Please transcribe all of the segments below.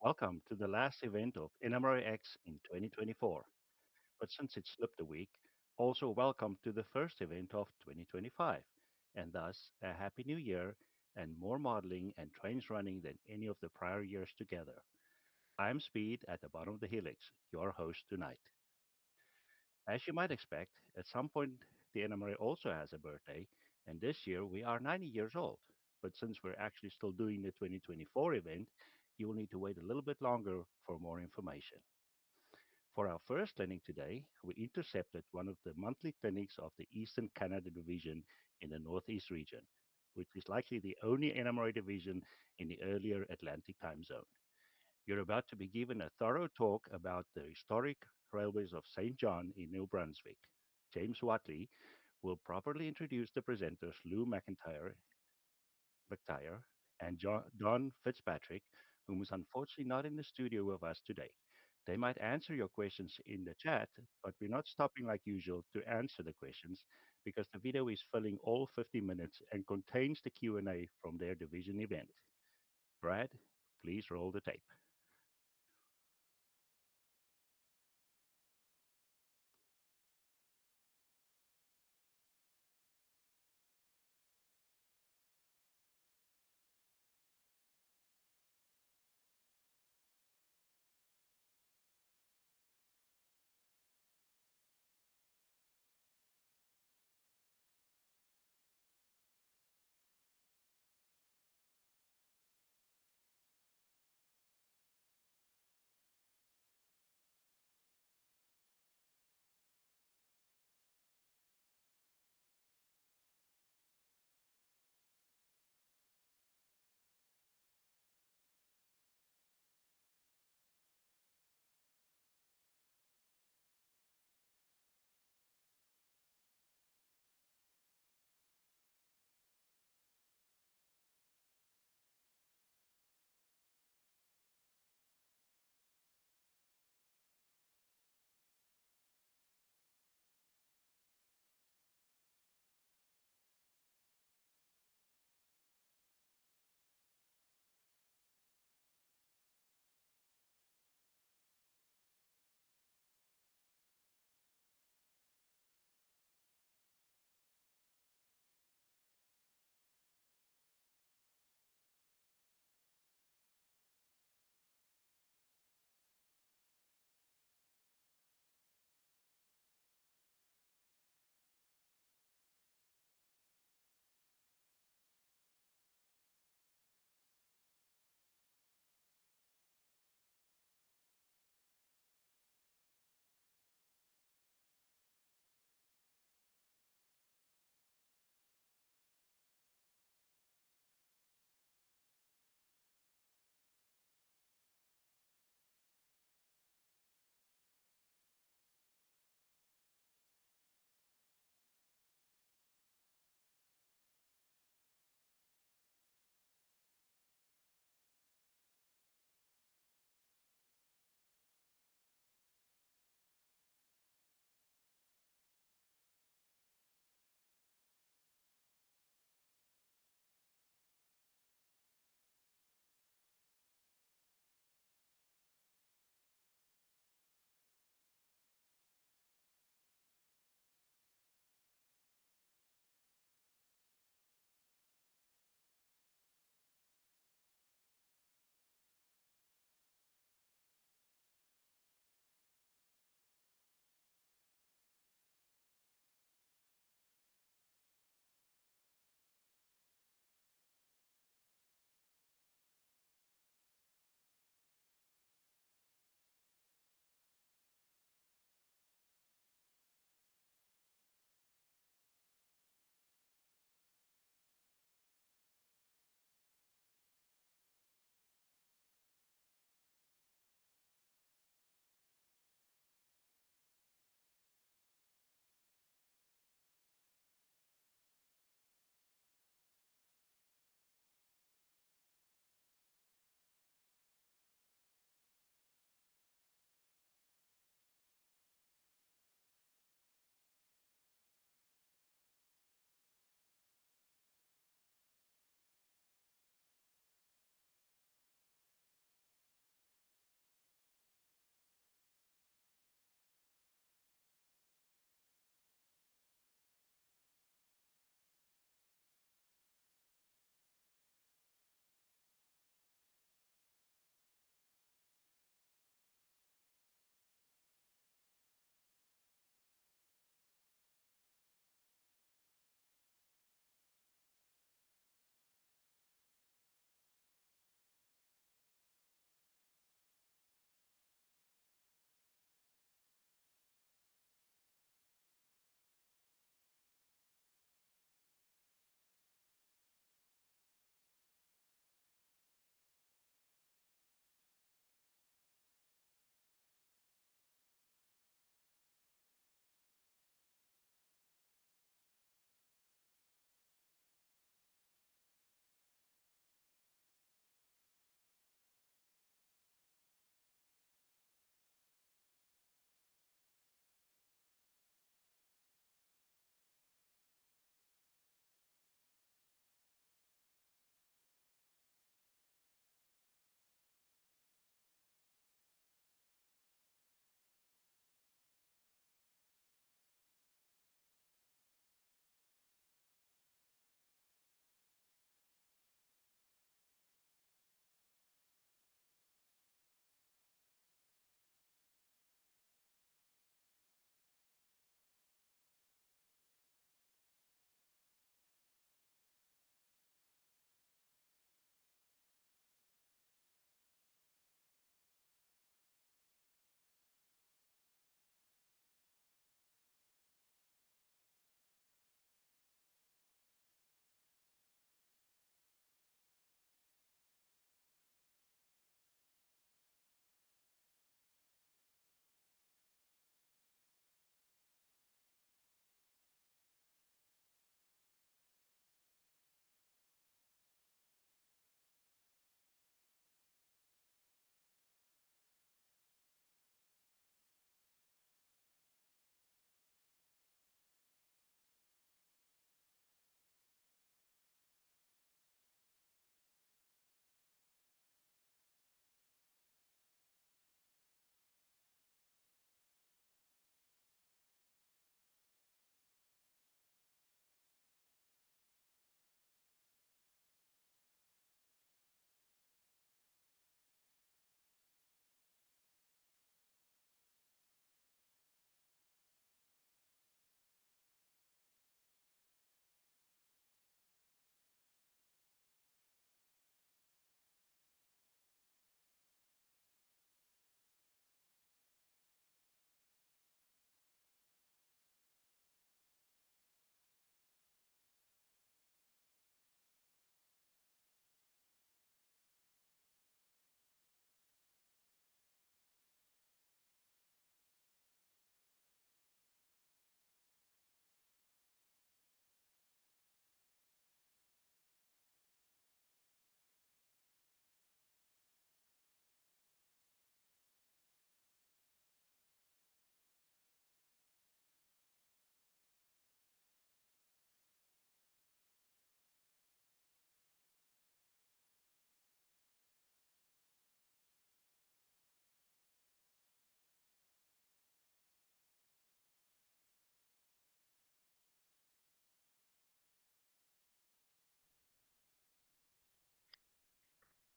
Welcome to the last event of NMRAx in 2024. But since it slipped a week, also welcome to the first event of 2025, and thus a Happy New Year and more modeling and trains running than any of the prior years together. I'm Speed at the bottom of the helix, your host tonight. As you might expect, at some point the NMRA also has a birthday, and this year we are 90 years old. But since we're actually still doing the 2024 event, you will need to wait a little bit longer for more information. For our first clinic today, we intercepted one of the monthly clinics of the Eastern Canada Division in the Northeast region, which is likely the only NMRA division in the earlier Atlantic time zone. You're about to be given a thorough talk about the historic railways of St. John in New Brunswick. James Watley will properly introduce the presenters Lou McIntyre and Don Fitzpatrick, whom is unfortunately not in the studio with us today. They might answer your questions in the chat, but we're not stopping like usual to answer the questions because the video is filling all 50 minutes and contains the Q&A from their division event. Brad, please roll the tape.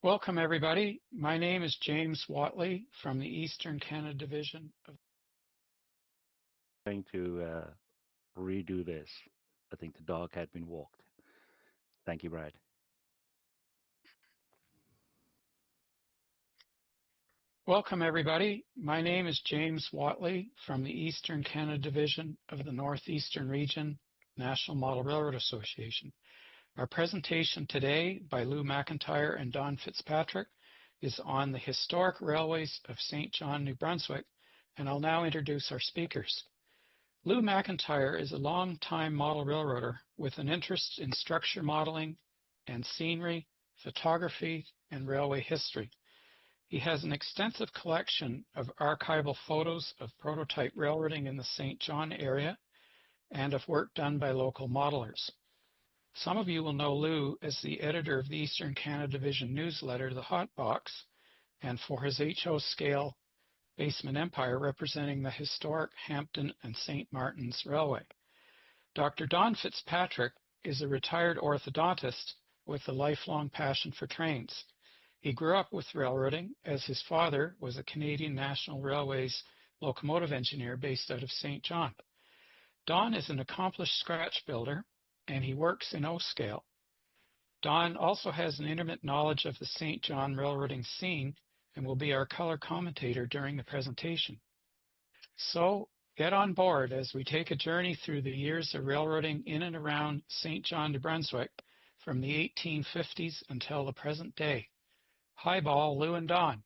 Welcome, everybody. My name is James Watley from the Eastern Canada Division of Going to redo this. I think the dog had been walked. Thank you, Brad. Welcome, everybody. My name is James Watley from the Eastern Canada Division of the Northeastern Region National Model Railroad Association. Our presentation today by Lou McIntyre and Don Fitzpatrick is on the historic railways of St. John, New Brunswick, and I'll now introduce our speakers. Lou McIntyre is a long-time model railroader with an interest in structure modeling and scenery, photography, and railway history. He has an extensive collection of archival photos of prototype railroading in the St. John area and of work done by local modelers. Some of you will know Lou as the editor of the Eastern Canada Division newsletter, The Hot Box, and for his HO scale Basement Empire representing the historic Hampton and St. Martin's Railway. Dr. Don Fitzpatrick is a retired orthodontist with a lifelong passion for trains. He grew up with railroading as his father was a Canadian National Railways locomotive engineer based out of St. John. Don is an accomplished scratch builder and he works in O-scale. Don also has an intimate knowledge of the St. John railroading scene and will be our color commentator during the presentation. So get on board as we take a journey through the years of railroading in and around St. John, New Brunswick from the 1850s until the present day. Highball, Lou and Don.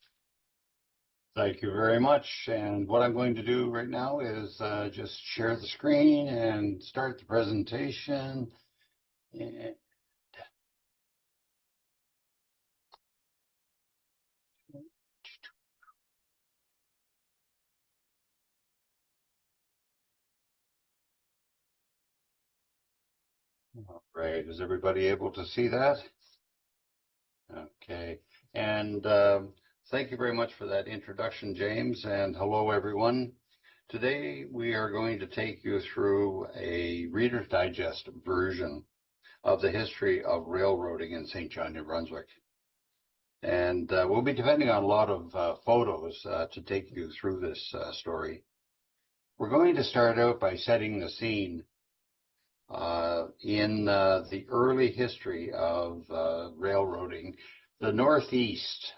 Thank you very much. And what I'm going to do right now is just share the screen and start the presentation. And all right, is everybody able to see that? Okay. And thank you very much for that introduction, James. And hello, everyone. Today, we are going to take you through a Reader's Digest version of the history of railroading in St. John, New Brunswick. And we'll be depending on a lot of photos to take you through this story. We're going to start out by setting the scene in the early history of railroading. The Northeast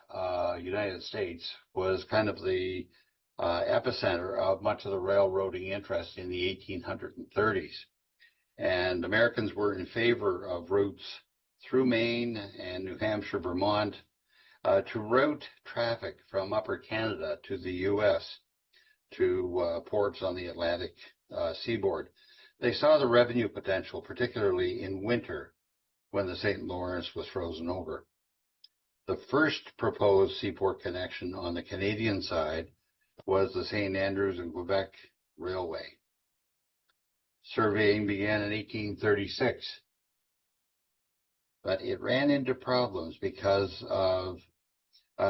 United States was kind of the epicenter of much of the railroading interest in the 1830s. And Americans were in favor of routes through Maine and New Hampshire, Vermont, to route traffic from Upper Canada to the U.S. to ports on the Atlantic seaboard. They saw the revenue potential, particularly in winter when the St. Lawrence was frozen over. The first proposed seaport connection on the Canadian side was the St. Andrews and Quebec Railway. Surveying began in 1836, but it ran into problems because of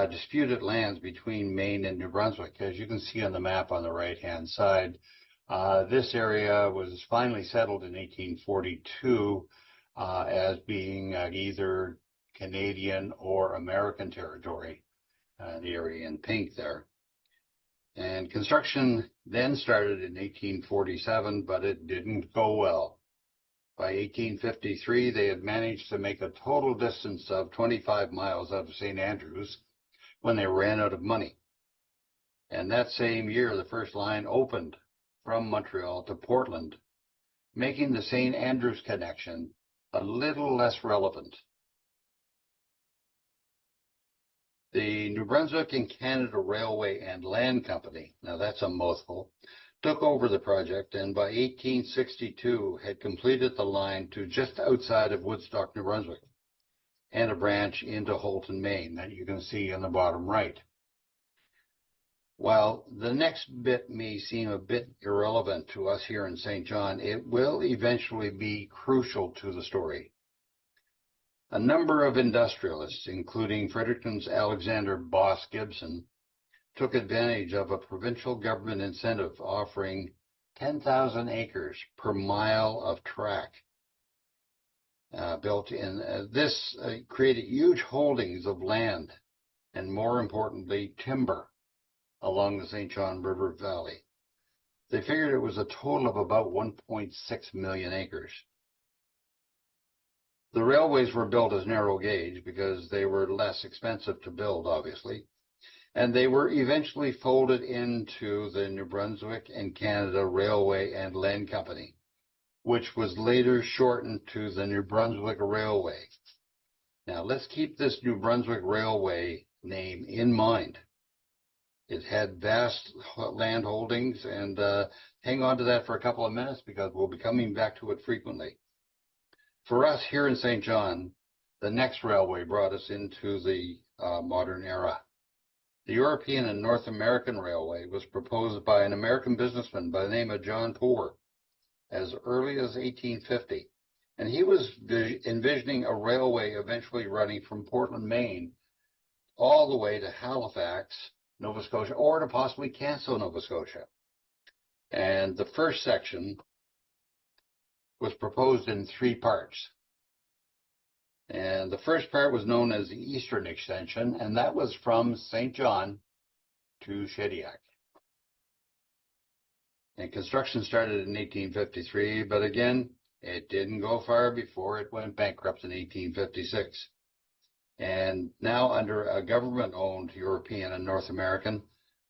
disputed lands between Maine and New Brunswick. As you can see on the map on the right-hand side, this area was finally settled in 1842 as being either Canadian or American territory, the area in pink there. And construction then started in 1847, but it didn't go well. By 1853, they had managed to make a total distance of 25 miles out of St. Andrews when they ran out of money. And that same year, the first line opened from Montreal to Portland, making the St. Andrews connection a little less relevant. The New Brunswick and Canada Railway and Land Company, now that's a mouthful, took over the project and by 1862 had completed the line to just outside of Woodstock, New Brunswick, and a branch into Houlton, Maine that you can see on the bottom right. While the next bit may seem a bit irrelevant to us here in St. John, it will eventually be crucial to the story. A number of industrialists, including Fredericton's Alexander Boss Gibson, took advantage of a provincial government incentive offering 10,000 acres per mile of track. built in. This created huge holdings of land and, more importantly, timber along the St. John River Valley. They figured it was a total of about 1.6 million acres. The railways were built as narrow gauge because they were less expensive to build, obviously, and they were eventually folded into the New Brunswick and Canada Railway and Land Company, which was later shortened to the New Brunswick Railway. Now, let's keep this New Brunswick Railway name in mind. It had vast land holdings, and hang on to that for a couple of minutes because we'll be coming back to it frequently. For us here in St. John, the next railway brought us into the modern era. The European and North American Railway was proposed by an American businessman by the name of John Poor as early as 1850, and he was envisioning a railway eventually running from Portland, Maine, all the way to Halifax, Nova Scotia, or to possibly Canso, Nova Scotia. And the first section was proposed in 3 parts. And the first part was known as the Eastern Extension, and that was from St. John to Shediac. And construction started in 1853, but again, it didn't go far before it went bankrupt in 1856. And now, under a government-owned European and North American,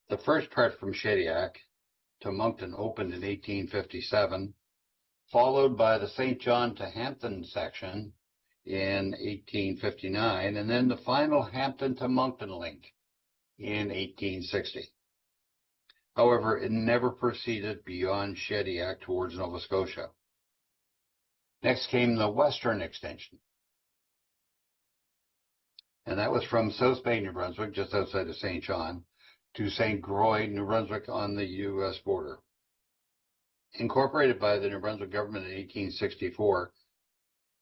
the first part from Shediac to Moncton opened in 1857, followed by the St. John to Hampton section in 1859, and then the final Hampton to Moncton link in 1860. However, it never proceeded beyond Shediac towards Nova Scotia. Next came the Western Extension, and that was from South Bay, New Brunswick, just outside of St. John, to St. Croix, New Brunswick on the U.S. border. Incorporated by the New Brunswick government in 1864,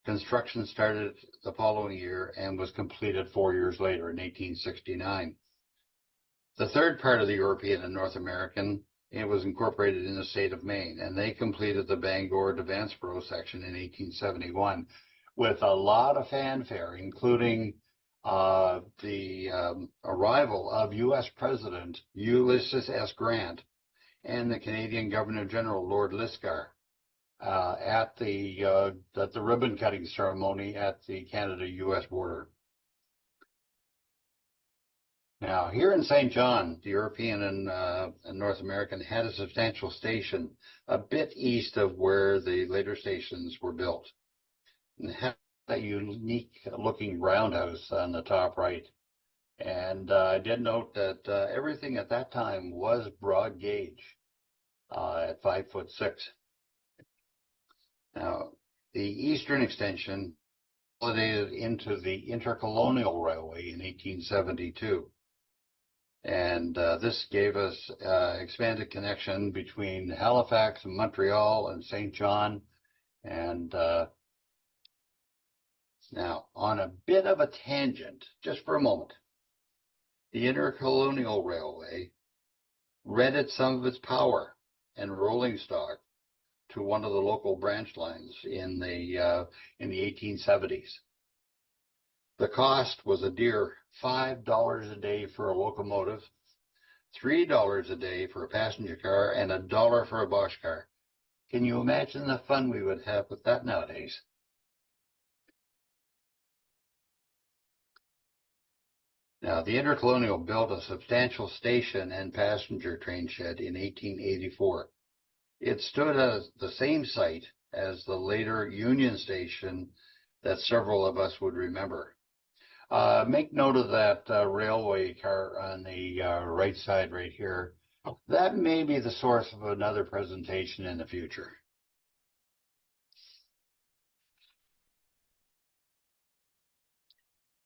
construction started the following year and was completed 4 years later in 1869. The third part of the European and North American, it was incorporated in the state of Maine, and they completed the Bangor to Vanceboro section in 1871 with a lot of fanfare, including the arrival of U.S. President Ulysses S. Grant and the Canadian Governor General Lord Lisgar at the ribbon cutting ceremony at the Canada-U.S. border. Now, here in St. John, the European and North American had a substantial station a bit east of where the later stations were built. And it had that unique-looking roundhouse on the top right. And I did note that everything at that time was broad gauge at 5'6". Now, the Eastern Extension consolidated into the Intercolonial Railway in 1872. And this gave us expanded connection between Halifax and Montreal and St. John. And now, on a bit of a tangent, just for a moment, the Intercolonial Railway rented some of its power and rolling stock to one of the local branch lines in the 1870s. The cost was a dear $5 a day for a locomotive, $3 a day for a passenger car, and $1 for a box car. Can you imagine the fun we would have with that nowadays? Now, the Intercolonial built a substantial station and passenger train shed in 1884. It stood at the same site as the later Union Station that several of us would remember. Make note of that railway car on the right side right here. That may be the source of another presentation in the future.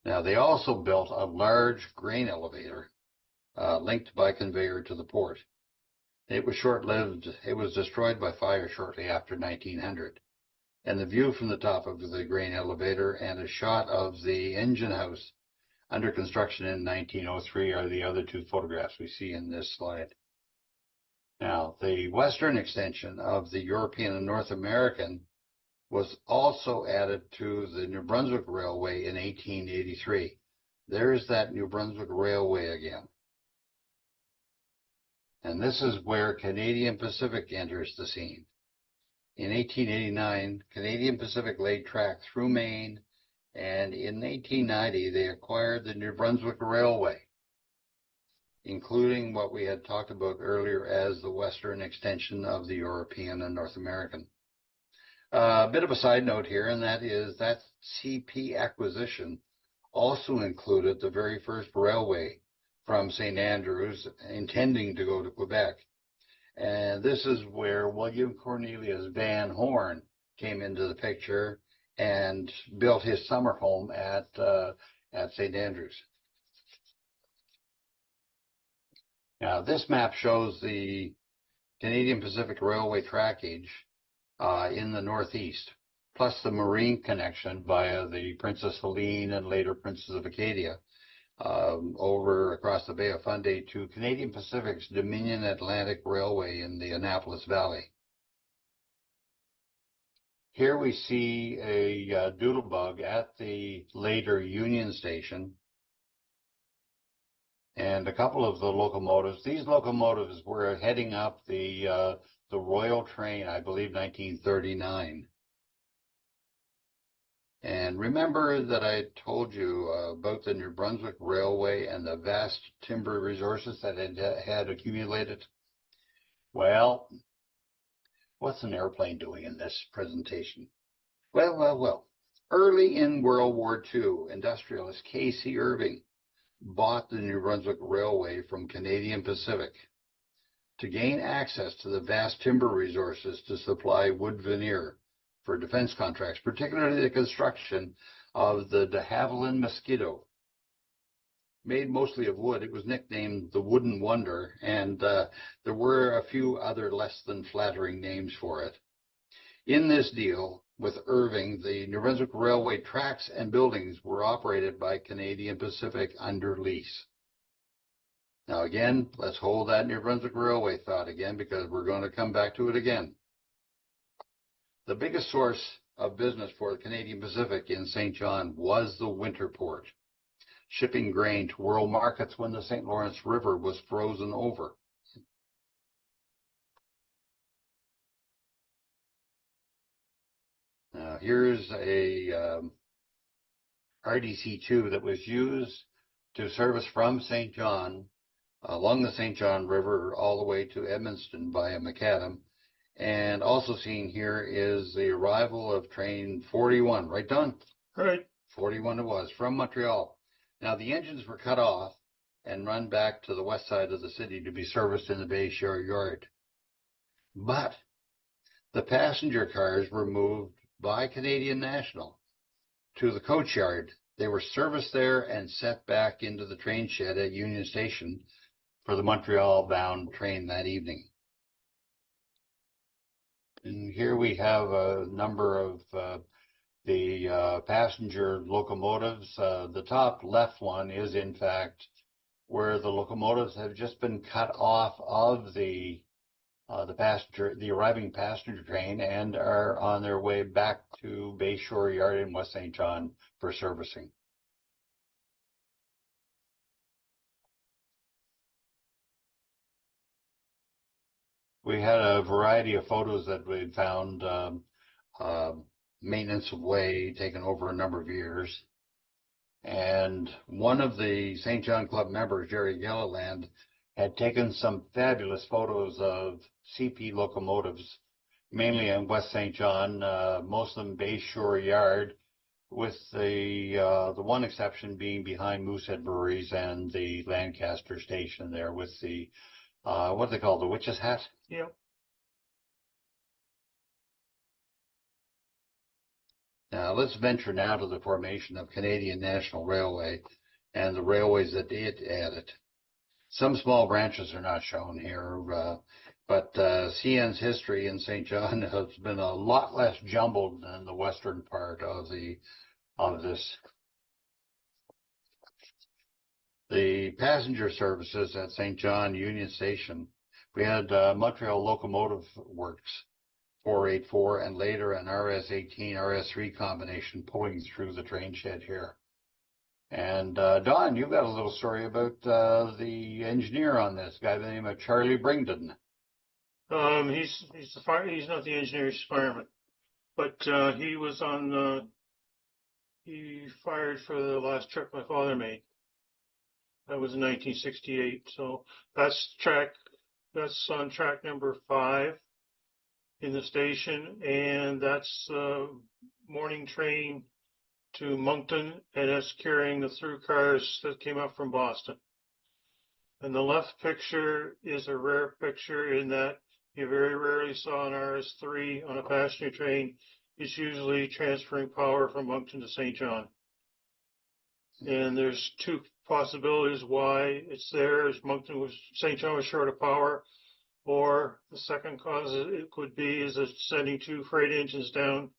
Now, they also built a large grain elevator linked by conveyor to the port. It was short-lived. It was destroyed by fire shortly after 1900. And the view from the top of the grain elevator and a shot of the engine house under construction in 1903 are the other 2 photographs we see in this slide. Now, the Western Extension of the European and North American was also added to the New Brunswick Railway in 1883. There's that New Brunswick Railway again. And this is where Canadian Pacific enters the scene. In 1889, Canadian Pacific laid track through Maine, and in 1890, they acquired the New Brunswick Railway, including what we had talked about earlier as the western extension of the European and North American. A bit of a side note here, and that is that CP acquisition also included the very first railway from St. Andrews, intending to go to Quebec. And this is where William Cornelius Van Horn came into the picture and built his summer home at St. Andrews. Now, this map shows the Canadian Pacific Railway trackage in the Northeast, plus the marine connection via the Princess Helene and later Princess of Acadia over across the Bay of Fundy to Canadian Pacific's Dominion Atlantic Railway in the Annapolis Valley. Here we see a doodlebug at the later Union Station and a couple of the locomotives. These locomotives were heading up the Royal Train, I believe 1939. And remember that I told you about the New Brunswick Railway and the vast timber resources that it had accumulated? Well, what's an airplane doing in this presentation? Well. Early in World War II, industrialist K.C. Irving bought the New Brunswick Railway from Canadian Pacific to gain access to the vast timber resources to supply wood veneer for defense contracts, particularly the construction of the de Havilland Mosquito. Made mostly of wood, it was nicknamed the Wooden Wonder, and there were a few other less than flattering names for it. In this deal with Irving, the New Brunswick Railway tracks and buildings were operated by Canadian Pacific under lease. Now again, let's hold that New Brunswick Railway thought again, because we're going to come back to it again. The biggest source of business for the Canadian Pacific in St. John was the winter port, shipping grain to world markets when the St. Lawrence River was frozen over. Now here's a RDC-2 that was used to service from St. John along the St. John River all the way to Edmundston via Macadam. And also seen here is the arrival of train 41, right, Don? Right. 41 it was, from Montreal. Now the engines were cut off and run back to the west side of the city to be serviced in the Bay Shore Yard. But the passenger cars were moved by Canadian National to the coach yard. They were serviced there and set back into the train shed at Union Station for the Montreal-bound train that evening. And here we have a number of the passenger locomotives. The top left one is, in fact, where the locomotives have just been cut off of the arriving passenger train and are on their way back to Bay Shore Yard in West St. John for servicing. We had a variety of photos that we found, maintenance of way taken over a number of years. And one of the St. John Club members, Jerry Gilliland, had taken some fabulous photos of CP locomotives, mainly in West St. John, most of them Bay Shore Yard, with the one exception being behind Moosehead Breweries and the Lancaster station there with the, what do they call, the witch's hat? Yep. Now let's venture now to the formation of Canadian National Railway and the railways that it added. Some small branches are not shown here, but CN's history in St. John has been a lot less jumbled than the western part of this. The passenger services at St. John Union Station, we had Montreal Locomotive Works 484, and later an RS18, RS3 combination pulling through the train shed here. And Don, you've got a little story about the engineer on this, guy by the name of Charlie Brington. He's not the engineer, he's fireman, but he was on. He fired for the last truck my father made. That was in 1968. So that's on track number 5 in the station, and that's morning train to Moncton, and that's carrying the through cars that came up from Boston. And the left picture is a rare picture in that you very rarely saw an RS3 on a passenger train. It's usually transferring power from Moncton to St. John. And there's 2 possibilities why it's there. St. John was short of power, or the second cause it could be is it's sending 2 freight engines down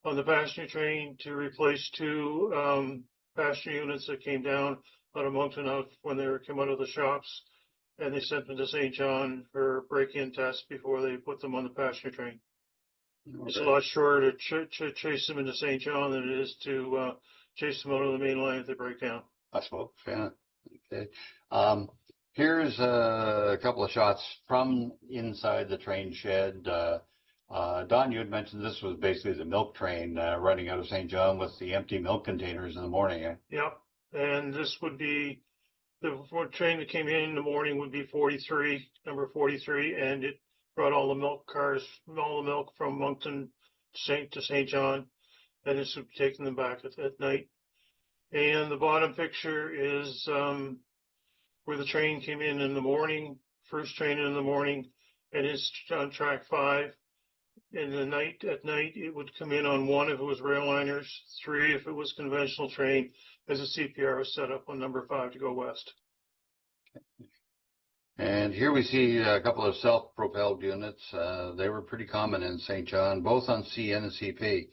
on the passenger train to replace 2 passenger units that came down out of Moncton when they came out of the shops, and they sent them to St. John for break-in tests before they put them on the passenger train. Okay. It's a lot shorter to chase them into St. John than it is to chase them out of the main line if they break down. I suppose, yeah. Okay. Here's a couple of shots from inside the train shed. Don, you had mentioned this was basically the milk train running out of St. John with the empty milk containers in the morning. Eh? Yep. And this would be the train that came in the morning would be 43, number 43, and it brought all the milk from Moncton to St. John, and this would be taking them back at night. And the bottom picture is where the train came in the morning, first train in the morning, and it's on track 5. At night, it would come in on 1 if it was rail liners, 3 if it was conventional train, as a CPR was set up on number 5 to go west. And here we see a couple of self-propelled units. They were pretty common in St. John, both on CN and CP.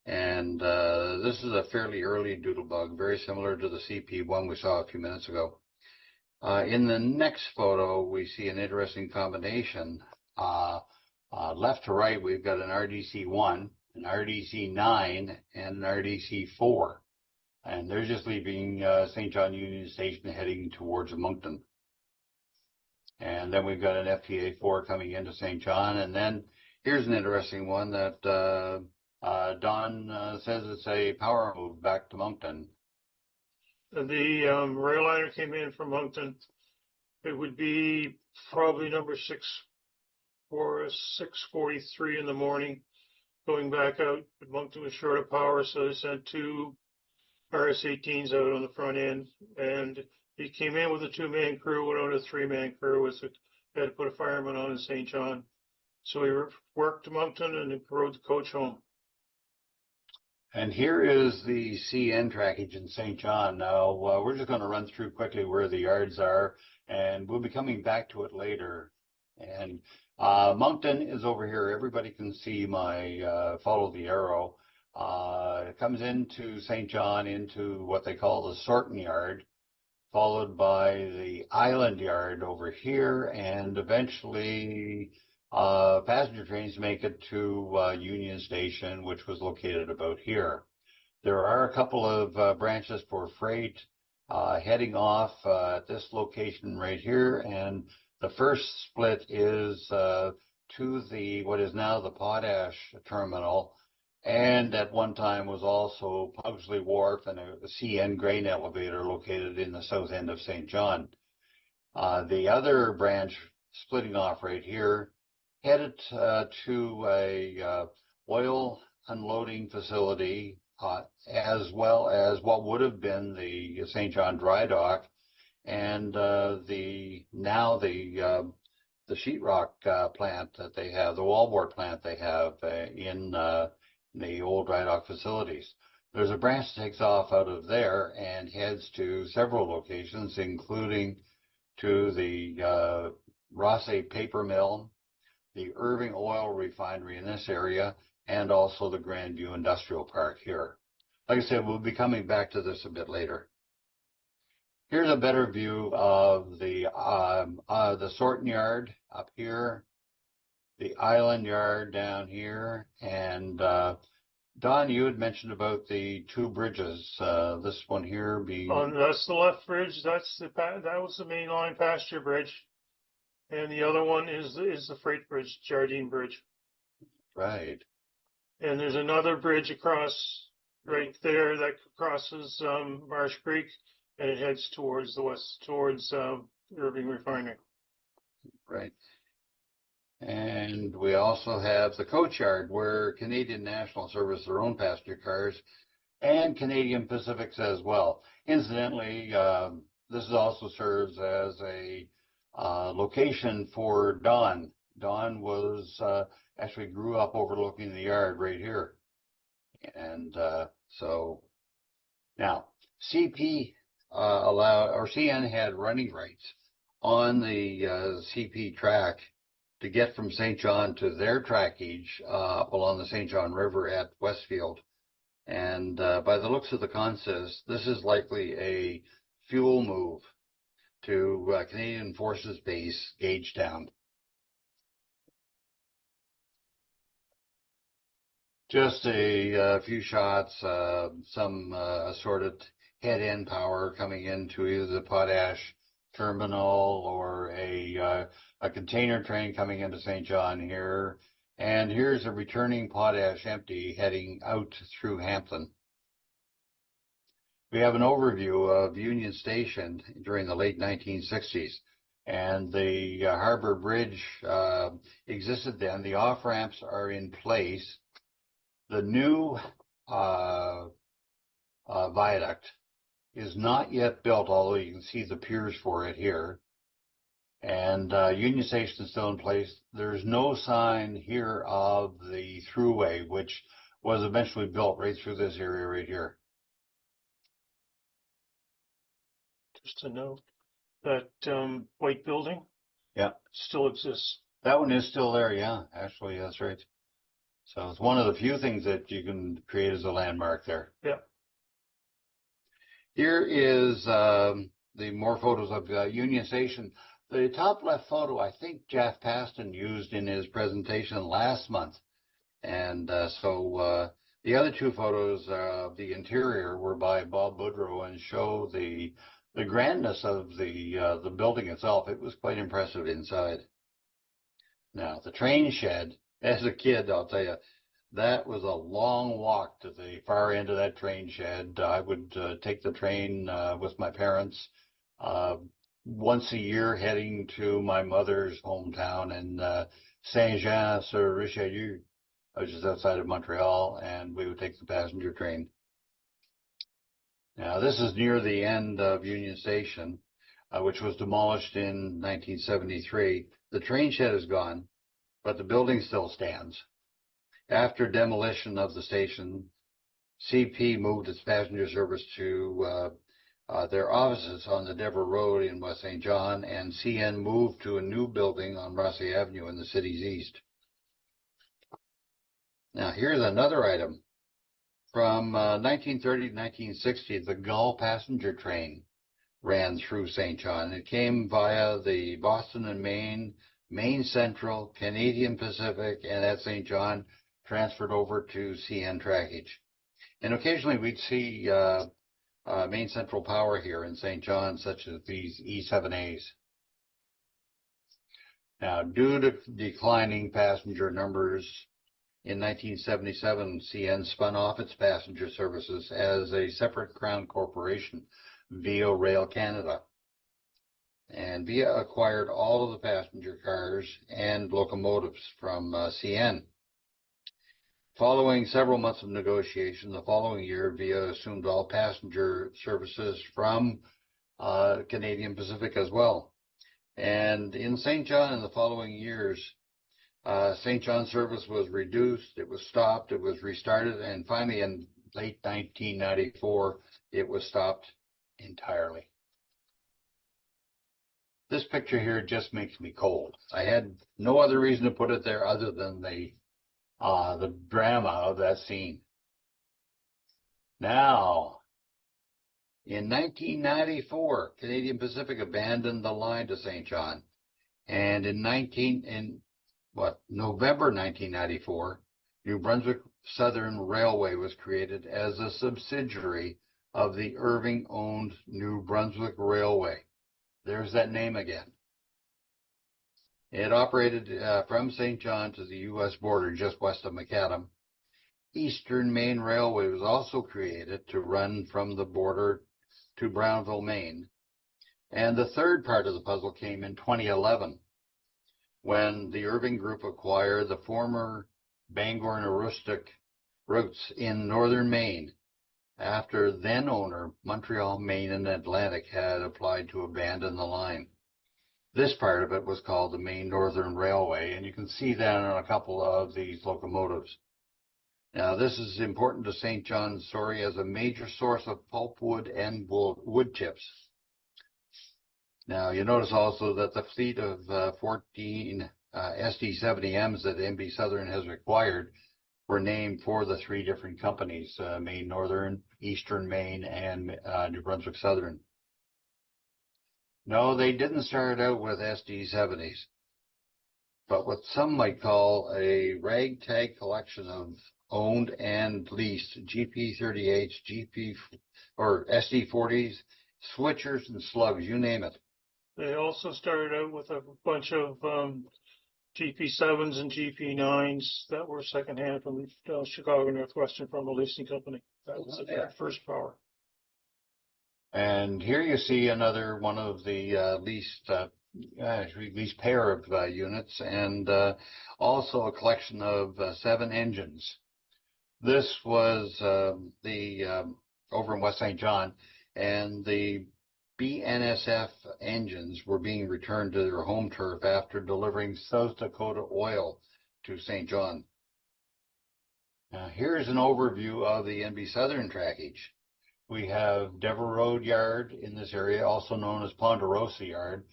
And this is a fairly early doodlebug, very similar to the CP1 we saw a few minutes ago. In the next photo, we see an interesting combination. Left to right, we've got an RDC1, an RDC9, and an RDC4. And they're just leaving St. John Union Station heading towards Moncton. And then we've got an FTA4 coming into St. John. And then here's an interesting one that Don says it's a power move back to Moncton. The rail liner came in from Moncton. It would be probably number 643 in the morning, going back out. But Moncton was short of power, so they sent 2 RS18s out on the front end, and he came in with a 2-man crew, went out a 3-man crew. Had to put a fireman on in St. John. So he worked to Moncton and rode the coach home. And here is the CN trackage in St. John. Now, we're just going to run through quickly where the yards are, and we'll be coming back to it later. And Moncton is over here. Everybody can see my follow the arrow. It comes into St. John into what they call the sorting yard, followed by the island yard over here, and eventually passenger trains make it to Union Station, which was located about here. There are a couple of branches for freight heading off at this location right here, and the first split is to the what is now the Potash terminal, and at one time was also Pugsley Wharf and a CN grain elevator located in the south end of St. John. The other branch splitting off right here headed to a oil unloading facility, as well as what would have been the St. John dry dock, and the sheetrock plant that they have, the wallboard plant they have in the old dry dock facilities. There's a branch that takes off out of there and heads to several locations, including to the Rossay paper mill, the Irving oil refinery in this area, and also the Grandview Industrial Park here. Like I said, we'll be coming back to this a bit later. Here's a better view of the sorting yard up here. the island yard down here, and Don, you had mentioned about the two bridges. This one here being That's the left bridge. That was the main line passenger bridge, and the other one is the freight bridge, Jardine Bridge. right. And there's another bridge across right there that crosses Marsh Creek, and it heads towards the west, towards Irving Refinery. Right. And we also have the coach yard where Canadian National service their own passenger cars, and Canadian Pacifics as well. Incidentally, this also serves as a location for Don. Don was actually grew up overlooking the yard right here. And so now CP CN had running rights on the CP track to get from St. John to their trackage up along the St. John River at Westfield. And by the looks of the consist, this is likely a fuel move to Canadian Forces Base, Gagetown. Just a few shots, some assorted head-end power coming into either the potash terminal or a container train coming into St. John here. And here's a returning potash empty heading out through Hampton. We have an overview of Union Station during the late 1960s. And the Harbor Bridge existed then. The off-ramps are in place. The new viaduct is not yet built, although you can see the piers for it here. And Union Station is still in place. There's no sign here of the thruway, which was eventually built right through this area right here. Just to note that white building, yeah, still exists. That one is still there, yeah. Actually, that's right. So it's one of the few things that you can create as a landmark there. Yeah. Here is the more photos of Union Station. The top left photo, I think Jeff Paston used in his presentation last month. And so the other two photos of the interior were by Bob Boudreau and show the grandness of the building itself. It was quite impressive inside. Now, the train shed, as a kid, I'll tell you, that was a long walk to the far end of that train shed. I would take the train with my parents once a year heading to my mother's hometown in Saint-Jean-sur-Richelieu, which is outside of Montreal, and we would take the passenger train. Now, this is near the end of Union Station, which was demolished in 1973. The train shed is gone, but the building still stands. After demolition of the station, CP moved its passenger service to their offices on the Dever Road in West St. John, and CN moved to a new building on Rossi Avenue in the city's east. Now, here's another item. From 1930 to 1960, the Gull passenger train ran through St. John. It came via the Boston and Maine Central, Canadian Pacific, and at St. John, transferred over to CN trackage. And occasionally we'd see Maine Central power here in St. John, such as these E7As. Now, due to declining passenger numbers, in 1977, CN spun off its passenger services as a separate Crown corporation, Via Rail Canada. And Via acquired all of the passenger cars and locomotives from CN. Following several months of negotiation, the following year, Via assumed all passenger services from Canadian Pacific as well. And in St. John in the following years, St. John service was reduced, it was stopped, it was restarted, and finally in late 1994, it was stopped entirely. This picture here just makes me cold. I had no other reason to put it there other than the drama of that scene. Now, in 1994, Canadian Pacific abandoned the line to St. John, and in November 1994, New Brunswick Southern Railway was created as a subsidiary of the Irving-owned New Brunswick Railway. There's that name again. It operated from St. John to the U.S. border just west of Macadam. Eastern Maine Railway was also created to run from the border to Brownville, Maine. And the third part of the puzzle came in 2011 when the Irving Group acquired the former Bangor and Aroostook routes in northern Maine after then owner Montreal, Maine and Atlantic had applied to abandon the line. This part of it was called the Maine Northern Railway, and you can see that on a couple of these locomotives. Now, this is important to St. John's story as a major source of pulpwood and wood chips. Now, you notice also that the fleet of 14 SD70Ms that NB Southern has acquired were named for the three different companies, Maine Northern, Eastern Maine, and New Brunswick Southern. No, they didn't start out with SD70s, but what some might call a ragtag collection of owned and leased GP38s, or SD40s, switchers, and slugs, you name it. They also started out with a bunch of GP7s and GP9s that were secondhand from Chicago Northwestern from a leasing company. That was the very first power. And here you see another one of the leased pair of units, and also a collection of 7 engines. This was over in West St. John, and the BNSF engines were being returned to their home turf after delivering South Dakota oil to St. John. Now here's an overview of the NB Southern trackage. We have Devil Road Yard in this area, also known as Ponderosa Yard.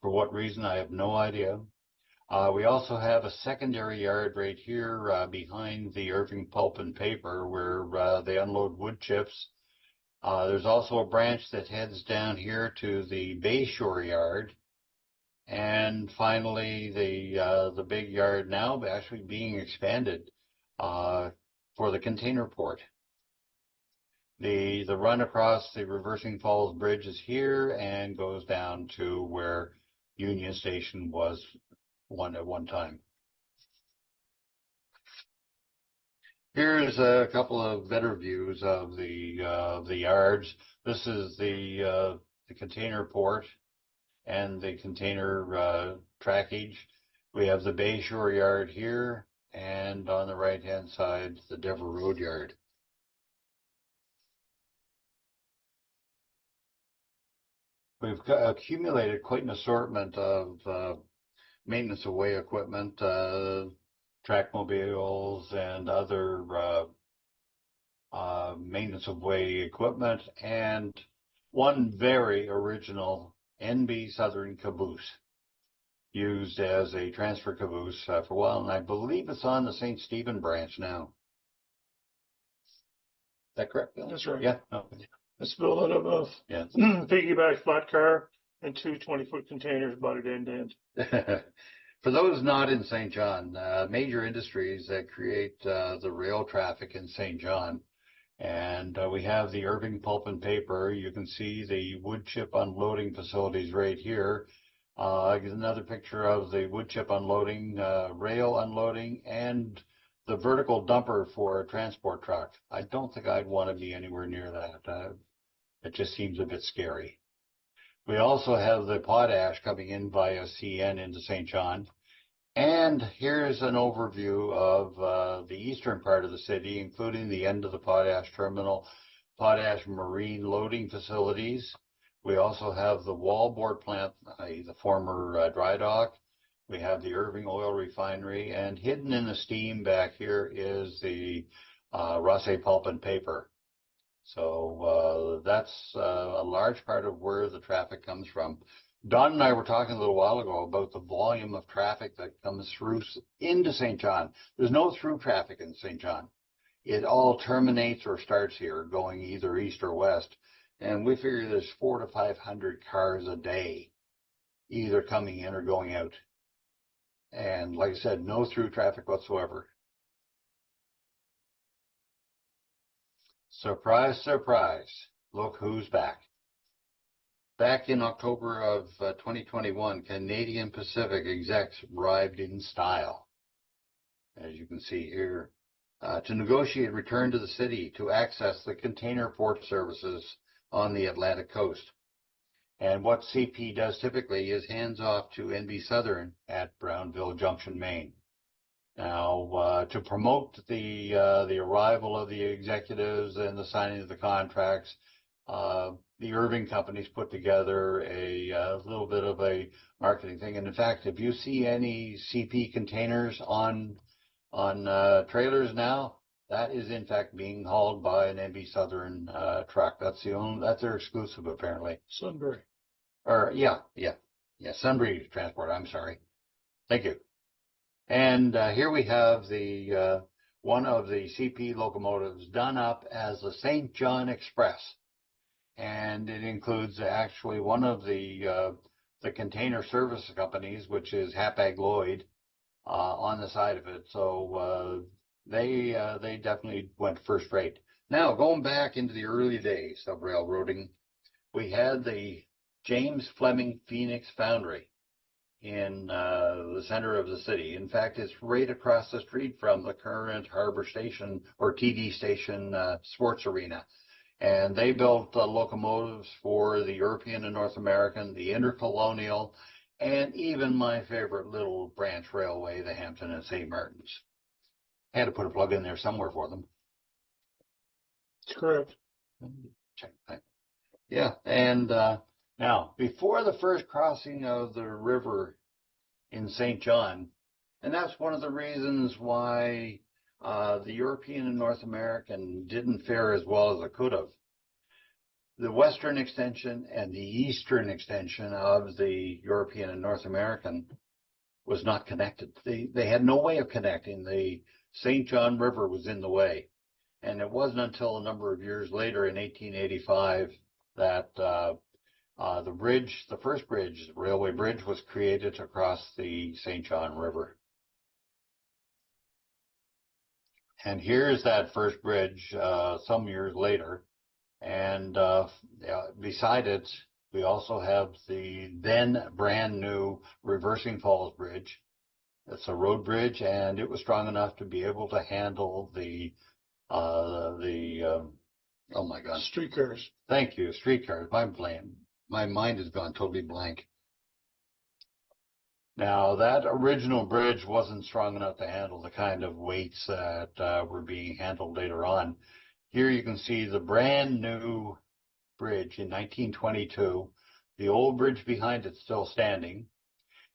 For what reason, I have no idea. We also have a secondary yard right here behind the Irving Pulp and Paper where they unload wood chips. There's also a branch that heads down here to the Bayshore Yard. And finally, the big yard now actually being expanded for the container port. The run across the Reversing Falls Bridge is here and goes down to where Union Station was at one time. Here's a couple of better views of the yards. This is the container port and the container trackage. We have the Bayshore Yard here, and on the right-hand side, the Devil Road Yard. We've accumulated quite an assortment of maintenance of way equipment, track mobiles, and other maintenance of way equipment, and one very original NB Southern caboose used as a transfer caboose for a while, and I believe it's on the St. Stephen branch now. Is that correct, Bill? That's right. Yeah. Okay. It's built out of a piggyback flat car and 2 20-foot containers butted end to end. For those not in St. John, major industries that create the rail traffic in St. John. And we have the Irving Pulp and Paper. You can see the wood chip unloading facilities right here. Another picture of the wood chip unloading, rail unloading, and the vertical dumper for a transport truck. I don't think I'd want to be anywhere near that. It just seems a bit scary. We also have the potash coming in via CN into St. John. And here's an overview of the eastern part of the city, including the end of the potash terminal, potash marine loading facilities. We also have the wallboard plant, the former dry dock. We have the Irving Oil Refinery, and hidden in the steam back here is the Rosse Pulp and Paper. So that's a large part of where the traffic comes from. Don and I were talking a little while ago about the volume of traffic that comes through into St. John. There's no through traffic in St. John. It all terminates or starts here, going either east or west. And we figure there's 400 to 500 cars a day, either coming in or going out. And like I said, no through traffic whatsoever. Surprise, surprise. Look who's back. Back in October of 2021, Canadian Pacific execs arrived in style, as you can see here, to negotiate return to the city to access the container port services on the Atlantic coast. And what CP does typically is hands off to NB Southern at Brownville Junction, Maine. Now, to promote the arrival of the executives and the signing of the contracts, the Irving companies put together a little bit of a marketing thing. And in fact, if you see any CP containers on trailers now, that is in fact being hauled by an NB Southern truck. That's their exclusive apparently. Sunbury. Or yeah, Sunbury Transport. I'm sorry. Thank you. And here we have the one of the CP locomotives done up as the St. John Express, and it includes actually one of the container service companies, which is Hapag Lloyd, on the side of it. So they definitely went first rate. Now, going back into the early days of railroading, we had the James Fleming Phoenix Foundry in the center of the city. In fact, it's right across the street from the current Harbor Station or TD Station sports arena. And they built locomotives for the European and North American, the Intercolonial, and even my favorite little branch railway, the Hampton and St. Martin's. I had to put a plug in there somewhere for them. That's correct. Check that. Yeah, and now, before the first crossing of the river in St. John, and that's one of the reasons why the European and North American didn't fare as well as it could have. The western extension and the eastern extension of the European and North American was not connected. They had no way of connecting. The St. John River was in the way. And it wasn't until a number of years later in 1885 that the first bridge, the railway bridge, was created across the St. John River. And here's that first bridge some years later. And beside it, we also have the then brand new Reversing Falls Bridge. It's a road bridge, and it was strong enough to be able to handle oh my God. Streetcars. Thank you, streetcars. My mind has gone totally blank. Now, that original bridge wasn't strong enough to handle the kind of weights that were being handled later on. Here you can see the brand new bridge in 1922. The old bridge behind it still standing.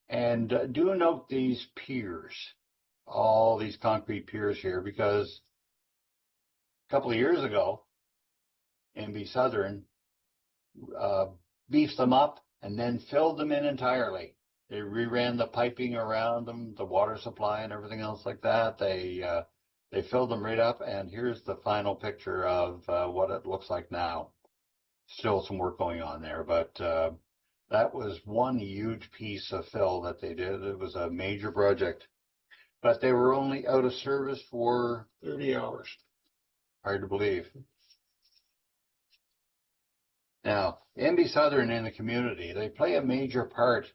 And do note these piers, all these concrete piers here, because a couple of years ago, NB Southern beefed them up and then filled them in entirely. They reran the piping around them, the water supply and everything else like that. They filled them right up, and here's the final picture of what it looks like now. Still some work going on there, but that was one huge piece of fill that they did. It was a major project, but they were only out of service for 30 hours. Hard to believe. Now, NB Southern in the community, they play a major part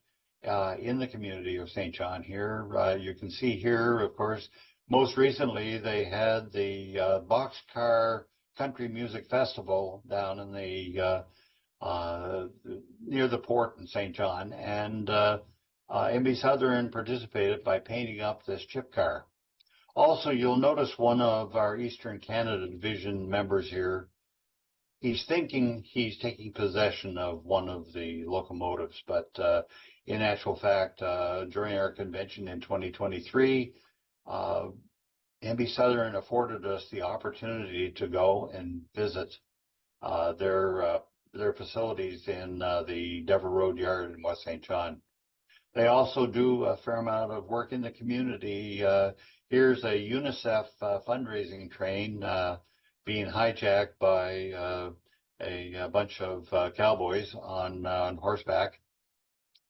in the community of St. John here. You can see here, of course, most recently they had the Boxcar Country Music Festival down in the near the port in St. John, and NB Southern participated by painting up this chip car. Also, you'll notice one of our Eastern Canada Division members here. He's thinking he's taking possession of one of the locomotives, but in actual fact, during our convention in 2023, NB Southern afforded us the opportunity to go and visit their facilities in the Dever Road Yard in West St. John. They also do a fair amount of work in the community. Here's a UNICEF fundraising train being hijacked by a bunch of cowboys on horseback.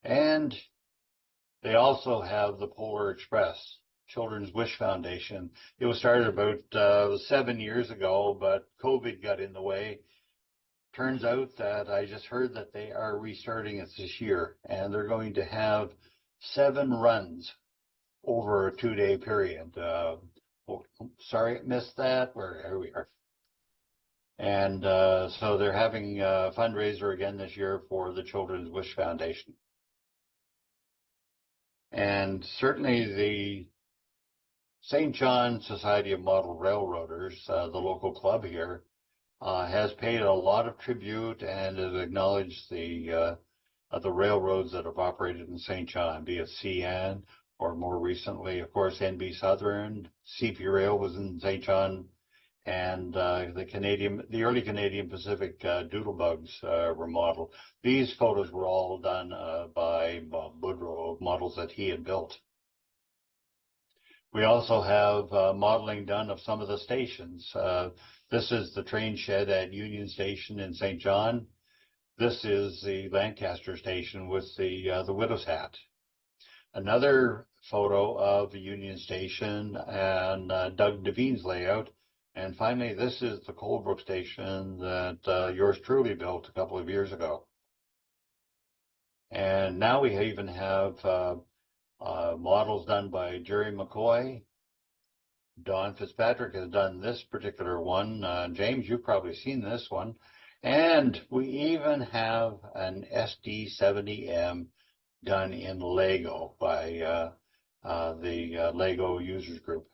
And They also have the Polar Express Children's Wish Foundation. It was started about 7 years ago, but COVID got in the way. Turns out that I just heard that they are restarting it this year, and they're going to have 7 runs over a 2-day period. Sorry, I missed that. Here we are. And so they're having a fundraiser again this year for the Children's Wish Foundation. And certainly the St. John Society of Model Railroaders, the local club here, has paid a lot of tribute and has acknowledged the railroads that have operated in St. John, be it CN or more recently, of course, NB Southern. CP Rail was in St. John, and the early Canadian Pacific Doodlebugs were modeled. These photos were all done by Bob Boudreau, models that he had built. We also have modeling done of some of the stations. This is the train shed at Union Station in St. John. This is the Lancaster station with the widow's hat. Another photo of the Union Station and Doug Devine's layout. And finally, this is the Coldbrook station that yours truly built a couple of years ago. And now we even have models done by Jerry McCoy. Don Fitzpatrick has done this particular one. James, you've probably seen this one. And we even have an SD70M done in Lego by the Lego Users Group.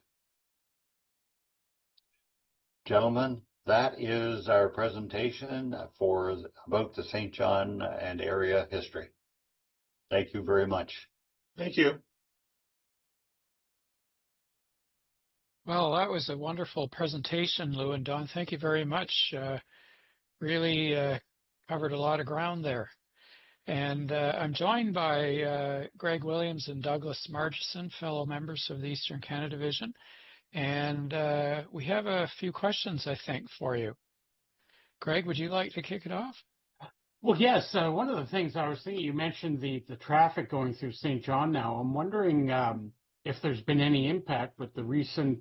Gentlemen, that is our presentation about the St. John and area history. Thank you very much. Thank you. Well, that was a wonderful presentation, Lou and Don. Thank you very much. Really covered a lot of ground there. And I'm joined by Greg Williams and Douglas Marchand, fellow members of the Eastern Canada Division. And we have a few questions, I think, for you. Greg, would you like to kick it off? Well, yes. One of the things I was thinking, you mentioned the traffic going through St. John now. I'm wondering if there's been any impact with the recent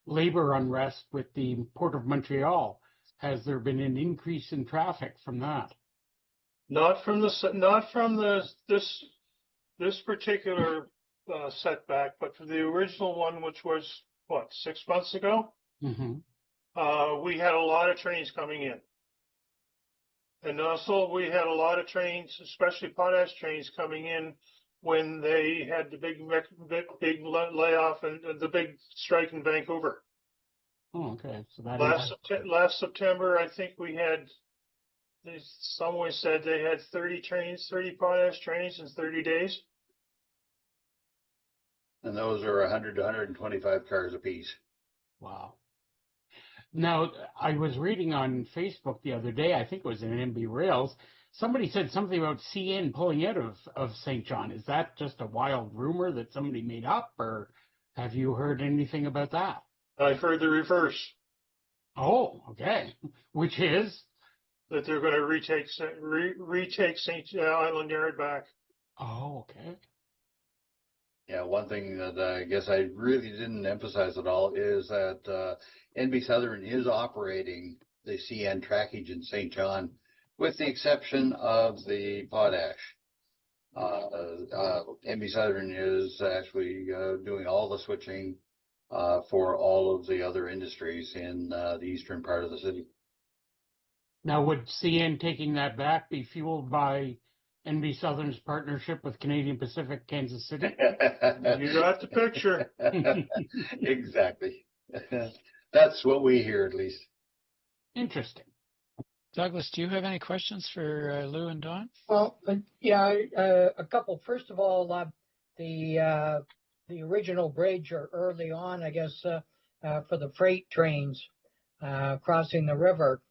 labor unrest with the Port of Montreal. Has there been an increase in traffic from that? Not from this particular setback, but for the original one, which was what, 6 months ago. Mm-hmm. We had a lot of trains coming in, and also we had a lot of trains, especially potash trains, coming in when they had the big layoff and the big strike in Vancouver. Oh, okay. So that last September, I think we had. Someone said they had 30 potash trains in 30 days. And those are 100 to 125 cars apiece. Wow. Now, I was reading on Facebook the other day, I think it was in NB Rails, somebody said something about CN pulling out of St. John. Is that just a wild rumor that somebody made up, or have you heard anything about that? I've heard the reverse. Oh, okay. Which is? That they're going to retake St. Island Yard back. Oh, okay. Yeah, one thing that I guess I really didn't emphasize at all is that NB Southern is operating the CN trackage in St. John, with the exception of the potash. NB Southern is actually doing all the switching for all of the other industries in the eastern part of the city. Now, would CN taking that back be fueled by NB Southern's partnership with Canadian Pacific Kansas City? You got the picture. Exactly. That's what we hear, at least. Interesting. Douglas, do you have any questions for Lou and Don? Well, yeah, a couple. First of all, the original bridge or early on, I guess, for the freight trains crossing the river.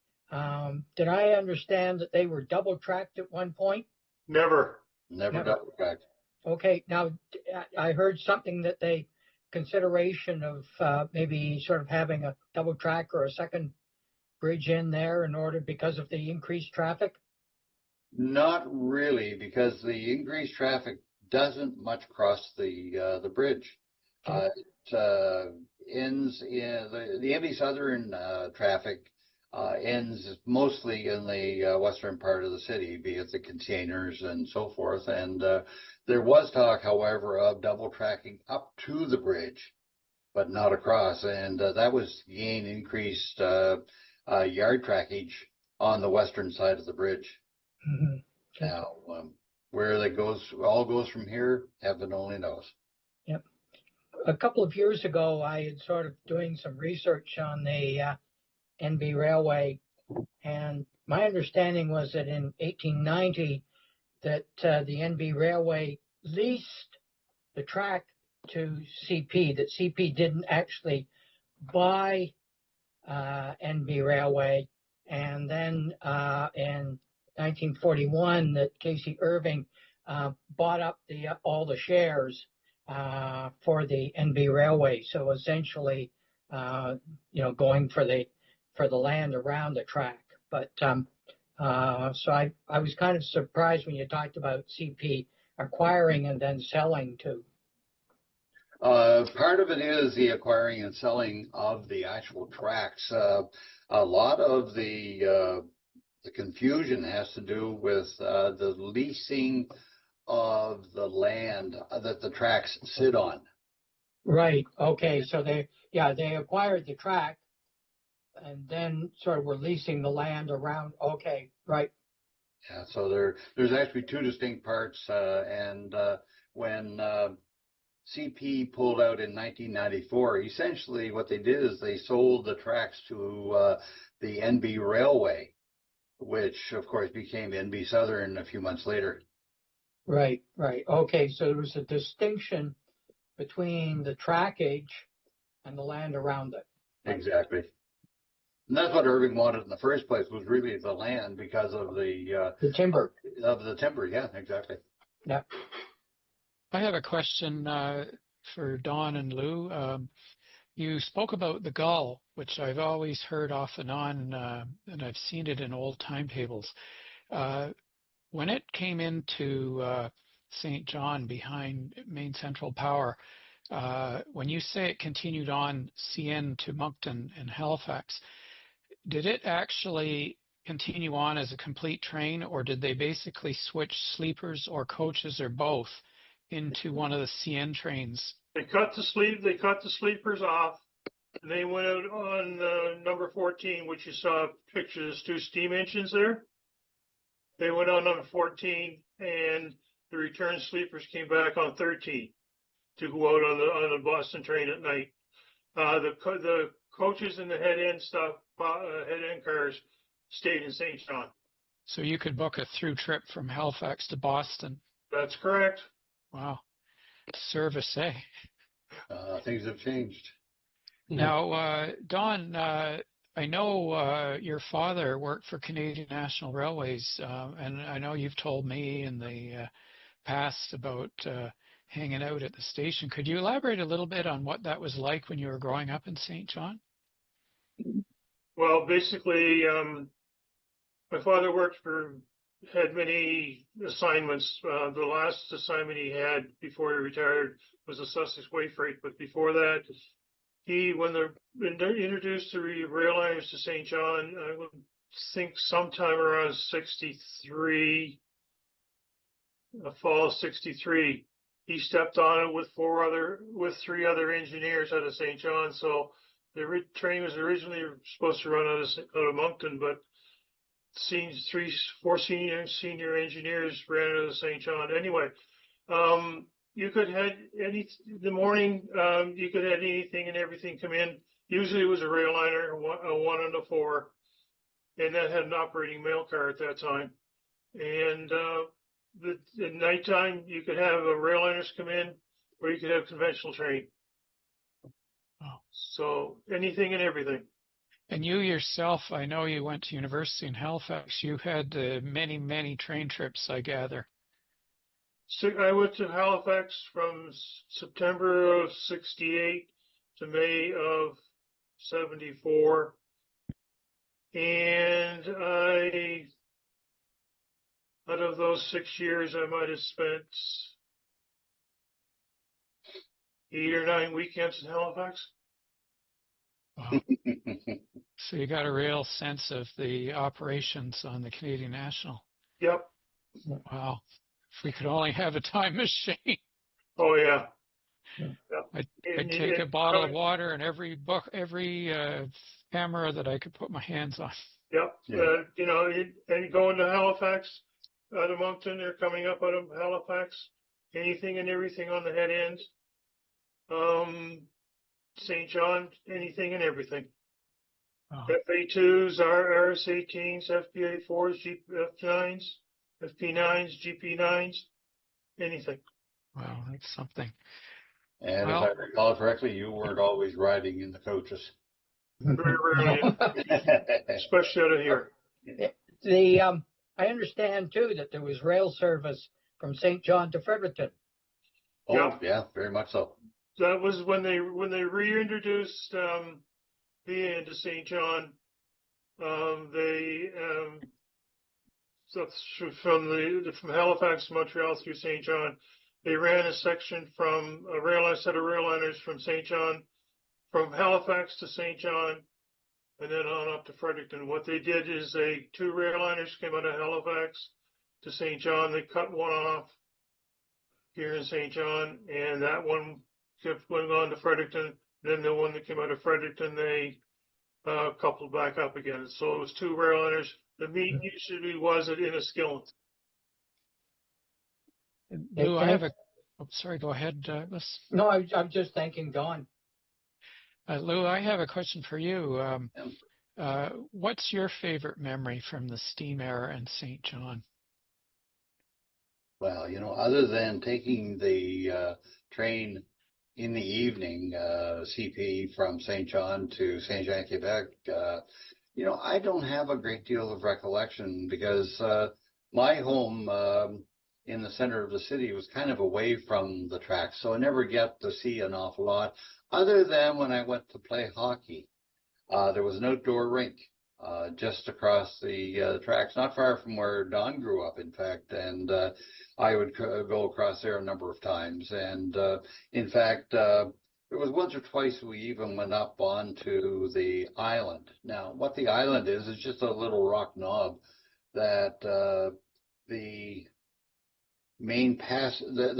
Did I understand that they were double tracked at one point? Never Double tracked. Okay. Now, I heard something that consideration of maybe sort of having a double track or a second bridge in there because of the increased traffic? Not really, because the increased traffic doesn't much cross the bridge. Okay. It ends in the NB Southern traffic ends mostly in the western part of the city, be it the containers and so forth. And there was talk, however, of double tracking up to the bridge, but not across. And that was gain increased yard trackage on the western side of the bridge. Mm-hmm. Okay. Now, where that all goes from here, heaven only knows. Yep. A couple of years ago, I had sort of doing some research on the NB Railway, and my understanding was that in 1890 that the NB Railway leased the track to CP, that CP didn't actually buy NB Railway, and then in 1941 that Casey Irving bought up all the shares for the NB Railway. So essentially, going for the land around the track. But so I was kind of surprised when you talked about CP acquiring and then selling too. Part of it is the acquiring and selling of the actual tracks. A lot of the confusion has to do with the leasing of the land that the tracks sit on. Right. Okay. So they acquired the track and then sort of were leasing the land around. Okay. Right. Yeah. So there's actually two distinct parts. And when CP pulled out in 1994, essentially what they did is they sold the tracks to the NB Railway, which of course became NB Southern a few months later. Right. Right. Okay. So there was a distinction between the trackage and the land around it. Exactly. And that's what Irving wanted in the first place, was really the land because of the timber. Of the timber, yeah, exactly. Yeah. I have a question for Don and Lou. You spoke about the gull, which I've always heard off and on, and I've seen it in old timetables. When it came into St. John behind Main Central Power, when you say it continued on CN to Moncton and Halifax, did it actually continue on as a complete train, or did they basically switch sleepers or coaches or both into one of the CN trains? They cut the sleepers off, and they went out on number 14, which you saw pictures, two steam engines there. They went on number 14, and the return sleepers came back on 13 to go out on the Boston train at night. The coaches and the head end cars stayed in St. John. So you could book a through trip from Halifax to Boston. That's correct. Wow. Service, eh? Things have changed. Now, Don, I know your father worked for Canadian National Railways, and I know you've told me in the past about hanging out at the station. Could you elaborate a little bit on what that was like when you were growing up in St. John? Well, basically, my father had many assignments. The last assignment he had before he retired was the Sussex Way Freight, but before that, when they introduced the rail liners to St. John, I would think sometime around 63, the fall of 63, he stepped on it with three other engineers out of St. John. So the train was originally supposed to run out of Moncton, but four senior engineers ran out of St. John. Anyway, you could have the morning, you could have anything and everything come in. Usually it was a rail liner, a 1 and a 4, and that had an operating mail car at that time. And at nighttime, you could have rail liners come in, or you could have conventional train. Oh. So anything and everything. And you yourself, I know you went to university in Halifax. You had many, many train trips, I gather. So I went to Halifax from September of 68 to May of 74. And out of those 6 years, I might have spent 8 or 9 weekends in Halifax. Wow. So you got a real sense of the operations on the Canadian National. Yep. Wow. If we could only have a time machine. Oh yeah. I'd take a bottle of water and every camera that I could put my hands on. Yep. Yeah. You know, and going to Halifax, out of Moncton, they're coming up out of Halifax. Anything and everything on the head ends. St. John, anything and everything. Wow. FA2s, RS18s, FPA4s, F9s, FP9s, GP9s, anything. Wow, that's something. And Well, if I recall correctly, you weren't always riding in the coaches. Very rarely, especially out of here. I understand too that there was rail service from St. John to Fredericton. Oh, yeah, very much so. That was when they reintroduced VA into St. John. They so from Halifax to Montreal through St. John, they ran a section from a set of rail liners from St. John, from Halifax to St. John, and then on up to Fredericton. What they did is two rail liners came out of Halifax to St. John. They cut one off here in St. John, and that one kept going on to Fredericton. Then the one that came out of Fredericton, they coupled back up again. So it was two rail liners. The meat usually was in a skillet. Lou, I have a. Oh, sorry, go ahead, Douglas. No, I'm just thanking Don. Lou, I have a question for you. What's your favorite memory from the steam era in St. John? Well, you know, other than taking the train in the evening, CP from St. John to St. Jean, Quebec, you know, I don't have a great deal of recollection because my home in the center of the city was kind of away from the tracks, so I never get to see an awful lot, other than when I went to play hockey. There was an outdoor rink just across the tracks, not far from where Don grew up, in fact, and I would go across there a number of times. And in fact, there was once or twice we even went up onto the island. Now, what the island is just a little rock knob that the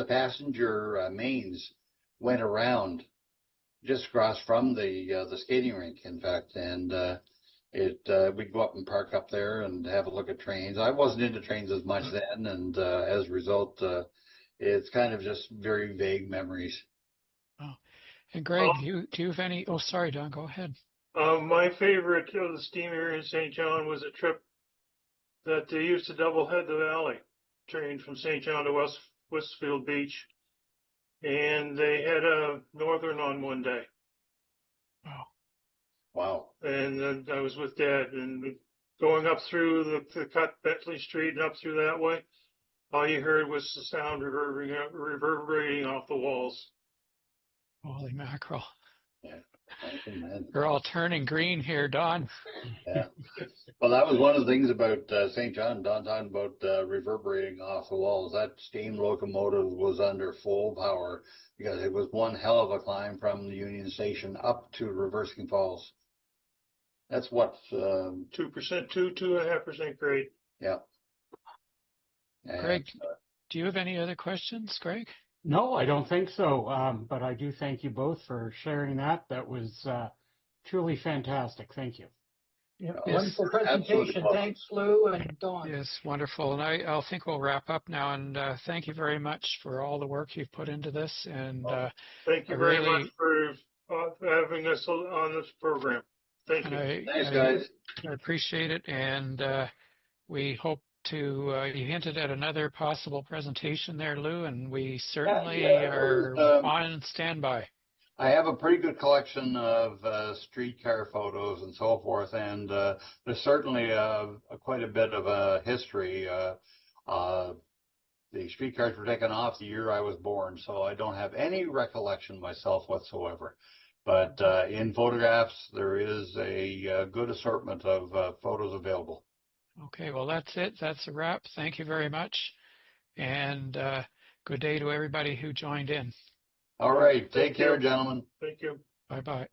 passenger mains went around just across from the skating rink, in fact, and we'd go up and park up there and have a look at trains. I wasn't into trains as much then, and as a result, it's kind of just very vague memories. Oh. And Greg, do you have any? Oh, sorry, Don, go ahead. My favorite of the steamer in St. John was a trip that they used to double head the valley train from St. John to Westfield Beach, and they had a northern on one day. Wow. Wow. And then I was with Dad, and going up through the cut Bentley Street and up through that way, all you heard was the sound reverberating off the walls. Holy mackerel. Yeah. We're all turning green here, Don. Yeah. Well, that was one of the things about St. John. Don talking about reverberating off the walls. That steam locomotive was under full power because it was one hell of a climb from the Union Station up to Reversing Falls. That's what 2.5% grade. Yeah. Greg, do you have any other questions, Greg? No, I don't think so. But I do thank you both for sharing that. That was truly fantastic. Thank you. Yeah, Yes. wonderful presentation. Thanks, Lou and Don. Yes, wonderful. And I think we'll wrap up now. And thank you very much for all the work you've put into this. And thank you very much for having us on this program. Thank you. Thanks, guys. I appreciate it. And we hope to, you hinted at another possible presentation there, Lou, and we certainly are on standby. I have a pretty good collection of streetcar photos and so forth, and there's certainly quite a bit of a history. The streetcars were taken off the year I was born, so I don't have any recollection myself whatsoever. But in photographs, there is a good assortment of photos available. Okay, well, that's it. That's a wrap. Thank you very much. And good day to everybody who joined in. All right. Take care, gentlemen. Thank you. Bye-bye.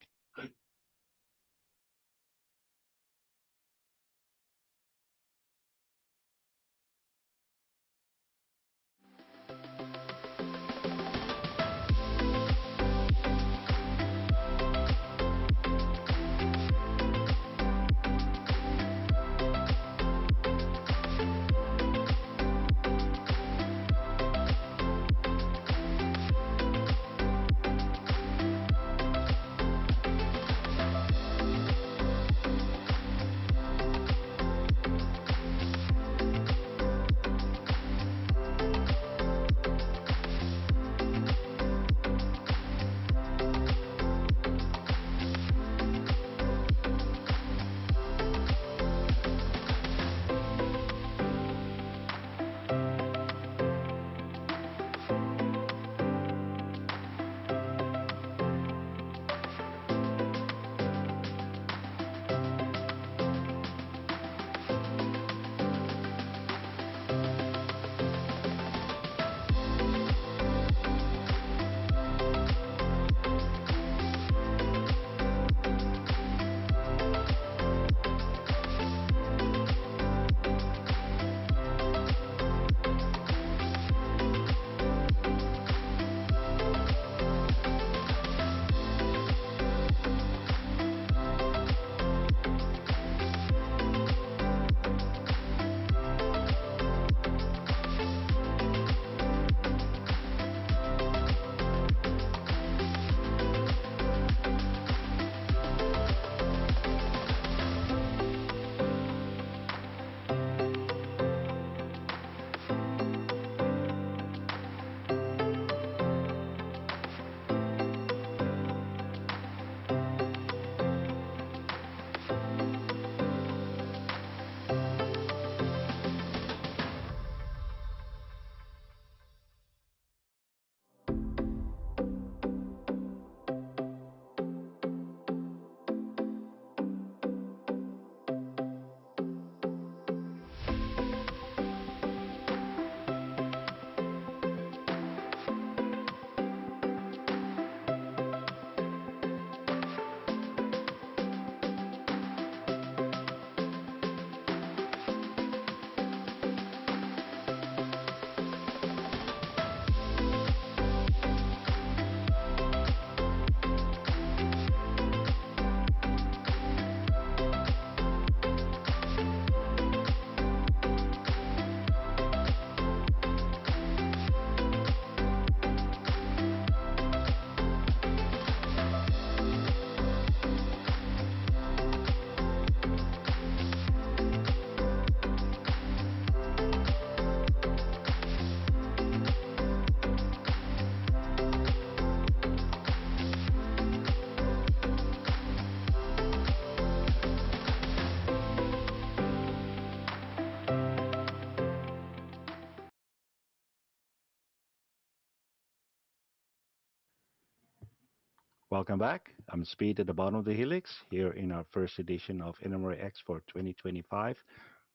Welcome back. I'm Speed at the bottom of the helix here in our first edition of NMRAx for 2025.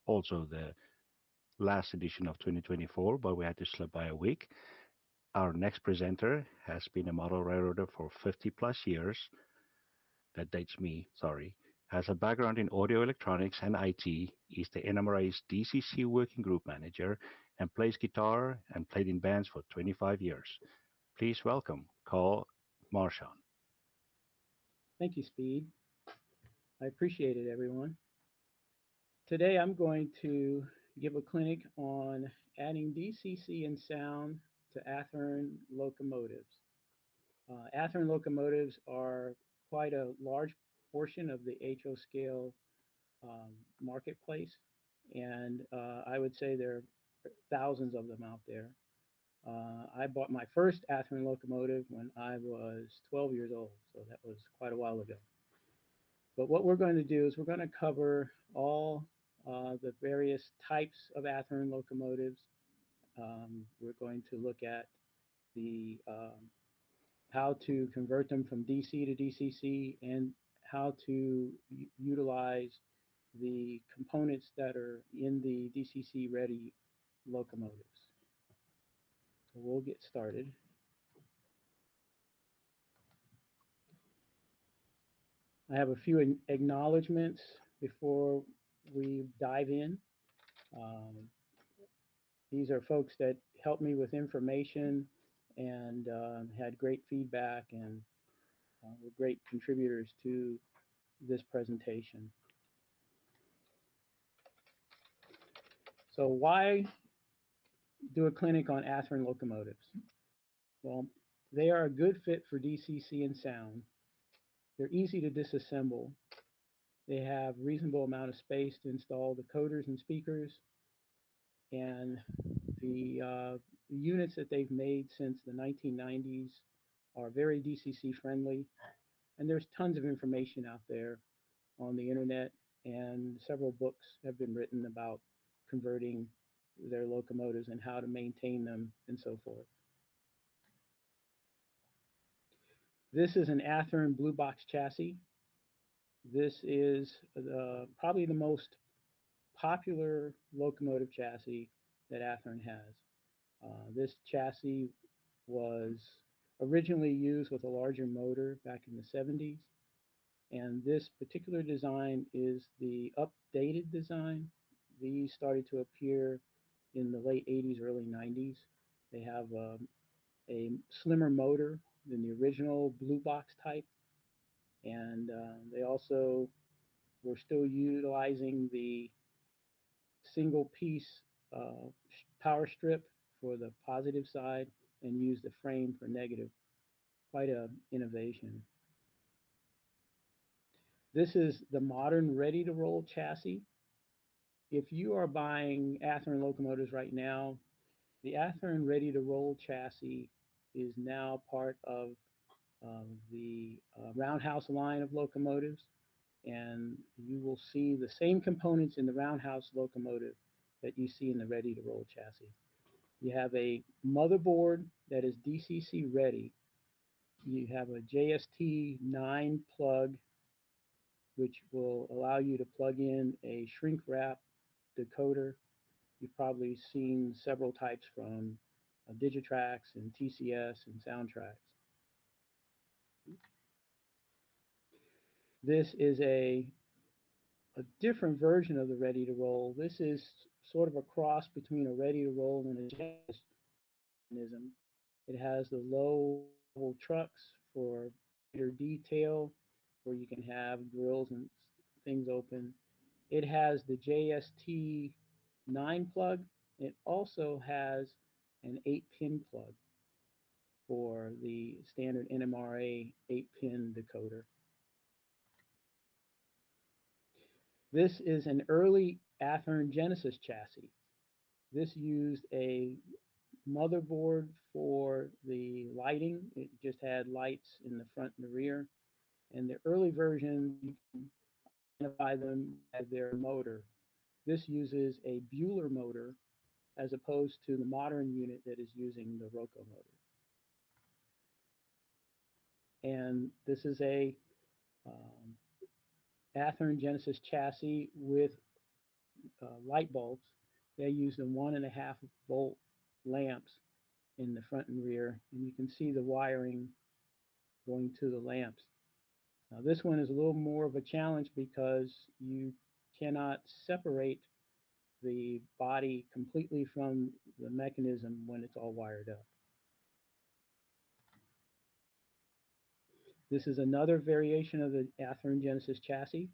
Also the last edition of 2024, but we had to slip by a week. Our next presenter has been a model railroader for 50 plus years. That dates me, sorry. Has a background in audio electronics and IT. He's the NMRA's DCC working group manager and plays guitar and played in bands for 25 years. Please welcome Carl Marchand. Thank you, Speed. I appreciate it, everyone. Today I'm going to give a clinic on adding DCC and sound to Athearn locomotives. Athearn locomotives are quite a large portion of the HO scale marketplace, and I would say there are thousands of them out there. I bought my first Athearn locomotive when I was 12 years old, so that was quite a while ago. But what we're going to do is we're going to cover all the various types of Athearn locomotives. We're going to look at the how to convert them from DC to DCC and how to utilize the components that are in the DCC ready locomotives. So we'll get started. I have a few acknowledgments before we dive in. Um, these are folks that helped me with information and had great feedback and were great contributors to this presentation. So why do a clinic on Athearn locomotives? Well, they are a good fit for DCC and sound. They're easy to disassemble. They have reasonable amount of space to install the coders and speakers, and the units that they've made since the 1990s are very DCC friendly, and there's tons of information out there on the internet, and several books have been written about converting their locomotives and how to maintain them and so forth. This is an Athearn blue box chassis. This is probably the most popular locomotive chassis that Athearn has. This chassis was originally used with a larger motor back in the 70s, and this particular design is the updated design. These started to appear in the late 80s, early 90s. They have a slimmer motor than the original blue box type, and they also were still utilizing the single piece power strip for the positive side and use the frame for negative. Quite an innovation. This is the modern ready-to-roll chassis. If you are buying Athearn locomotives right now, the Athearn ready-to-roll chassis is now part of the Roundhouse line of locomotives, and you will see the same components in the Roundhouse locomotive that you see in the ready-to-roll chassis. You have a motherboard that is DCC ready. You have a JST 9 plug, which will allow you to plug in a shrink wrap decoder. You've probably seen several types from Digitrax and TCS and Soundtrax. This is a different version of the ready-to-roll. This is sort of a cross between a ready-to-roll and a jazz mechanism. It has the low-level trucks for greater detail, where you can have grills and things open. It has the JST 9 plug. It also has an 8-pin plug for the standard NMRA 8-pin decoder. This is an early Athearn Genesis chassis. This used a motherboard for the lighting. It just had lights in the front and the rear. And the early version, you can identify them as their motor. This uses a Bueller motor as opposed to the modern unit that is using the Roco motor. And this is a Athearn Genesis chassis with light bulbs. They use the 1.5 volt lamps in the front and rear, and you can see the wiring going to the lamps. Now this one is a little more of a challenge because you cannot separate the body completely from the mechanism when it's all wired up. This is another variation of the Athearn Genesis chassis.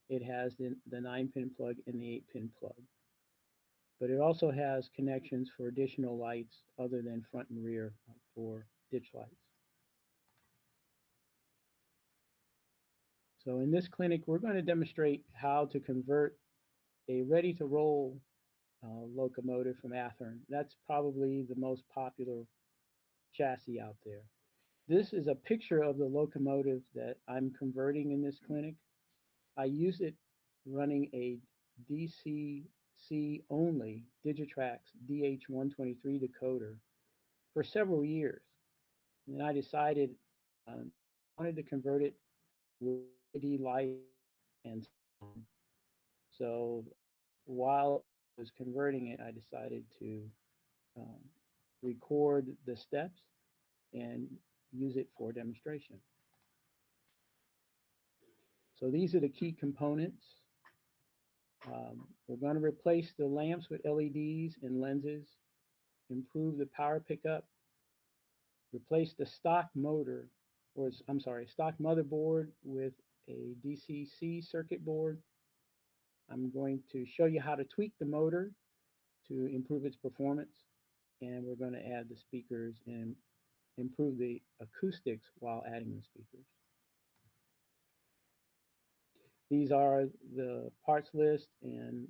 It has the 9-pin plug and the 8-pin plug. But it also has connections for additional lights other than front and rear, like for ditch lights. So in this clinic, we're going to demonstrate how to convert a ready-to-roll locomotive from Athearn. That's probably the most popular chassis out there. This is a picture of the locomotive that I'm converting in this clinic. I use it running a DCC only Digitrax DH123 decoder for several years. And I decided I wanted to convert it with LED light and sound. So while I was converting it, I decided to record the steps and use it for demonstration. So these are the key components. We're going to replace the lamps with LEDs and lenses, improve the power pickup, replace the stock motor, or I'm sorry, stock motherboard with a DCC circuit board. I'm going to show you how to tweak the motor to improve its performance, and we're going to add the speakers and improve the acoustics while adding the speakers. These are the parts list, and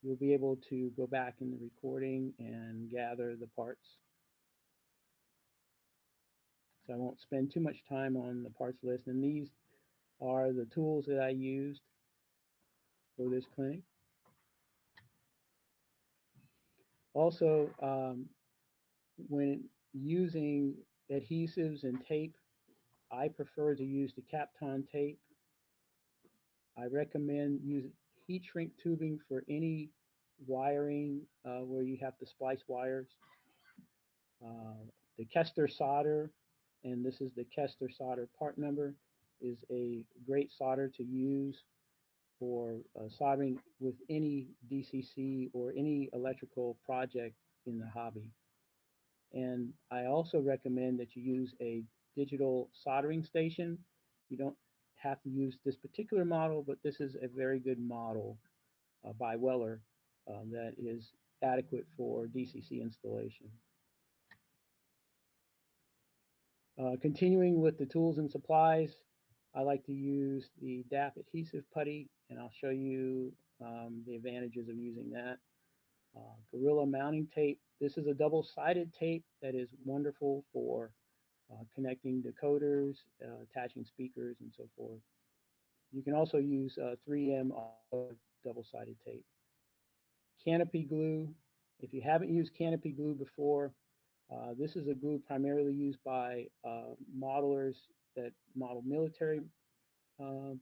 you'll be able to go back in the recording and gather the parts. So I won't spend too much time on the parts list, and these are the tools that I used for this clinic. Also, when using adhesives and tape, I prefer to use the Kapton tape. I recommend using heat shrink tubing for any wiring where you have to splice wires. The Kester solder, and this is the Kester solder part number, is a great solder to use for soldering with any DCC or any electrical project in the hobby. And I also recommend that you use a digital soldering station. You don't have to use this particular model, but this is a very good model by Weller that is adequate for DCC installation. Continuing with the tools and supplies, I like to use the DAP adhesive putty, and I'll show you the advantages of using that. Gorilla mounting tape. This is a double-sided tape that is wonderful for connecting decoders, attaching speakers, and so forth. You can also use 3M double-sided tape. Canopy glue. If you haven't used canopy glue before, this is a glue primarily used by modelers that model military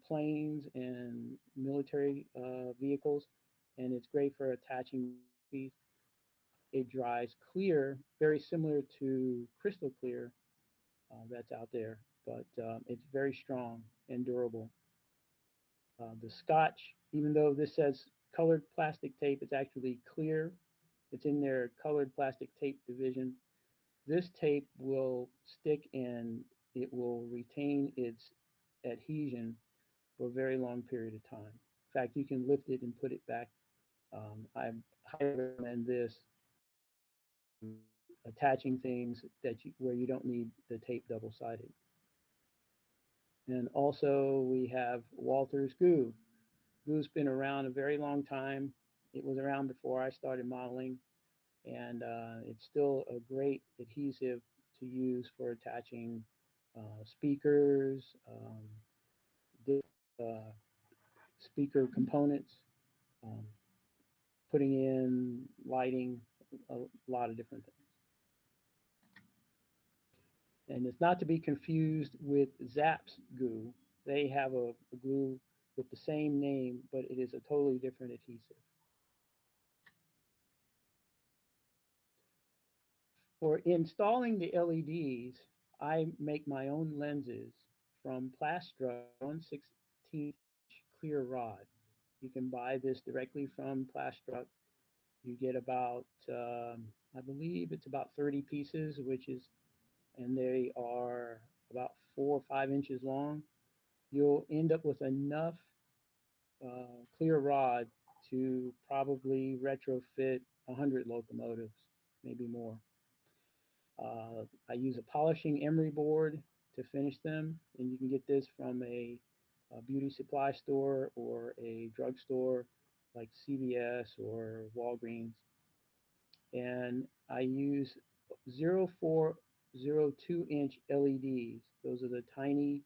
planes and military vehicles, and it's great for attaching pieces. It dries clear, very similar to crystal clear that's out there, but it's very strong and durable. The Scotch, even though this says colored plastic tape, it's actually clear. It's in their colored plastic tape division. This tape will stick and it will retain its adhesion for a very long period of time. In fact, you can lift it and put it back. I highly recommend this attaching things that where you don't need the tape double-sided. And also we have Walther's glue. Glue's been around a very long time. It was around before I started modeling, and it's still a great adhesive to use for attaching speakers, speaker components, putting in lighting, a lot of different things. And it's not to be confused with Zapp's glue. They have a glue with the same name, but it is a totally different adhesive. For installing the LEDs, I make my own lenses from Plastra 1/16 clear rod. You can buy this directly from Plastra. You get about, I believe it's about 30 pieces, and they are about 4 or 5 inches long. You'll end up with enough clear rod to probably retrofit 100 locomotives, maybe more. I use a polishing emery board to finish them, and you can get this from a beauty supply store or a drugstore like CVS or Walgreens. And I use 0.402-inch LEDs. Those are the tiny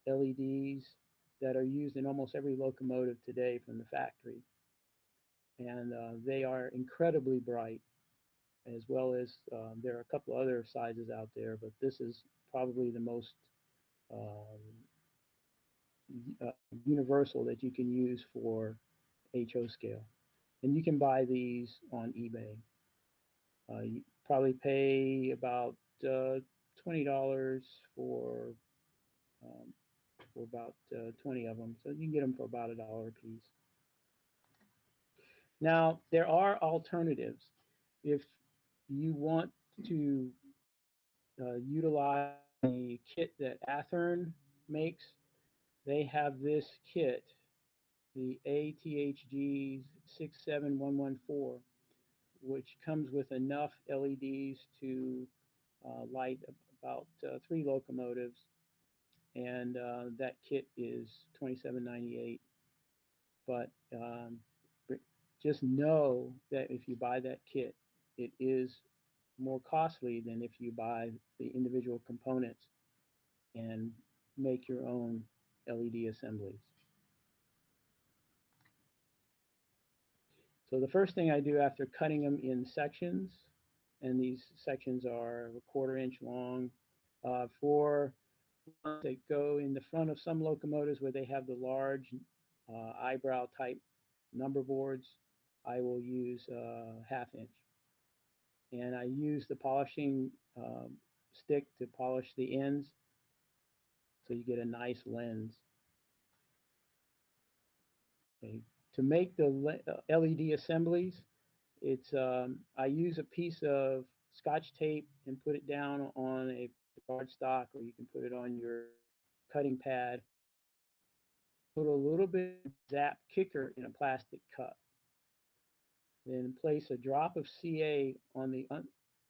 LEDs that are used in almost every locomotive today from the factory. And they are incredibly bright, as well as there are a couple other sizes out there, but this is probably the most universal that you can use for HO scale. And you can buy these on eBay. You probably pay about $20 for for about 20 of them. So you can get them for about $1 a piece. Now, there are alternatives. If you want to utilize the kit that Athearn makes, they have this kit, the ATHG 67114, which comes with enough LEDs to light about 3 locomotives, and that kit is $27.98. But just know that if you buy that kit, it is more costly than if you buy the individual components and make your own LED assemblies. So the first thing I do after cutting them in sections, and these sections are 1/4 inch long, for ones that go in the front of some locomotives where they have the large eyebrow type number boards, I will use 1/2 inch. And I use the polishing stick to polish the ends so you get a nice lens. Okay. To make the LED assemblies, it's I use a piece of Scotch tape and put it down on a cardstock, or you can put it on your cutting pad. Put a little bit of Zap Kicker in a plastic cup. Then place a drop of CA on the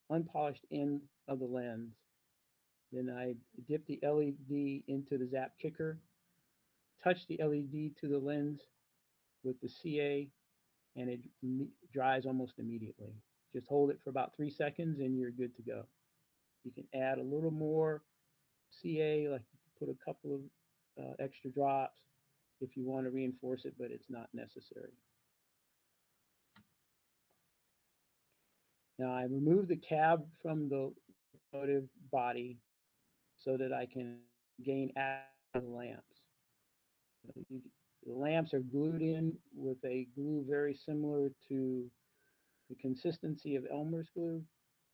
unpolished end of the lens. Then I dip the LED into the Zap Kicker, touch the LED to the lens with the CA, and it dries almost immediately. Just hold it for about 3 seconds and you're good to go. You can add a little more CA, like you can put a couple of extra drops if you want to reinforce it, but it's not necessary. Now I remove the cab from the locomotive body so that I can gain access to the lamps. The lamps are glued in with a glue very similar to the consistency of Elmer's glue,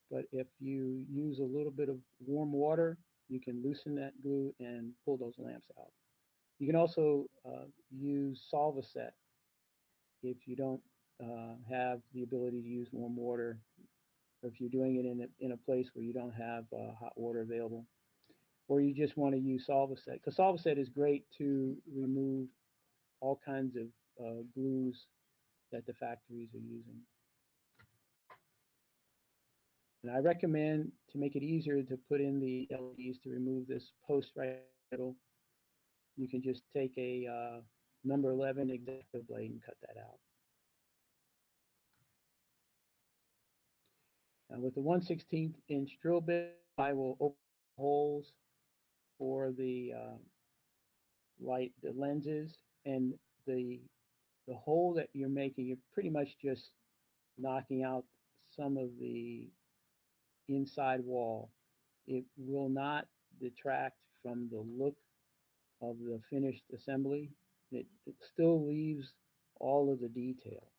but if you use a little bit of warm water, you can loosen that glue and pull those lamps out. You can also use Solvaset if you don't have the ability to use warm water, or if you're doing it in a place where you don't have hot water available, or you just want to use Solvaset, because Solvaset is great to remove all kinds of glues that the factories are using. And I recommend, to make it easier to put in the LEDs, to remove this post right in the middle. You can just take a number 11 X-Acto blade and cut that out. Now with the 1/16 inch drill bit, I will open holes for the lenses, and the hole that you're making, you're pretty much just knocking out some of the inside wall. It will not detract from the look of the finished assembly. It still leaves all of the detail.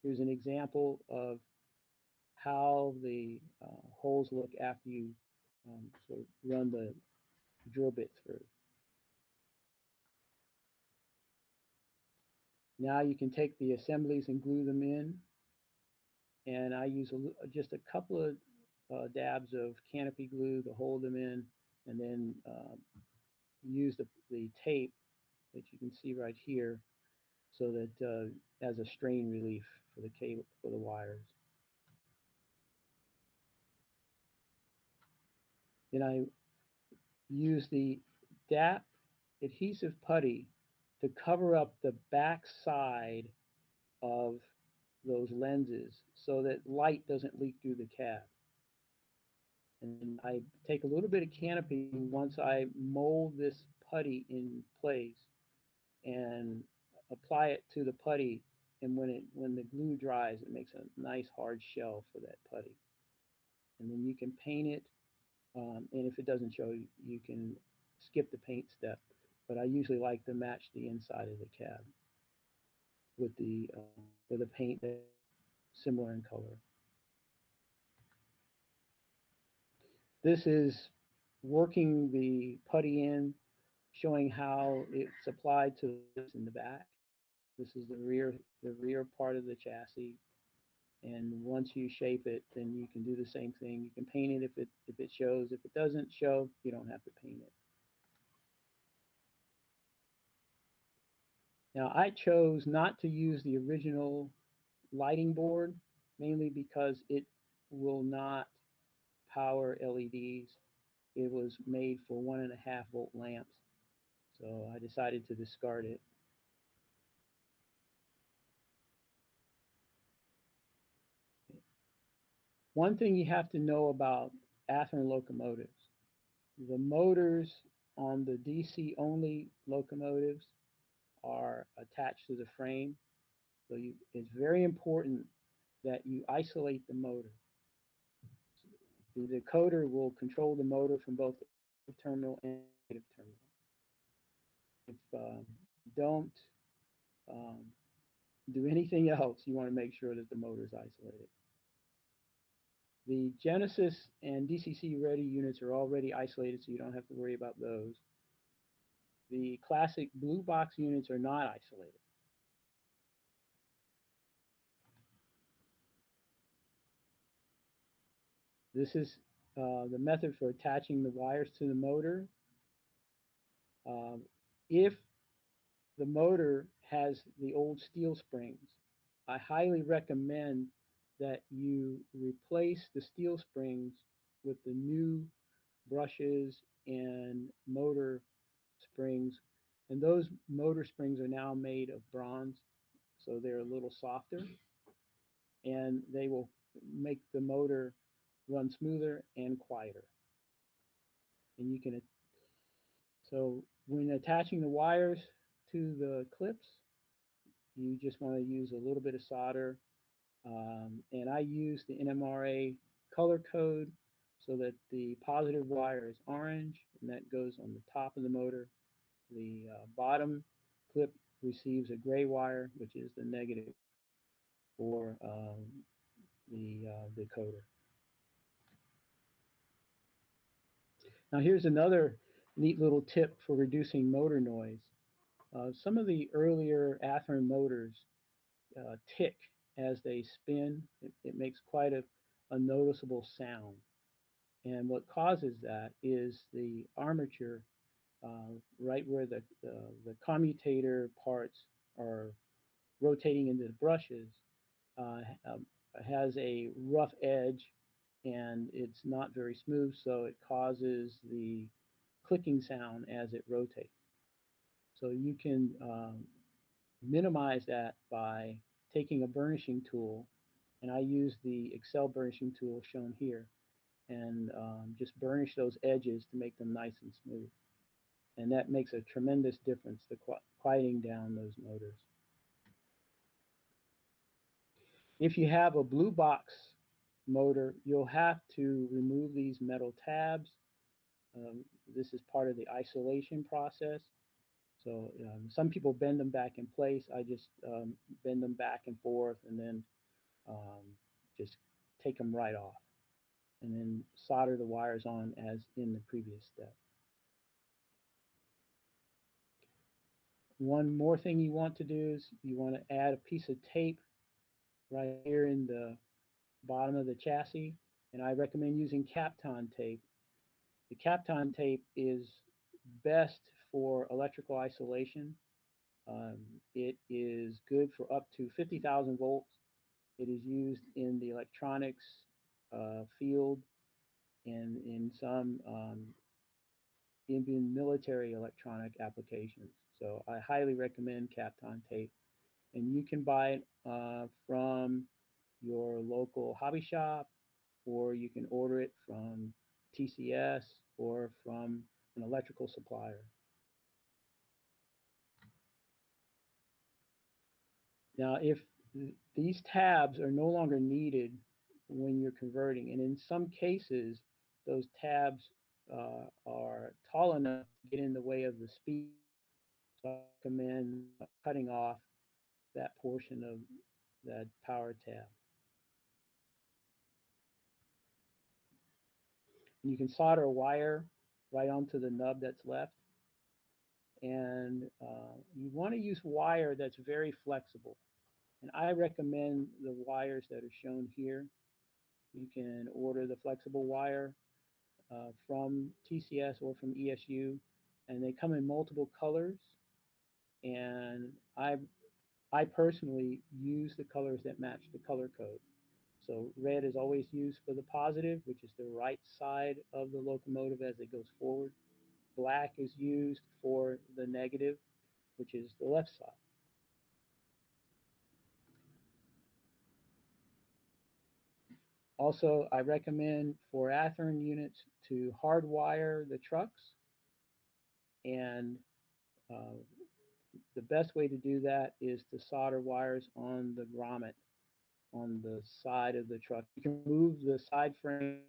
Here's an example of how the holes look after you sort of run the drill bit through. Now you can take the assemblies and glue them in, and I use just a couple of dabs of canopy glue to hold them in, and then use the tape that you can see right here, so that as a strain relief for the cable, for the wires. Then I use the DAP adhesive putty to cover up the back side of those lenses so that light doesn't leak through the cab. And I take a little bit of canopy once I mold this putty in place and apply it to the putty, and when the glue dries, it makes a nice hard shell for that putty. And then you can paint it, and if it doesn't show, you can skip the paint step. But I usually like to match the inside of the cab with the paint that's similar in color. This is working the putty in, showing how it's applied to this in the back. This is the rear part of the chassis. And once you shape it, then you can do the same thing. You can paint it if it shows. If it doesn't show, you don't have to paint it. Now, I chose not to use the original lighting board, mainly because it will not power LEDs. It was made for 1.5 volt lamps, so I decided to discard it. One thing you have to know about Athearn locomotives: the motors on the DC only locomotives are attached to the frame, so it's very important that you isolate the motor. The decoder will control the motor from both the positive terminal and negative terminal. If you don't do anything else, you want to make sure that the motor is isolated. The Genesis and DCC ready units are already isolated, so you don't have to worry about those. The classic blue box units are not isolated. This is the method for attaching the wires to the motor. If the motor has the old steel springs, I highly recommend that you replace the steel springs with the new brushes and motor springs. And those motor springs are now made of bronze, so they're a little softer, and they will make the motor run smoother and quieter. And you can, so when attaching the wires to the clips, you just want to use a little bit of solder. And I use the NMRA color code so that the positive wire is orange, and that goes on the top of the motor. The bottom clip receives a gray wire, which is the negative for the decoder. Now here's another neat little tip for reducing motor noise. Some of the earlier Athearn motors tick as they spin. It makes quite a noticeable sound. And what causes that is the armature, right where the commutator parts are rotating into the brushes, has a rough edge, and it's not very smooth, so it causes the clicking sound as it rotates. So you can minimize that by taking a burnishing tool, and I use the Excel burnishing tool shown here, and just burnish those edges to make them nice and smooth. And that makes a tremendous difference to quieting down those motors. If you have a blue box motor, you'll have to remove these metal tabs. This is part of the isolation process. So some people bend them back in place. I just bend them back and forth, and then just take them right off, and then solder the wires on as in the previous step. One more thing you want to do is you want to add a piece of tape right here in the bottom of the chassis, and I recommend using Kapton tape. The Kapton tape is best for electrical isolation. It is good for up to 50,000 volts. It is used in the electronics field and in some even military electronic applications. So I highly recommend Kapton tape. And you can buy it from your local hobby shop, or you can order it from TCS or from an electrical supplier. Now, if these tabs are no longer needed when you're converting, and in some cases, those tabs are tall enough to get in the way of the speed, so I recommend cutting off that portion of that power tab. And you can solder a wire right onto the nub that's left. and you want to use wire that's very flexible. And I recommend the wires that are shown here. You can order the flexible wire from TCS or from ESU, and they come in multiple colors. And I personally use the colors that match the color code. So red is always used for the positive, which is the right side of the locomotive as it goes forward. Black is used for the negative, which is the left side. Also, I recommend for Athearn units to hardwire the trucks, and uh, the best way to do that is to solder wires on the grommet on the side of the truck. You can move the side frame,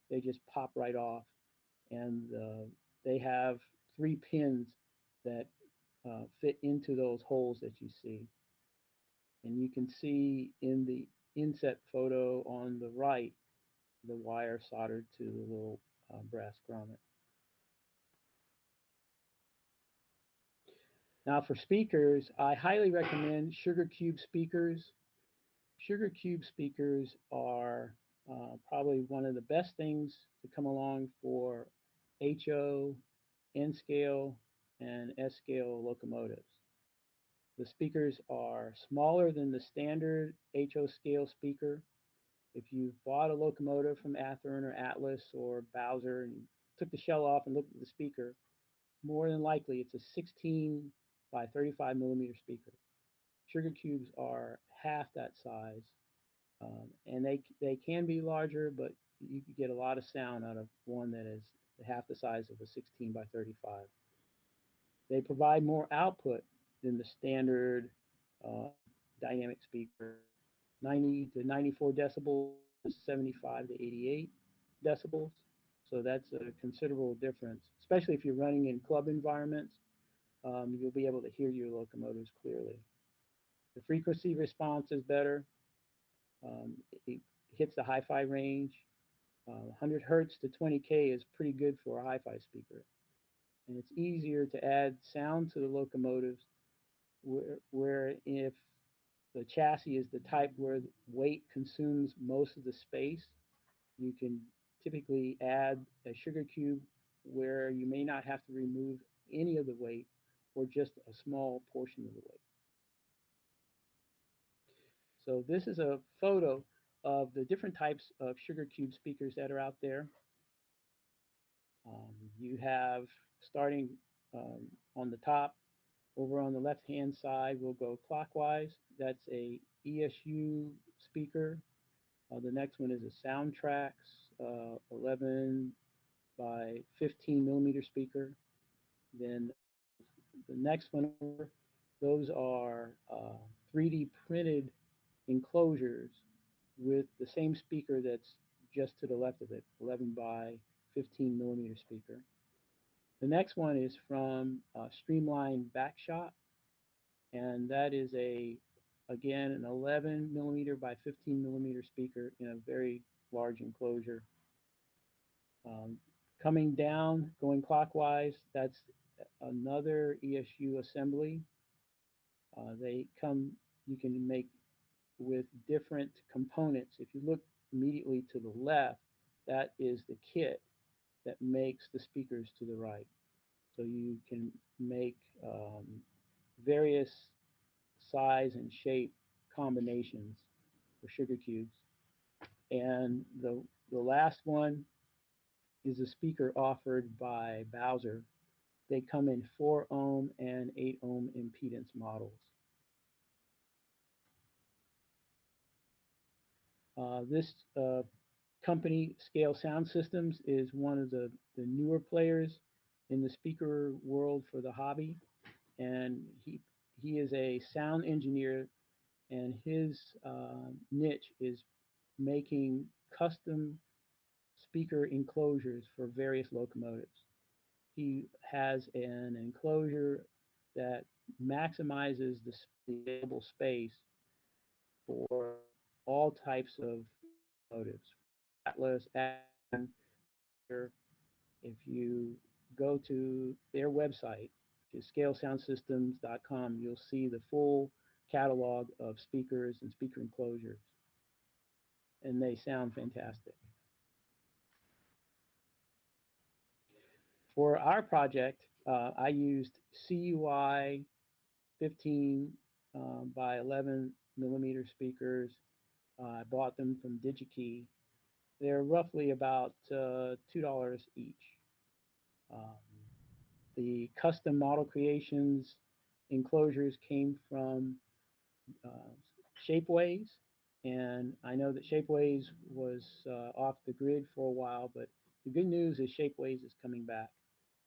they just pop right off, and they have 3 pins that fit into those holes that you see. And you can see in the inset photo on the right the wire soldered to the little brass grommet. Now for speakers, I highly recommend Sugar Cube speakers. Sugar Cube speakers are probably one of the best things to come along for HO, N-scale, and S-scale locomotives. The speakers are smaller than the standard HO scale speaker. If you bought a locomotive from Athearn or Atlas or Bowser and you took the shell off and looked at the speaker, more than likely it's a 16 by 35 millimeter speaker. Sugar cubes are half that size, and they can be larger, but you can get a lot of sound out of one that is half the size of a 16 by 35. They provide more output than the standard uh, dynamic speaker. 90 to 94 decibels, 75 to 88 decibels. So that's a considerable difference, especially if you're running in club environments. You'll be able to hear your locomotives clearly. The frequency response is better. It hits the hi-fi range. 100 hertz to 20K is pretty good for a hi-fi speaker. And it's easier to add sound to the locomotives where if the chassis is the type where weight consumes most of the space, you can typically add a sugar cube where you may not have to remove any of the weight or just a small portion of the weight. So this is a photo of the different types of sugar cube speakers that are out there. You have, starting on the top, over on the left-hand side, we'll go clockwise. That's a ESU speaker. The next one is a Soundtrax 11 by 15 millimeter speaker. Then the next one over, those are 3D printed enclosures with the same speaker that's just to the left of it, 11 by 15 millimeter speaker. The next one is from Streamline Backshot, and that is again, an 11 millimeter by 15 millimeter speaker in a very large enclosure. Coming down, going clockwise, that's another ESU assembly. You can make with different components. If you look immediately to the left, that is the kit that makes the speakers to the right. So you can make various size and shape combinations for sugar cubes. And the last one is a speaker offered by Bowser. They come in 4 ohm and 8 ohm impedance models. This company, Scale Sound Systems, is one of the newer players in the speaker world for the hobby. And he is a sound engineer, and his niche is making custom speaker enclosures for various locomotives. He has an enclosure that maximizes the available space for all types of locomotives. Atlas, Athearn. If you go to their website, to scalesoundsystems.com, you'll see the full catalog of speakers and speaker enclosures, and they sound fantastic. For our project, I used CUI 15 by 11 millimeter speakers. I bought them from DigiKey. They're roughly about $2 each. The custom model creations enclosures came from Shapeways, and I know that Shapeways was off the grid for a while, but the good news is Shapeways is coming back.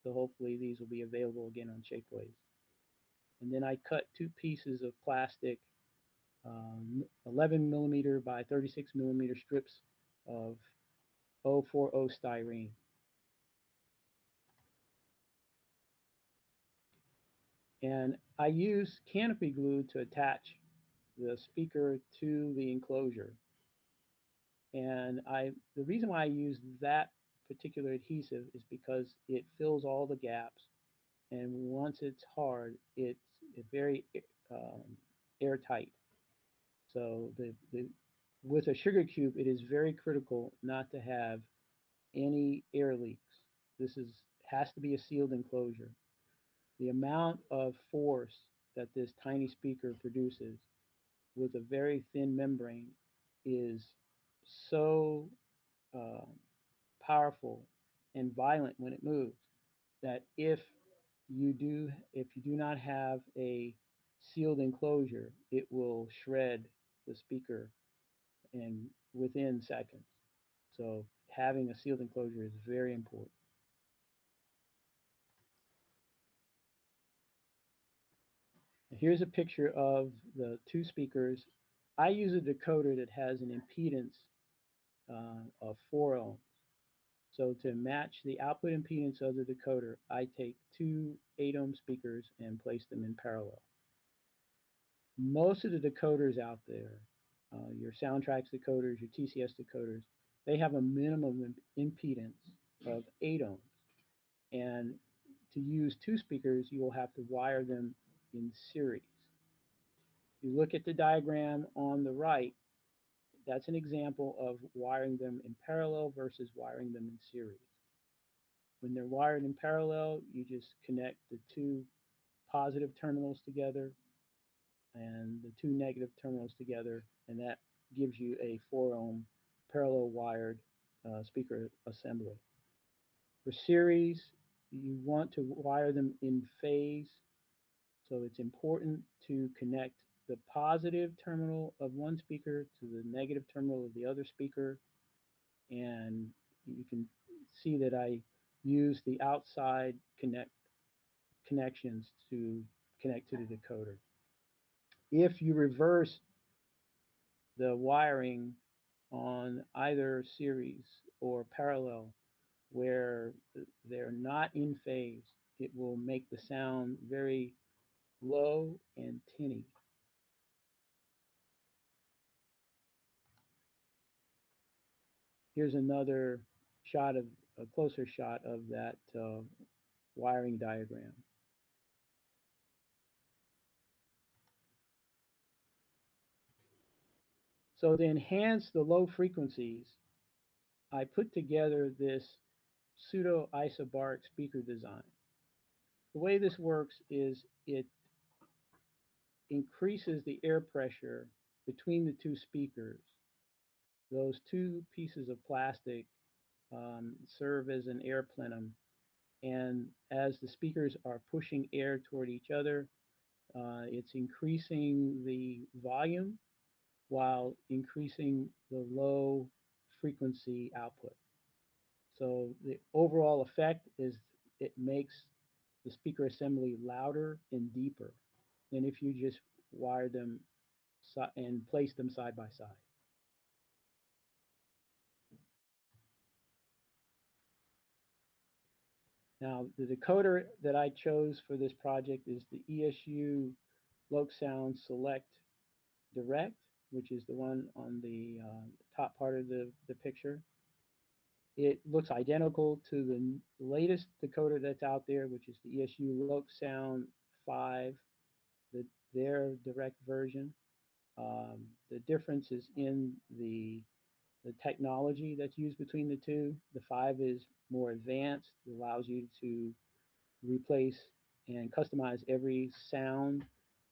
So hopefully these will be available again on Shapeways. And then I cut two pieces of plastic, 11 millimeter by 36 millimeter strips of 040 styrene. And I use canopy glue to attach the speaker to the enclosure. And the reason why I use that particular adhesive is because it fills all the gaps. And once it's hard, it's very airtight. So with a sugar cube, it is very critical not to have any air leaks. This has to be a sealed enclosure. The amount of force that this tiny speaker produces with a very thin membrane is so powerful and violent when it moves that if you do not have a sealed enclosure, it will shred the speaker and within seconds. So having a sealed enclosure is very important. Here's a picture of the two speakers. I use a decoder that has an impedance of 4 ohms. So to match the output impedance of the decoder, I take two 8-ohm speakers and place them in parallel. Most of the decoders out there, your Soundtrax decoders, your TCS decoders, they have a minimum impedance of 8 ohms. And to use two speakers, you will have to wire them in series. You look at the diagram on the right, that's an example of wiring them in parallel versus wiring them in series. When they're wired in parallel, you just connect the two positive terminals together and the two negative terminals together, and that gives you a 4 ohm parallel wired speaker assembly. For series, you want to wire them in phase, so it's important to connect the positive terminal of one speaker to the negative terminal of the other speaker, and you can see that I use the outside connections to connect to the decoder. If you reverse the wiring on either series or parallel where they're not in phase, it will make the sound very low and tinny. Here's another shot of a closer shot of that wiring diagram. So to enhance the low frequencies, I put together this pseudo isobaric speaker design. The way this works is it increases the air pressure between the two speakers. Those two pieces of plastic serve as an air plenum, and as the speakers are pushing air toward each other, it's increasing the volume while increasing the low frequency output. So the overall effect is it makes the speaker assembly louder and deeper than if you just wire them and place them side by side. Now, the decoder that I chose for this project is the ESU Loc-Sound Select Direct, which is the one on the top part of the picture. It looks identical to the latest decoder that's out there, which is the ESU Loc Sound 5, their direct version. The difference is in the technology that's used between the two. The 5 is more advanced. It allows you to replace and customize every sound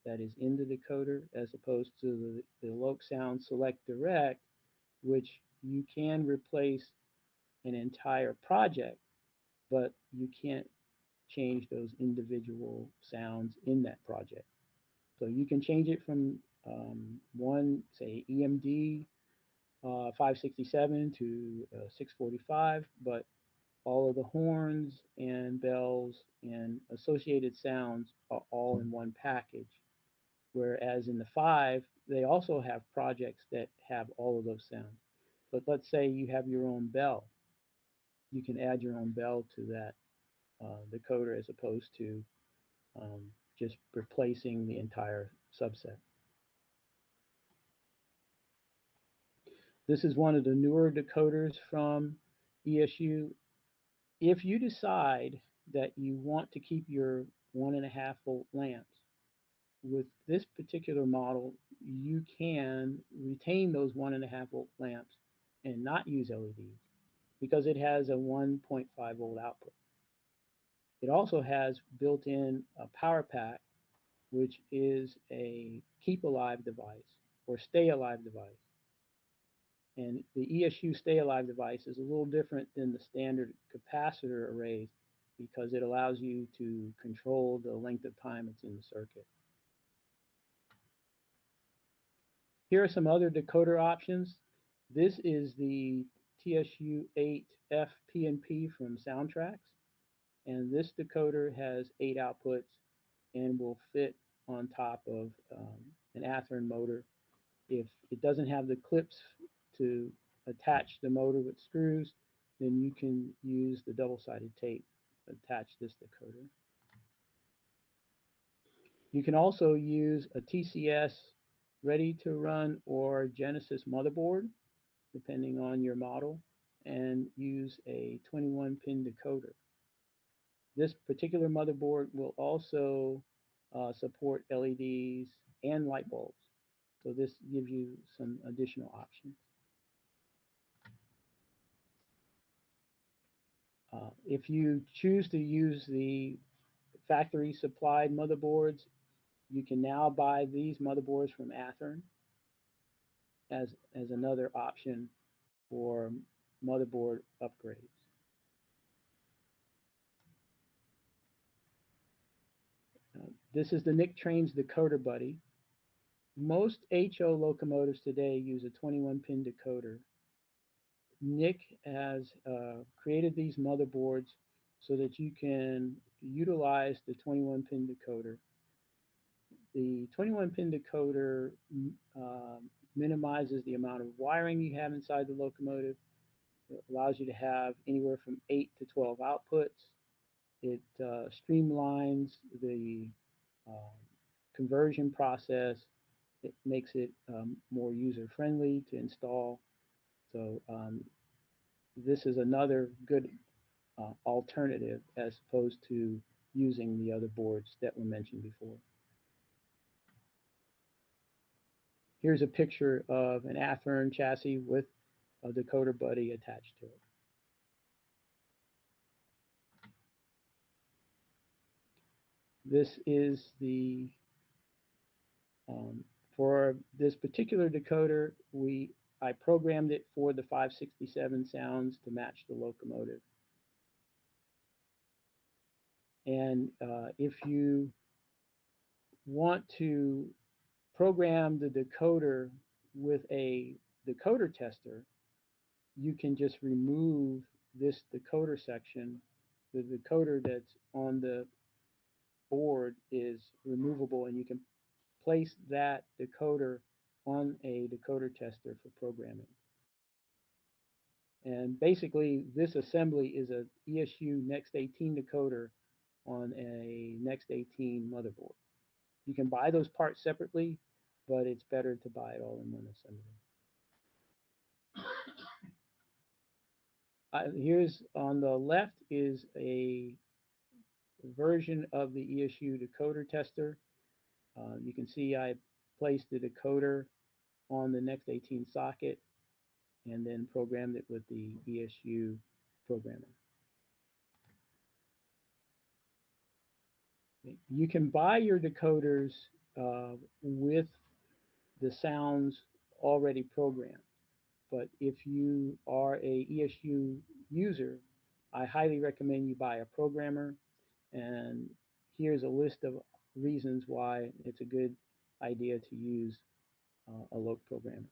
that is in the decoder, as opposed to the Loc Sound Select Direct, which you can replace an entire project, but you can't change those individual sounds in that project. So you can change it from one, say, EMD 567 to 645, but all of the horns and bells and associated sounds are all in one package. Whereas in the 5, they also have projects that have all of those sounds. But let's say you have your own bell. You can add your own bell to that decoder, as opposed to just replacing the entire subset. This is one of the newer decoders from ESU. If you decide that you want to keep your 1.5 volt lamps, with this particular model, you can retain those 1.5 volt lamps and not use LEDs, because it has a 1.5 volt output. It also has built-in a power pack, which is a keep alive device or stay alive device. And the ESU stay alive device is a little different than the standard capacitor arrays, because it allows you to control the length of time it's in the circuit. Here are some other decoder options. This is the TSU-8F P&P from Soundtrax, and this decoder has 8 outputs and will fit on top of an Athearn motor. If it doesn't have the clips to attach the motor with screws, then you can use the double-sided tape to attach this decoder. You can also use a TCS ready to run or Genesis motherboard, depending on your model, and use a 21-pin decoder. This particular motherboard will also support LEDs and light bulbs. So this gives you some additional options. If you choose to use the factory supplied motherboards, you can now buy these motherboards from Athearn as another option for motherboard upgrades. This is the Nick Trains Decoder Buddy. Most HO locomotives today use a 21-pin decoder. Nick has created these motherboards so that you can utilize the 21-pin decoder. The 21-pin decoder minimizes the amount of wiring you have inside the locomotive. It allows you to have anywhere from 8 to 12 outputs. It streamlines the conversion process. It makes it more user-friendly to install. So this is another good alternative, as opposed to using the other boards that were mentioned before. Here's a picture of an Athearn chassis with a decoder buddy attached to it. This is the, for this particular decoder, I programmed it for the 567 sounds to match the locomotive. And if you want to program the decoder with a decoder tester, you can just remove this decoder section. The decoder that's on the board is removable, and you can place that decoder on a decoder tester for programming. And basically, this assembly is a ESU Next 18 decoder on a Next 18 motherboard. You can buy those parts separately, but it's better to buy it all in one assembly. Here's on the left is a version of the ESU decoder tester. You can see I placed the decoder on the next 18 socket and then programmed it with the ESU programmer. You can buy your decoders with the sounds already programmed, but if you are a ESU user, I highly recommend you buy a programmer, and here's a list of reasons why it's a good idea to use a loc programmer.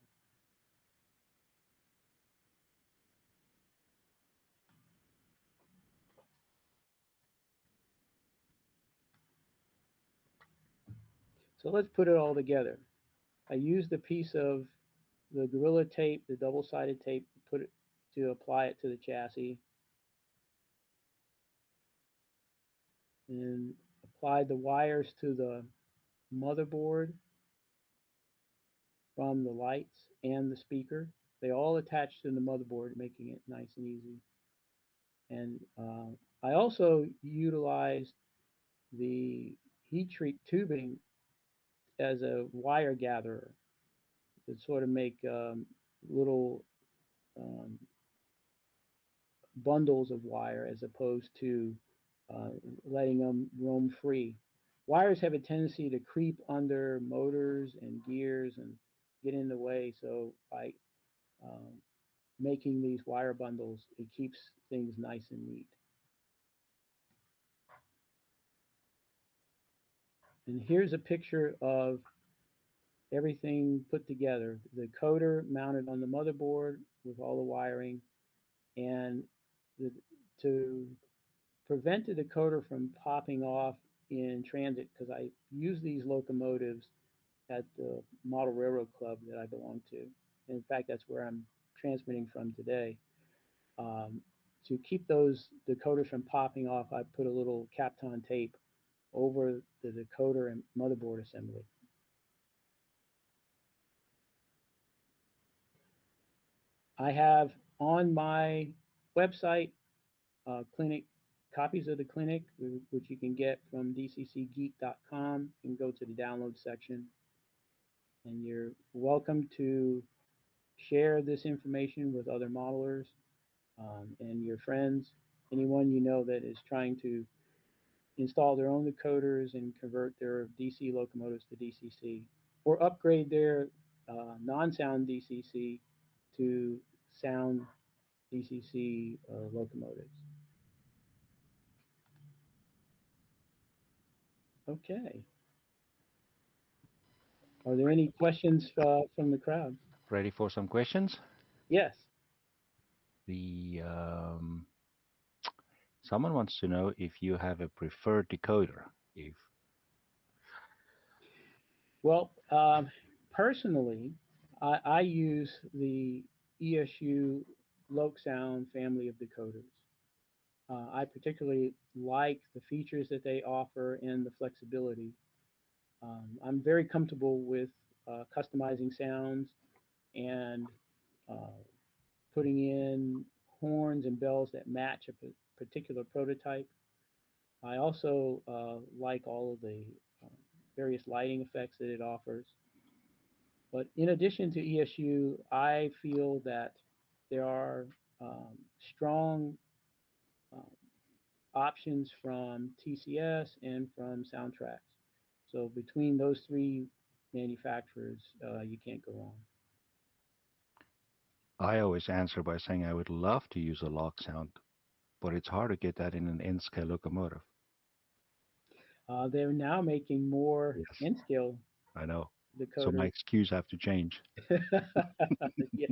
So let's put it all together. I used a piece of the Gorilla tape, the double-sided tape, to apply it to the chassis, and applied the wires to the motherboard from the lights and the speaker. They all attach to the motherboard, making it nice and easy. And I also utilized the heat shrink tubing as a wire gatherer to sort of make little bundles of wire as opposed to letting them roam free. Wires have a tendency to creep under motors and gears and get in the way. So by making these wire bundles, it keeps things nice and neat. And here's a picture of everything put together. The coder mounted on the motherboard with all the wiring, and to prevent the decoder from popping off in transit, because I use these locomotives at the Model Railroad Club that I belong to. In fact, that's where I'm transmitting from today. To keep those decoders from popping off, I put a little Kapton tape over the decoder and motherboard assembly. I have on my website clinic copies of the clinic, which you can get from dccgeek.com. You can go to the download section, and you're welcome to share this information with other modelers and your friends, anyone you know that is trying to install their own decoders and convert their DC locomotives to DCC, or upgrade their non-sound DCC to sound DCC locomotives. Okay. Are there any questions from the crowd? Ready for some questions? Yes. Someone wants to know if you have a preferred decoder. Well, personally, I use the ESU Loc Sound family of decoders. I particularly like the features that they offer and the flexibility. I'm very comfortable with customizing sounds and putting in horns and bells that match a particular prototype. I also like all of the various lighting effects that it offers. But in addition to ESU, I feel that there are strong options from TCS and from Soundtrax. So between those three manufacturers, you can't go wrong. I always answer by saying I would love to use a lock sound, but it's hard to get that in an N-scale locomotive. They're now making more N-scale. I know. Decoders. So my excuse have to change. Yes.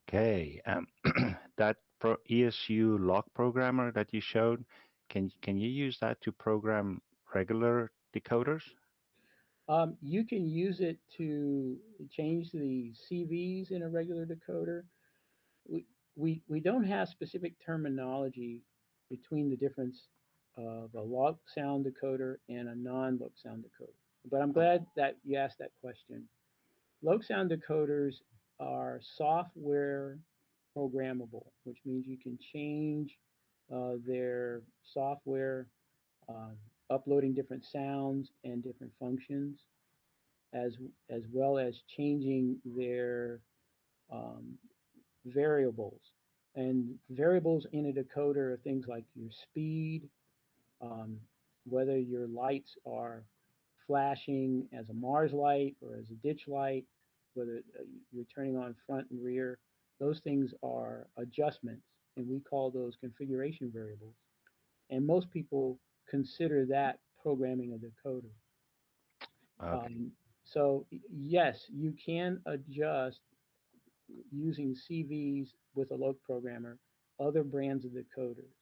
Okay. That ESU lock programmer that you showed, can you use that to program regular decoders? You can use it to change the CVs in a regular decoder. We don't have specific terminology between the difference of a loc sound decoder and a non-loc sound decoder. But I'm glad that you asked that question. Loc sound decoders are software programmable, which means you can change their software, um, uploading different sounds and different functions, as as well as changing their um, variables. And variables in a decoder are things like your speed, um, whether your lights are flashing as a Mars light or as a ditch light, whether you're turning on front and rear. Those things are adjustments, and we call those configuration variables. And most people consider that programming a decoder. Okay, So yes, you can adjust using CVs with a local programmer other brands of decoders.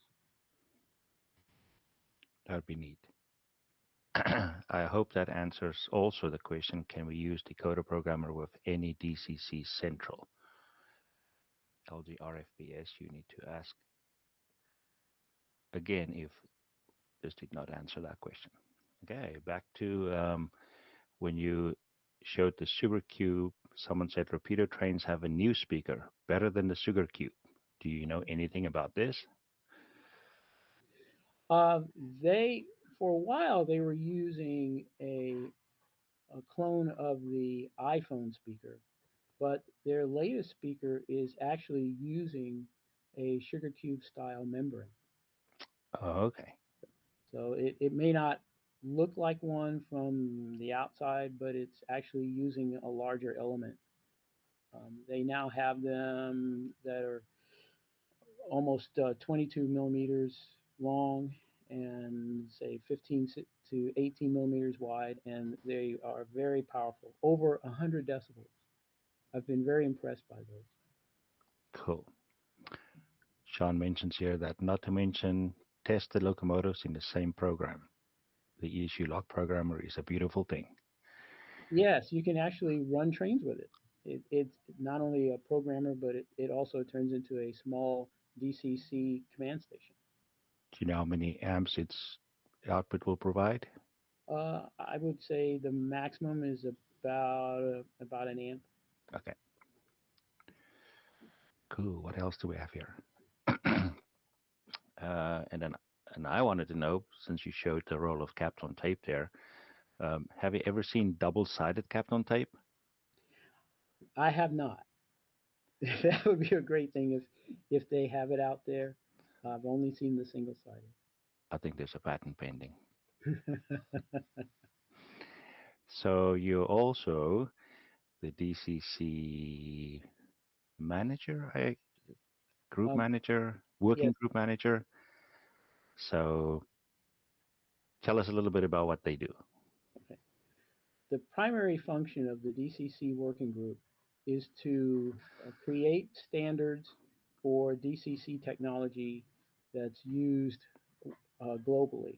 that'd be neat. I hope that answers also the question, can we use decoder programmer with any DCC central? LG RFBS, you need to ask again if this did not answer that question. Okay, back to when you showed the sugar cube, someone said repeater trains have a new speaker, better than the sugar cube. Do you know anything about this? Uh, they, for a while, they were using a clone of the iPhone speaker, but their latest speaker is actually using a sugar cube style membrane. Oh, okay, So it may not look like one from the outside, but it's actually using a larger element. They now have them that are almost 22 millimeters long and say 15 to 18 millimeters wide, and they are very powerful, over 100 decibels. I've been very impressed by those. cool. Sean mentions here that not to mention test the locomotives in the same program. The ESU lock programmer is a beautiful thing. Yes, you can actually run trains with it. It's not only a programmer, but it also turns into a small DCC command station. Do you know how many amps its output will provide? I would say the maximum is about an amp. Okay, cool. What else do we have here? And then, and I wanted to know, since you showed the roll of Kapton tape there, have you ever seen double-sided Kapton tape? I have not. That would be a great thing if they have it out there. I've only seen the single sided. I think there's a patent pending. So you're also the DCC manager, group um, manager, working yes, group manager. So tell us a little bit about what they do. okay. The primary function of the DCC working group is to create standards for DCC technology that's used globally.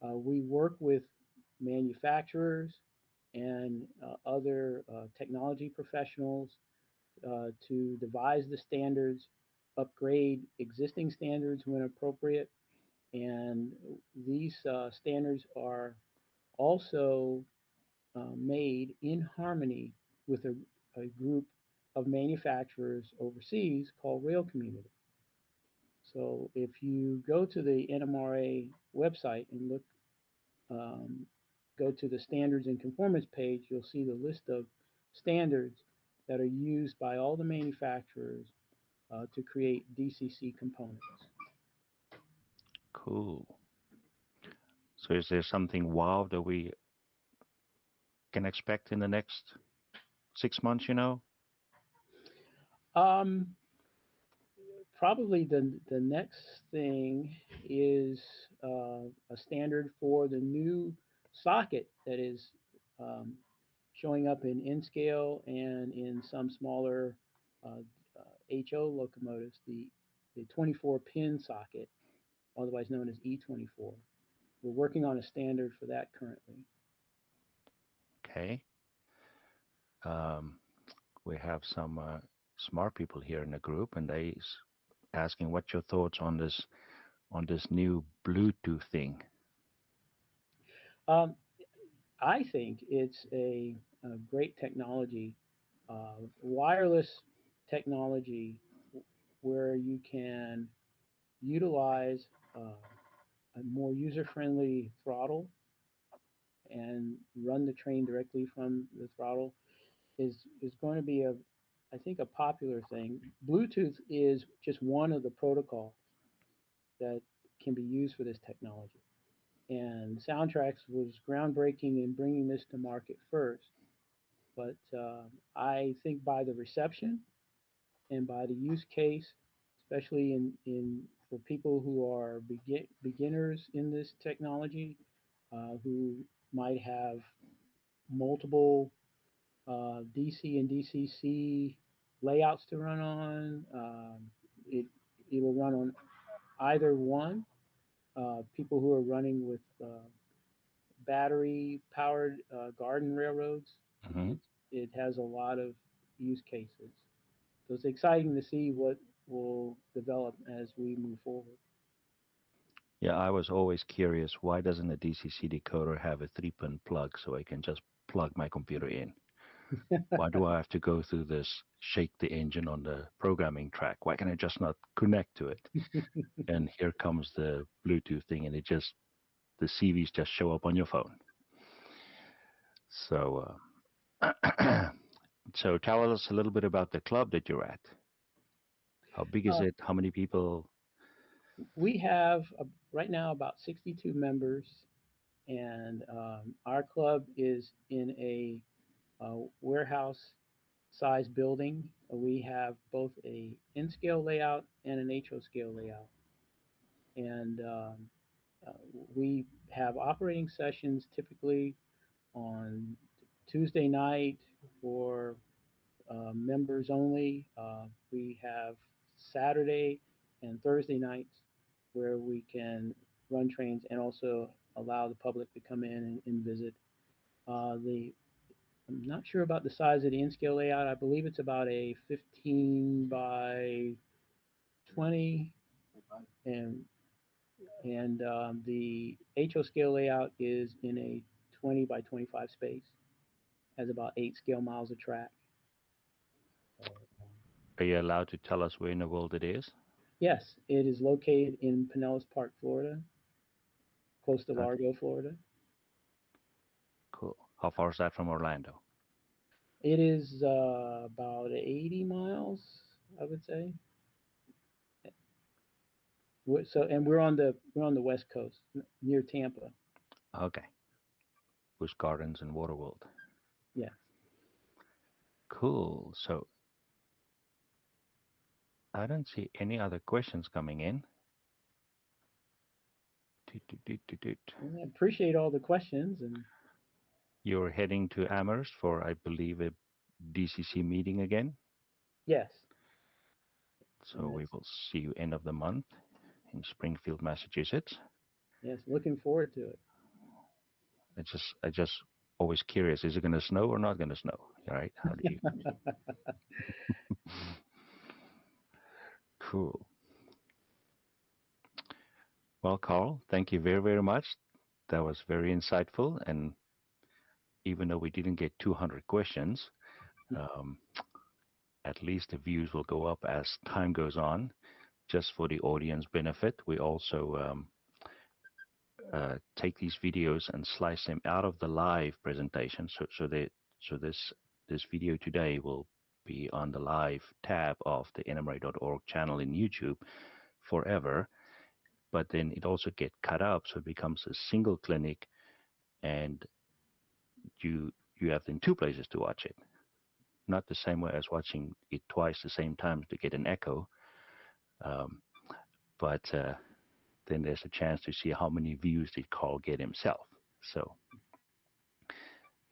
We work with manufacturers and other technology professionals to devise the standards, upgrade existing standards when appropriate, and these standards are also made in harmony with a group of manufacturers overseas called Rail Community. So if you go to the NMRA website and look, um, go to the standards and conformance page, you'll see the list of standards that are used by all the manufacturers to create DCC components. Cool. So is there something wow that we can expect in the next 6 months, you know? Um, Probably the next thing is a standard for the new socket that is um, showing up in N-scale and in some smaller uh, HO locomotives, the 24-pin socket, otherwise known as E24. We're working on a standard for that currently. Okay. Um, we have some smart people here in the group, and they asking what's your thoughts on this new Bluetooth thing. Um, I think it's a great technology. Wireless technology where you can utilize a more user-friendly throttle and run the train directly from the throttle is going to be I think a popular thing. Bluetooth is just one of the protocols that can be used for this technology. And Soundtrax was groundbreaking in bringing this to market first. But I think by the reception and by the use case, especially in for people who are beginners in this technology, who might have multiple DC and DCC layouts to run on, it will run on either one. People who are running with battery-powered garden railroads, Mm-hmm. it has a lot of use cases. So it's exciting to see what will develop as we move forward. Yeah, I was always curious, why doesn't a DCC decoder have a 3-pin plug so I can just plug my computer in? Why do I have to go through this, shake the engine on the programming track? Why can I just not connect to it? And here comes the Bluetooth thing, and the CVs just show up on your phone. So, so tell us a little bit about the club that you're at. How big is it? How many people? We have right now about 62 members, and our club is in a warehouse-sized building. We have both a N-scale layout and an HO scale layout, and we have operating sessions typically on Tuesday night for members only. We have Saturday and Thursday nights where we can run trains and also allow the public to come in and visit. I'm not sure about the size of the N-scale layout. I believe it's about a 15 by 20, and the HO scale layout is in a 20 by 25 space. Has about 8 scale miles of track. Are you allowed to tell us where in the world it is? Yes, it is located in Pinellas Park, Florida, close to Okay. Largo, Florida. Cool. How far is that from Orlando? It is about 80 miles, I would say. So, and we're on the West Coast, near Tampa. Okay. Busch Gardens and Waterworld. Yeah. Cool. So I don't see any other questions coming in. I appreciate all the questions. And you're heading to Amherst for, I believe, a DCC meeting again. yes. So we will see you end of the month in Springfield, Massachusetts. Yes, looking forward to it. I just always curious, is it going to snow or not going to snow? All right. How do you? Cool. Well, Carl, thank you very, very much. That was very insightful. And even though we didn't get 200 questions, at least the views will go up as time goes on. Just for the audience benefit, we also take these videos and slice them out of the live presentation. So this video today will be on the live tab of the NMRA.org channel in YouTube forever. But then it also gets cut up, so it becomes a single clinic, and you have then 2 places to watch it. Not the same way as watching it twice the same time to get an echo, but then there's a chance to see how many views did Carl get himself. So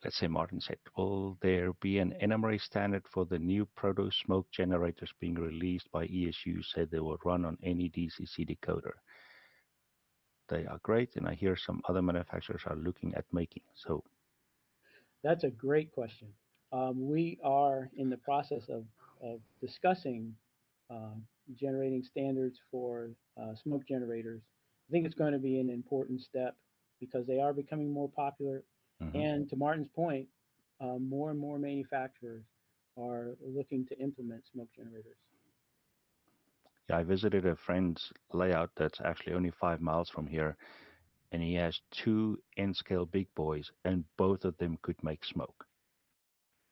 let's say Martin said, will there be an NMRA standard for the new proto smoke generators being released by ESU? Said they will run on any DCC decoder. They are great, and I hear some other manufacturers are looking at making. So that's a great question. We are in the process of discussing generating standards for smoke generators. I think it's going to be an important step because they are becoming more popular. Mm-hmm. And to Martin's point, more and more manufacturers are looking to implement smoke generators. Yeah, I visited a friend's layout that's actually only 5 miles from here, and he has two N-scale big boys, and both of them could make smoke.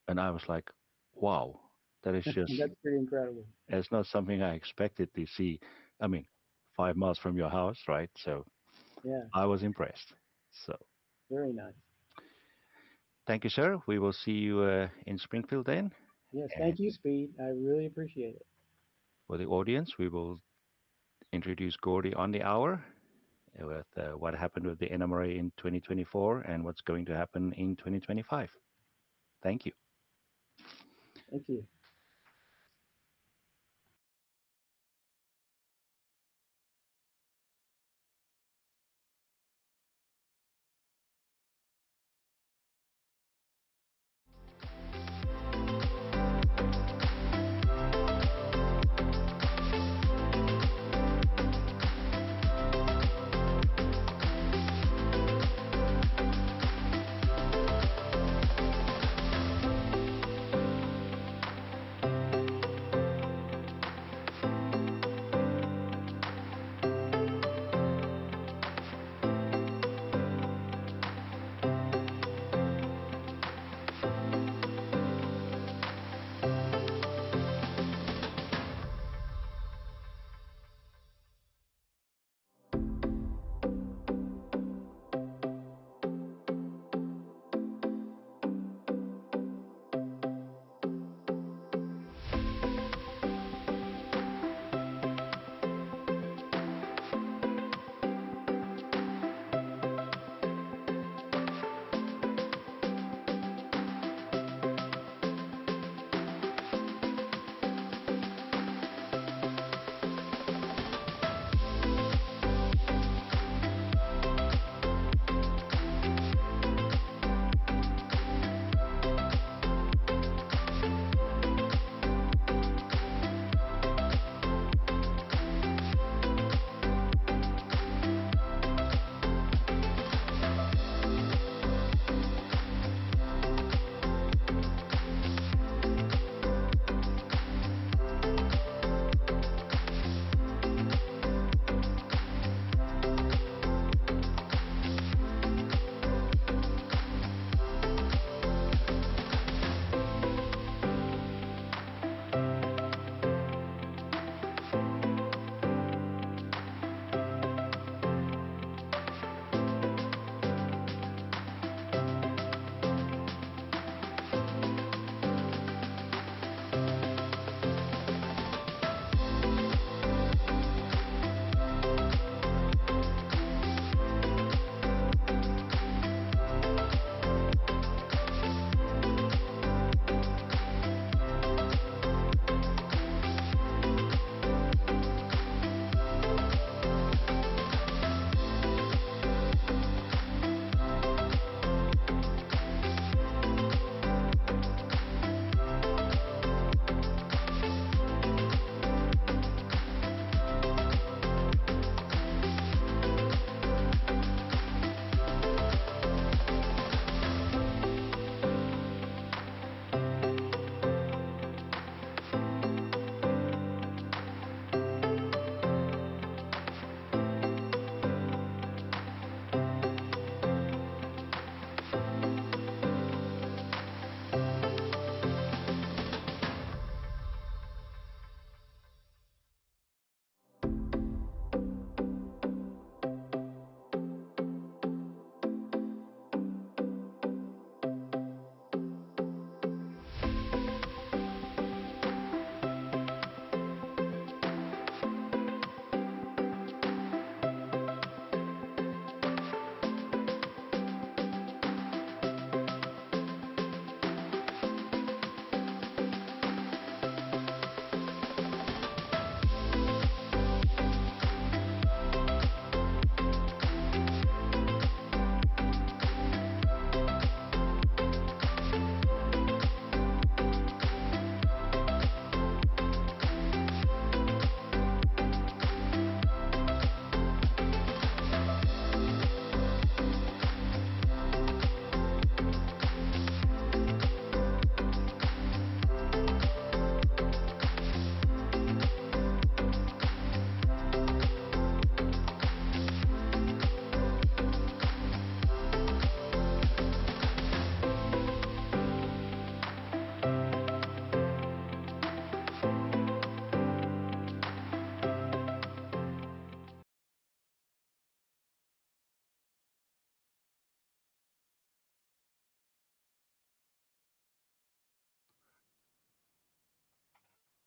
And I was like, wow, that is just, That's pretty incredible. it's not something I expected to see. I mean, 5 miles from your house, right? So Yeah, I was impressed. So very nice. thank you, sir. We will see you in Springfield then. Yes, And thank you, Speed. I really appreciate it. for the audience, we will introduce Gordy on the hour with what happened with the NMRA in 2024 and what's going to happen in 2025. Thank you. Thank you.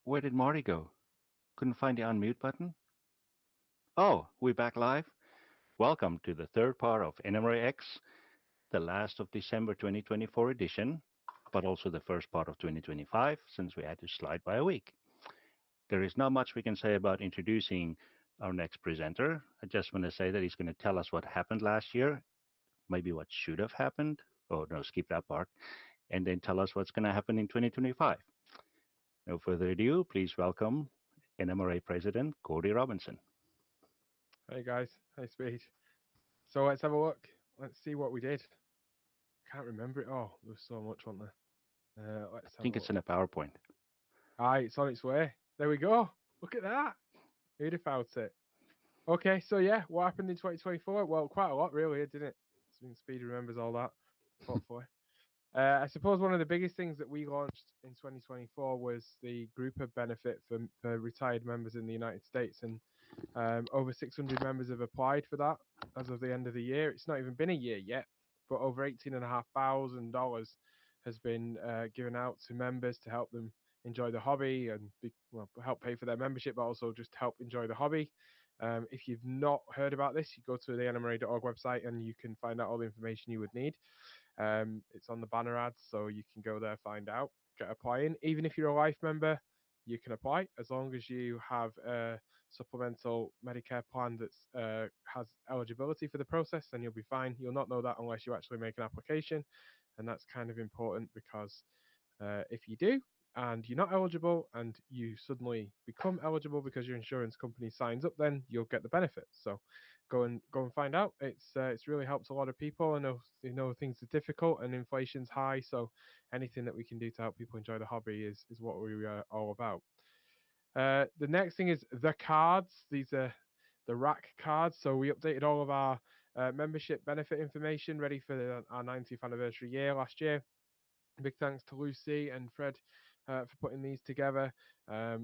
Where did Marty go? Couldn't find the unmute button? Oh, we're back live. Welcome to the third part of NMRAx, the last of December 2024 edition, but also the first part of 2025 since we had to slide by a week. There is not much we can say about introducing our next presenter. I just want to say that he's going to tell us what happened last year, maybe what should have happened. Oh, no, skip that part. And then tell us what's going to happen in 2025. No further ado, please welcome NMRA President Gordy Robinson. Hey guys, hey Speed. So let's have a look. Let's see what we did. Can't remember it all. There was so much, wasn't there? I think it's in a PowerPoint. Aye, it's on its way. There we go. Look at that. Who'd have found it? Okay, so yeah, what happened in 2024? Well, quite a lot really, didn't it? Speed remembers all that, hopefully. I suppose one of the biggest things that we launched in 2024 was the grouper benefit for retired members in the United States, and over 600 members have applied for that as of the end of the year. It's not even been a year yet, but over $18,500 has been given out to members to help them enjoy the hobby and help pay for their membership, but also just help enjoy the hobby. If you've not heard about this, you go to the NMRA.org website and you can find out all the information you would need. It's on the banner ads, so you can go there, find out, get applying. Even if you're a life member, you can apply as long as you have a supplemental Medicare plan that has eligibility for the process, then you'll be fine. You'll not know that unless you actually make an application, and that's kind of important because if you do and you're not eligible and you suddenly become eligible because your insurance company signs up, then you'll get the benefit. So go and find out. It's really helped a lot of people. I know things are difficult and inflation's high, so anything that we can do to help people enjoy the hobby is what we are all about. The next thing is the cards. These are the rack cards. So we updated all of our membership benefit information ready for our 90th anniversary year last year. Big thanks to Lucy and Fred for putting these together.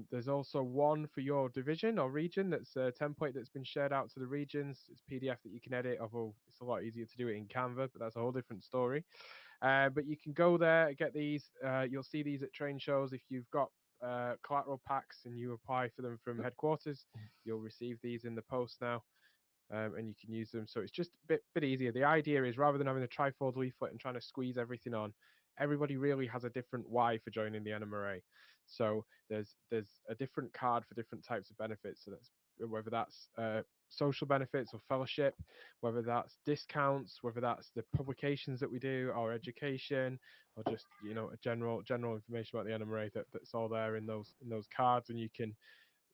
There's also one for your division or region that's a template that's been shared out to the regions. It's a PDF that you can edit, although it's a lot easier to do it in Canva, but that's a whole different story. But you can go there and get these. You'll see these at train shows. If you've got collateral packs and you apply for them from headquarters, you'll receive these in the post now. And you can use them. So it's just a bit easier. The idea is rather than having a trifold leaflet and trying to squeeze everything on, everybody really has a different why for joining the NMRA. So there's a different card for different types of benefits. So that's whether that's social benefits or fellowship, whether that's discounts, whether that's the publications that we do, or education, or just a general information about the NMRA that's all there in those cards, and you can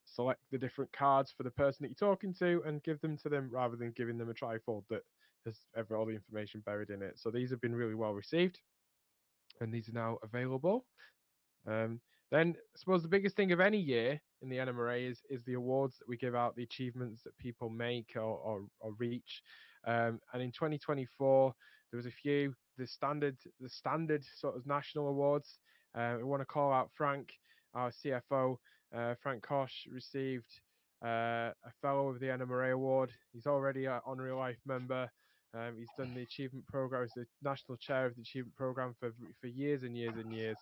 select the different cards for the person that you're talking to and give them to them rather than giving them a trifold that has all the information buried in it. So these have been really well received, and these are now available. Then I suppose the biggest thing of any year in the NMRA is the awards that we give out, the achievements that people make or reach. And in 2024, there was a few, the standard sort of national awards. We want to call out Frank, our CFO. Frank Kosh received a Fellow of the NMRA Award. He's already an Honorary Life member. He's done the Achievement Program. He's the National Chair of the Achievement Program for years and years and years.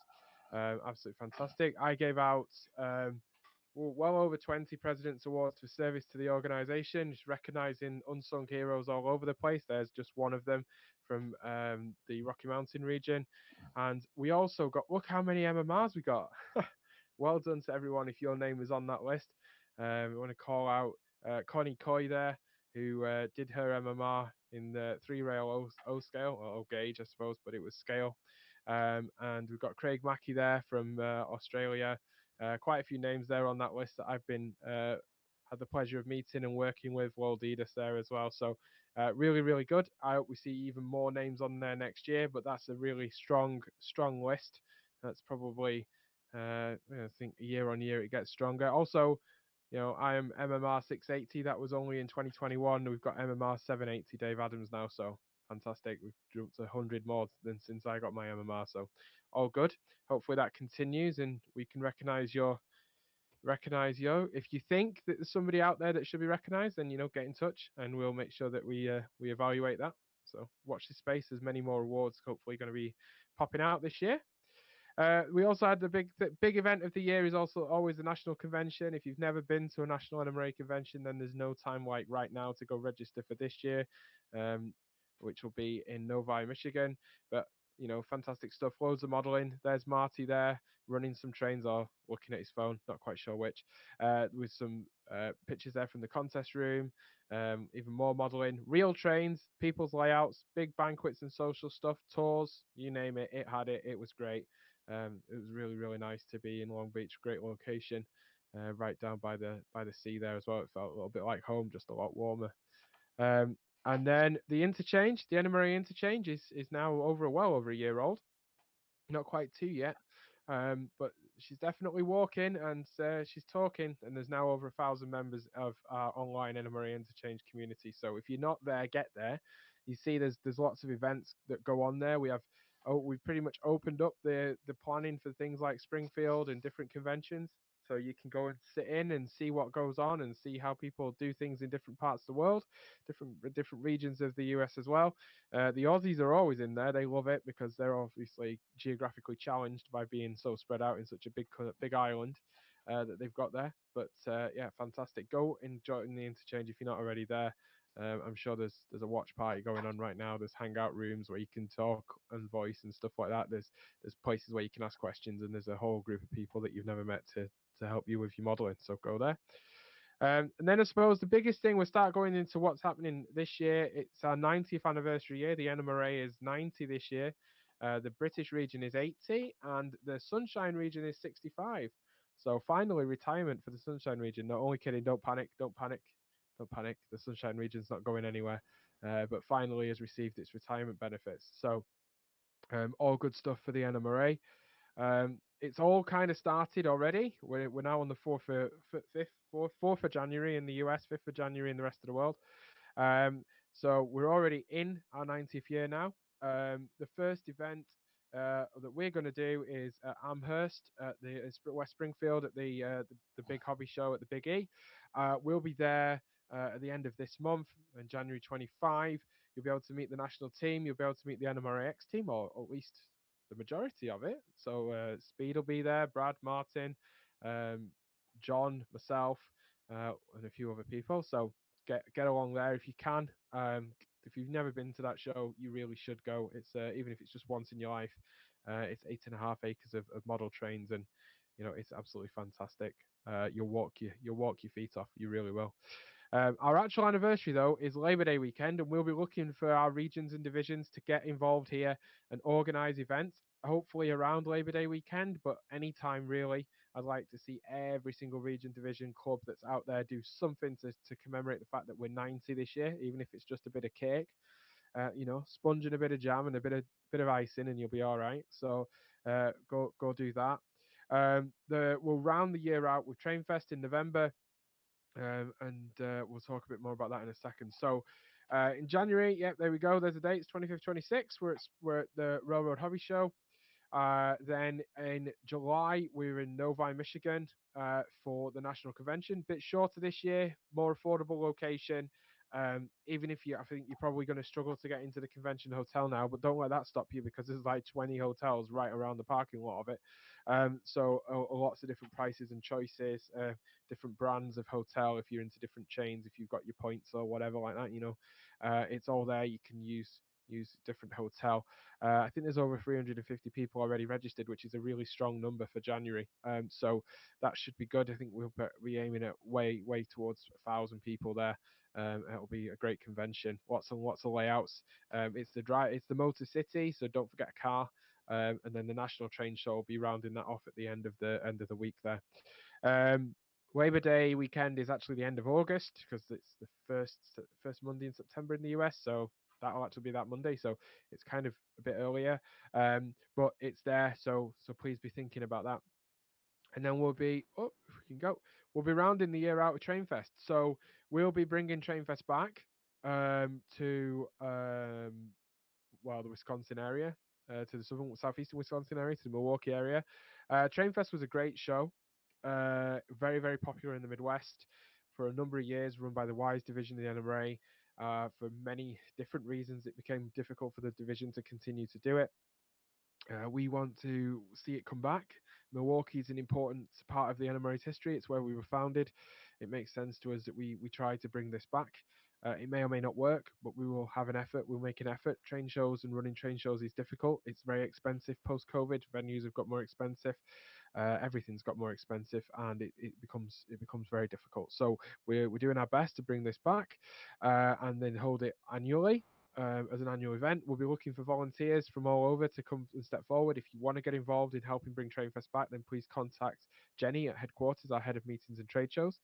Absolutely fantastic. I gave out well over 20 President's Awards for service to the organisation, just recognising unsung heroes all over the place. There's just one of them from the Rocky Mountain region. And we also got, look how many MMRs we got. Well done to everyone if your name was on that list. We want to call out Connie Coy there, who did her MMR in the 3-rail O scale, or O gauge, I suppose, but it was scale. And we've got Craig Mackey there from Australia. Quite a few names there on that list that I've been had the pleasure of meeting and working with. World Edis there as well. So really, really good. I hope we see even more names on there next year, but that's a really strong list. That's probably, I think year on year it gets stronger. Also, I am MMR 680. That was only in 2021. We've got MMR 780 Dave Adams now. So fantastic. We've jumped 100 more than since I got my MMR. So all good. Hopefully that continues and we can recognize you. If you think that there's somebody out there that should be recognized, then get in touch and we'll make sure that we evaluate that. So watch this space. There's many more awards hopefully going to be popping out this year. We also had the big event of the year is also always the national convention. If you've never been to a national NMRA convention, then there's no time like right now to go register for this year, which will be in Novi, Michigan. But fantastic stuff. Loads of modelling. There's Marty there running some trains or looking at his phone, not quite sure which, with some pictures there from the contest room. Even more modelling, real trains, people's layouts, big banquets and social stuff, tours, you name it. It had it. It was great. It was really, really nice to be in Long Beach. Great location, right down by the sea there as well. It felt a little bit like home, just a lot warmer. And then the interchange, the NMRA interchange, is now well over a year old. Not quite 2 yet, but she's definitely walking and she's talking. And there's now over 1,000 members of our online NMRA interchange community. So if you're not there, get there. You see, there's lots of events that go on there. We've pretty much opened up the planning for things like Springfield and different conventions. So you can go and sit in and see what goes on and see how people do things in different parts of the world, different regions of the US as well. The Aussies are always in there. They love it because they're obviously geographically challenged by being so spread out in such a big island that they've got there. But yeah, fantastic. Go enjoy the interchange if you're not already there. I'm sure there's a watch party going on right now. There's hangout rooms where you can talk and voice and stuff like that. There's places where you can ask questions, and there's a whole group of people that you've never met to help you with your modelling. So go there. And then I suppose the biggest thing, we'll start going into what's happening this year. It's our 90th anniversary year. The NMRA is 90 this year. The British region is 80, and the Sunshine region is 65. So finally, retirement for the Sunshine region. No, only kidding. Don't panic. Don't panic. Don't panic. The Sunshine region's not going anywhere. But finally has received its retirement benefits. So all good stuff for the NMRA. It's all kind of started already. We're now on the 4th of January in the US, 5th of January in the rest of the world. So we're already in our 90th year now. The first event that we're going to do is at Amherst at the West Springfield at the big hobby show at the Big E. We'll be there at the end of this month, on January 25. You'll be able to meet the national team. You'll be able to meet the NMRAx team, or at least the majority of it. So Speed will be there, Brad, Martin, John, myself, and a few other people. So get along there if you can. If you've never been to that show, you really should go. It's even if it's just once in your life. It's 8.5 acres of model trains, and it's absolutely fantastic. You'll walk your feet off. You really will. Our actual anniversary, though, is Labor Day weekend, and we'll be looking for our regions and divisions to get involved here and organise events, hopefully around Labor Day weekend, but anytime really. I'd like to see every single region, division, club that's out there do something to commemorate the fact that we're 90 this year, even if it's just a bit of cake. Sponge and a bit of jam and a bit of icing, and you'll be all right. So go do that. We'll round the year out with Trainfest in November. And we'll talk a bit more about that in a second. So in January, there we go. There's the dates, 25th, 26th. We're at the Railroad Hobby Show. Then in July, we're in Novi, Michigan for the National Convention. Bit shorter this year, more affordable location. Even if I think you're probably going to struggle to get into the convention hotel now, but don't let that stop you because there's like 20 hotels right around the parking lot of it. So lots of different prices and choices, different brands of hotel if you're into different chains, if you've got your points or whatever like that, it's all there. You can use different hotel. I think there's over 350 people already registered, which is a really strong number for January. So that should be good. I think we'll be aiming at way towards 1,000 people there. It'll be a great convention. Lots of layouts. It's the Motor City, so don't forget a car. And then the National Train Show will be rounding that off at the end of the week there. Labor Day weekend is actually the end of August because it's the first Monday in September in the US. So that'll actually be that Monday, so it's kind of a bit earlier, but it's there, so please be thinking about that. And then we'll be rounding the year out with Trainfest, so we'll be bringing Trainfest back to the Wisconsin area, to the southeastern Wisconsin area, to the Milwaukee area. Trainfest was a great show, very, very popular in the Midwest for a number of years, run by the Wise division of the NMRA. For many different reasons, it became difficult for the division to continue to do it. We want to see it come back. Milwaukee is an important part of the NMRA's history. It's where we were founded. It makes sense to us that we try to bring this back. It may or may not work, but we will have an effort. We'll make an effort. Train shows and running train shows is difficult. It's very expensive post-COVID. Venues have got more expensive. Everything's got more expensive, and it becomes very difficult. So we're doing our best to bring this back, and then hold it annually. As an annual event. We'll be looking for volunteers from all over to come and step forward. If you want to get involved in helping bring Trainfest back, then please contact Jenny at headquarters, our head of meetings and trade shows,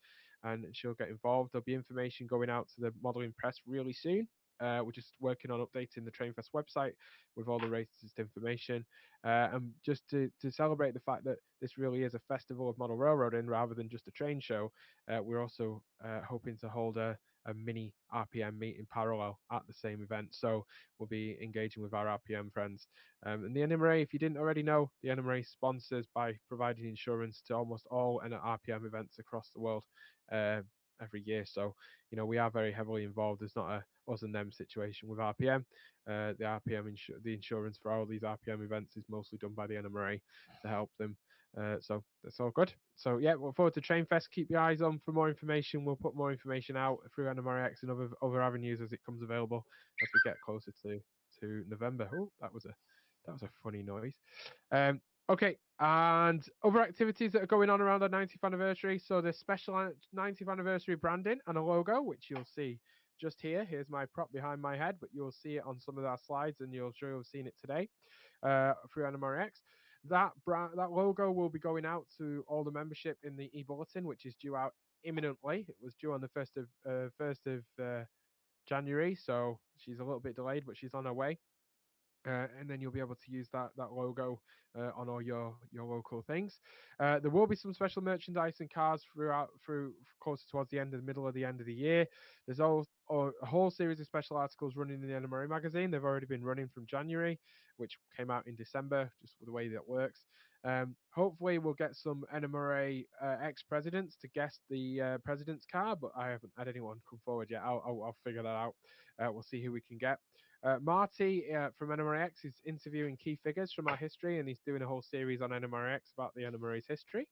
and she'll get involved. There'll be information going out to the modelling press really soon. We're just working on updating the Trainfest website with all the latest information, and just to celebrate the fact that this really is a festival of model railroading rather than just a train show. We're also hoping to hold a mini RPM meet in parallel at the same event. So we'll be engaging with our RPM friends. And the NMRA, if you didn't already know, the NMRA sponsors by providing insurance to almost all RPM events across the world every year. So, we are very heavily involved. There's not a us and them situation with RPM. The RPM the insurance for all these RPM events is mostly done by the NMRA to help them. So that's all good. So yeah, look forward to Trainfest. Keep your eyes on for more information. We'll put more information out through NMRAx and other avenues as it comes available as we get closer to November. Oh, that was a funny noise. Okay, and other activities that are going on around our 90th anniversary. So the special 90th anniversary branding and a logo, which you'll see just here. Here's my prop behind my head, but you'll see it on some of our slides, and you'll sure have seen it today through NMRAx. That logo will be going out to all the membership in the e-bulletin, which is due out imminently. It was due on the 1st of January, so she's a little bit delayed, but she's on her way. And then you'll be able to use that logo on all your local things. There will be some special merchandise and cards through closer towards the middle of the end of the year. There's a whole series of special articles running in the NMRA magazine. They've already been running from January, which came out in December, just the way that works. Hopefully we'll get some NMRA ex-presidents to guest the president's car, but I haven't had anyone come forward yet. I'll figure that out. We'll see who we can get. Marty from NMRAx is interviewing key figures from our history, and he's doing a whole series on NMRAx about the NMRA's history.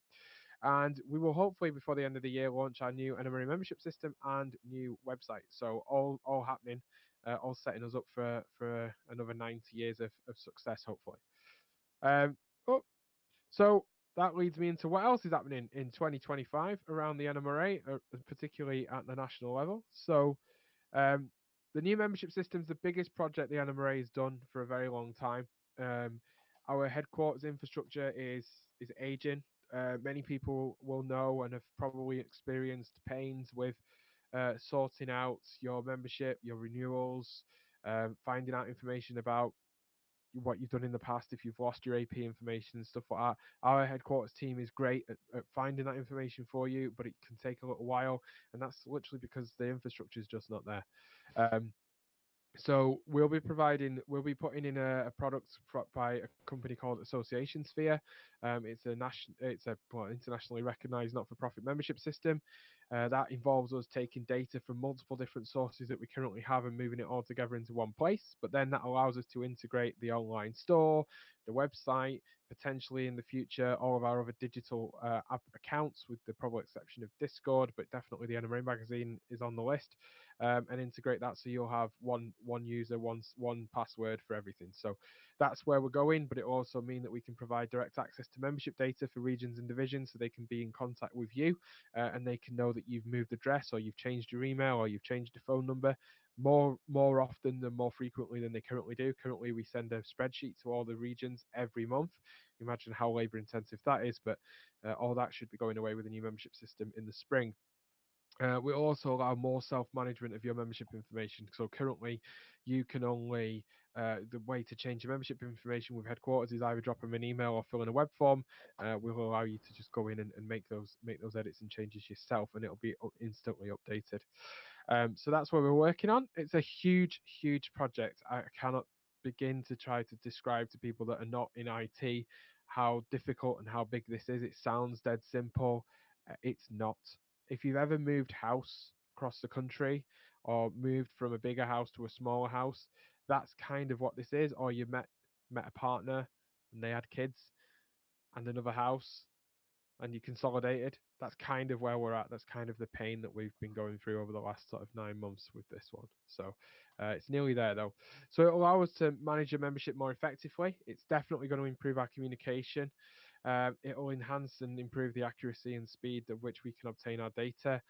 And we will hopefully, before the end of the year, launch our new NMRA membership system and new website. So all happening, all setting us up for another 90 years of success, hopefully. So that leads me into what else is happening in 2025 around the NMRA, particularly at the national level. So the new membership system is the biggest project the NMRA has done for a very long time. Our headquarters infrastructure is aging. Many people will know and have probably experienced pains with sorting out your membership, your renewals, finding out information about what you've done in the past if you've lost your AP information and stuff like that. Our headquarters team is great at finding that information for you, but it can take a little while, and that's literally because the infrastructure is just not there. So we'll be putting in a product by a company called Association Sphere. It's a internationally recognised not-for-profit membership system that involves us taking data from multiple different sources that we currently have and moving it all together into one place. But then that allows us to integrate the online store, the website, potentially in the future all of our other digital app accounts, with the probable exception of Discord, but definitely the NMRA magazine is on the list, and integrate that so you'll have one user, one password for everything. So that's where we're going, but it will also mean that we can provide direct access to membership data for regions and divisions, so they can be in contact with you, and they can know that you've moved address, or you've changed your email, or you've changed your phone number more often and more frequently than they currently do. Currently, we send a spreadsheet to all the regions every month. Imagine how labor intensive that is, but all that should be going away with the new membership system in the spring. We also allow more self-management of your membership information. So currently, you can only the way to change your membership information with headquarters is either drop them an email or fill in a web form. We'll allow you to just go in and make those edits and changes yourself, and it'll be instantly updated. So that's what we're working on. It's a huge project. I cannot begin to try to describe to people that are not in IT how difficult and how big this is. It sounds dead simple. It's not. If you've ever moved house across the country, or moved from a bigger house to a smaller house, that's kind of what this is. Or you've met a partner, and they had kids and another house and you consolidated. That's kind of where we're at. That's kind of the pain that we've been going through over the last sort of 9 months with this one. So it's nearly there though. So it'll allow us to manage your membership more effectively. It's definitely going to improve our communication. It will enhance and improve the accuracy and speed at which we can obtain our data.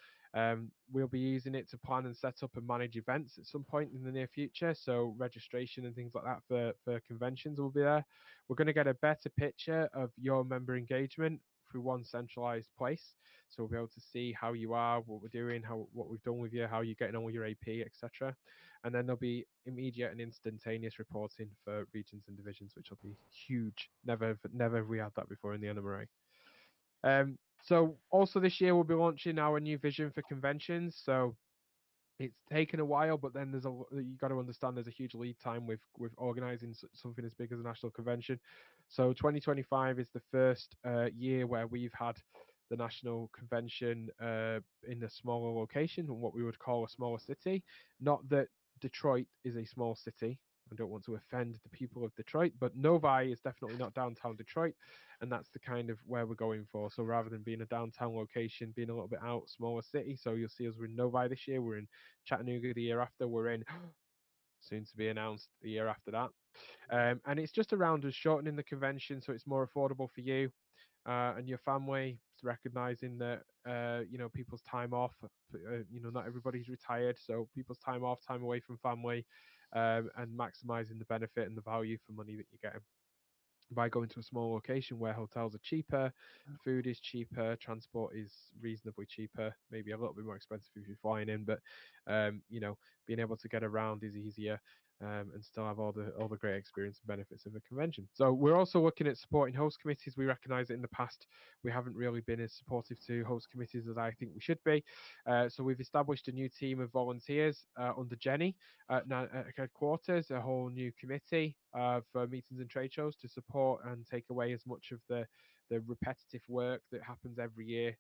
We'll be using it to plan and set up and manage events at some point in the near future. So registration and things like that for conventions will be there. We're going to get a better picture of your member engagement through one centralized place. So we'll be able to see how you are, what we're doing, what we've done with you, how you're getting on with your AP, etc. And then there'll be immediate and instantaneous reporting for regions and divisions, which will be huge. Never have we had that before in the NMRA. So also this year we'll be launching our new vision for conventions. So it's taken a while, but then you got to understand there's a huge lead time with organizing something as big as a national convention. So 2025 is the first year where we've had the national convention in a smaller location, what we would call a smaller city. Not that Detroit is a small city. I don't want to offend the people of Detroit, but Novi is definitely not downtown Detroit, and that's the kind of where we're going for. So rather than being a downtown location, being a little bit out, smaller city. So you'll see us, we're in Novi this year, we're in Chattanooga the year after, we're in soon to be announced the year after that. And it's just around us shortening the convention so it's more affordable for you and your family, recognizing that people's time off, not everybody's retired, so people's time off, time away from family, and maximizing the benefit and the value for money that you're getting by going to a small location where hotels are cheaper, food is cheaper, transport is reasonably cheaper, maybe a little bit more expensive if you're flying in, but being able to get around is easier. And still have all the great experience and benefits of a convention. So we're also looking at supporting host committees. We recognise that in the past we haven't really been as supportive to host committees as I think we should be. So we've established a new team of volunteers under Jenny at headquarters, a whole new committee for meetings and trade shows to support and take away as much of the repetitive work that happens every year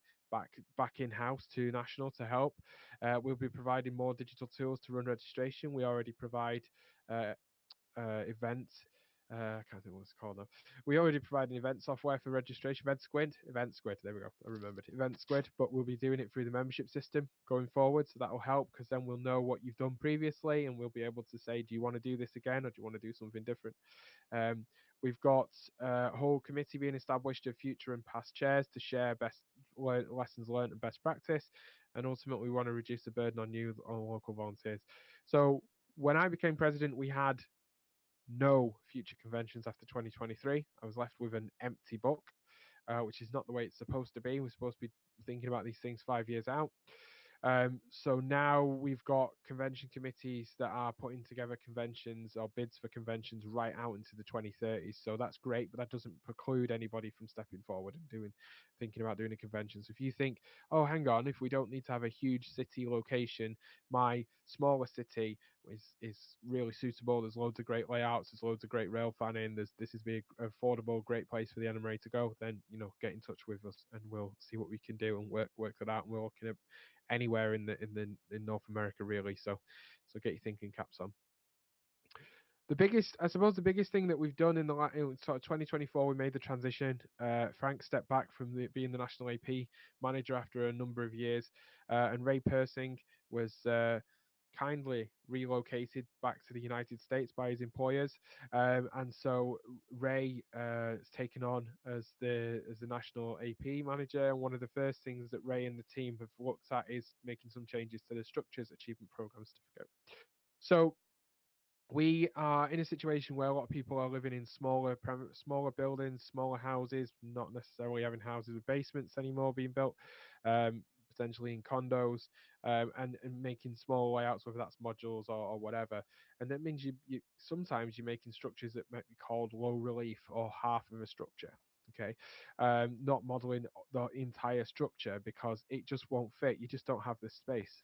back in-house to national to help. We'll be providing more digital tools to run registration. We already provide event. I can't think what it's called now. We already provide an event software for registration. Event Squid. There we go. I remembered it. Event Squid. But we'll be doing it through the membership system going forward. So that will help because then we'll know what you've done previously and we'll be able to say, do you want to do this again or do you want to do something different? We've got a whole committee being established of future and past chairs to share lessons learned and best practice. And ultimately, we want to reduce the burden on local volunteers. So when I became president, we had no future conventions after 2023. I was left with an empty book, which is not the way it's supposed to be. We're supposed to be thinking about these things 5 years out. So now we've got convention committees that are putting together conventions or bids for conventions right out into the 2030s. So that's great, but that doesn't preclude anybody from stepping forward and thinking about doing a convention. So if you think, oh, hang on, if we don't need to have a huge city location, my smaller city is really suitable. There's loads of great layouts. There's loads of great rail fanning. This is an affordable, great place for the NMRA to go. Then get in touch with us and we'll see what we can do and work that out. And we're looking at anywhere in North America really. So get your thinking caps on. The biggest thing that we've done in sort of 2024, we made the transition. Frank stepped back from being the national AP manager after a number of years, and Ray Persing was kindly relocated back to the United States by his employers, and so Ray has taken on as the national AP manager. And one of the first things that Ray and the team have looked at is making some changes to the Structures Achievement Program certificate. So we are in a situation where a lot of people are living in smaller buildings, smaller houses, not necessarily having houses with basements anymore being built, potentially in condos, and making small layouts, whether that's modules or whatever. And that means you sometimes you're making structures that might be called low relief or half of a structure. Okay, not modeling the entire structure because it just won't fit. You just don't have the space.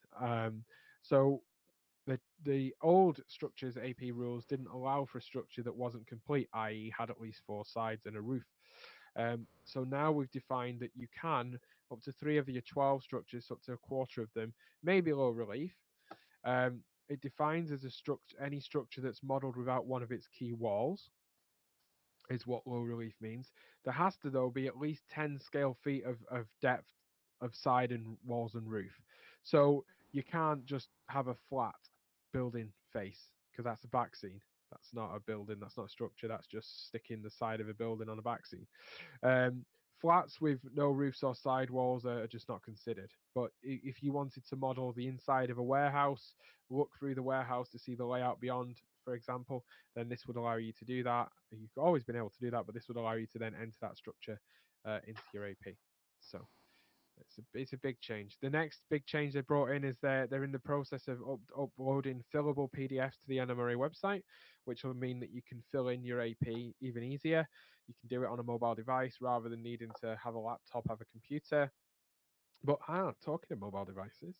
So the old structures AP rules didn't allow for a structure that wasn't complete, i.e. had at least 4 sides and a roof. So now we've defined that you can, up to 3 of your 12 structures, up to a quarter of them, maybe low relief. It defines as any structure that's modelled without one of its key walls. is what low relief means. There has to, though, be at least 10 scale feet of depth of side and walls and roof. So you can't just have a flat building face because that's a back scene. That's not a building, that's not a structure, that's just sticking the side of a building on a back scene. Flats with no roofs or side walls are just not considered. But if you wanted to model the inside of a warehouse, look through the warehouse to see the layout beyond, for example, then this would allow you to do that. You've always been able to do that, but this would allow you to then enter that structure into your AP. So it's a big change. The next big change they brought in is they're in the process of uploading fillable PDFs to the NMRA website, which will mean that you can fill in your AP even easier. You can do it on a mobile device rather than needing to have a laptop, have a computer. But talking of mobile devices,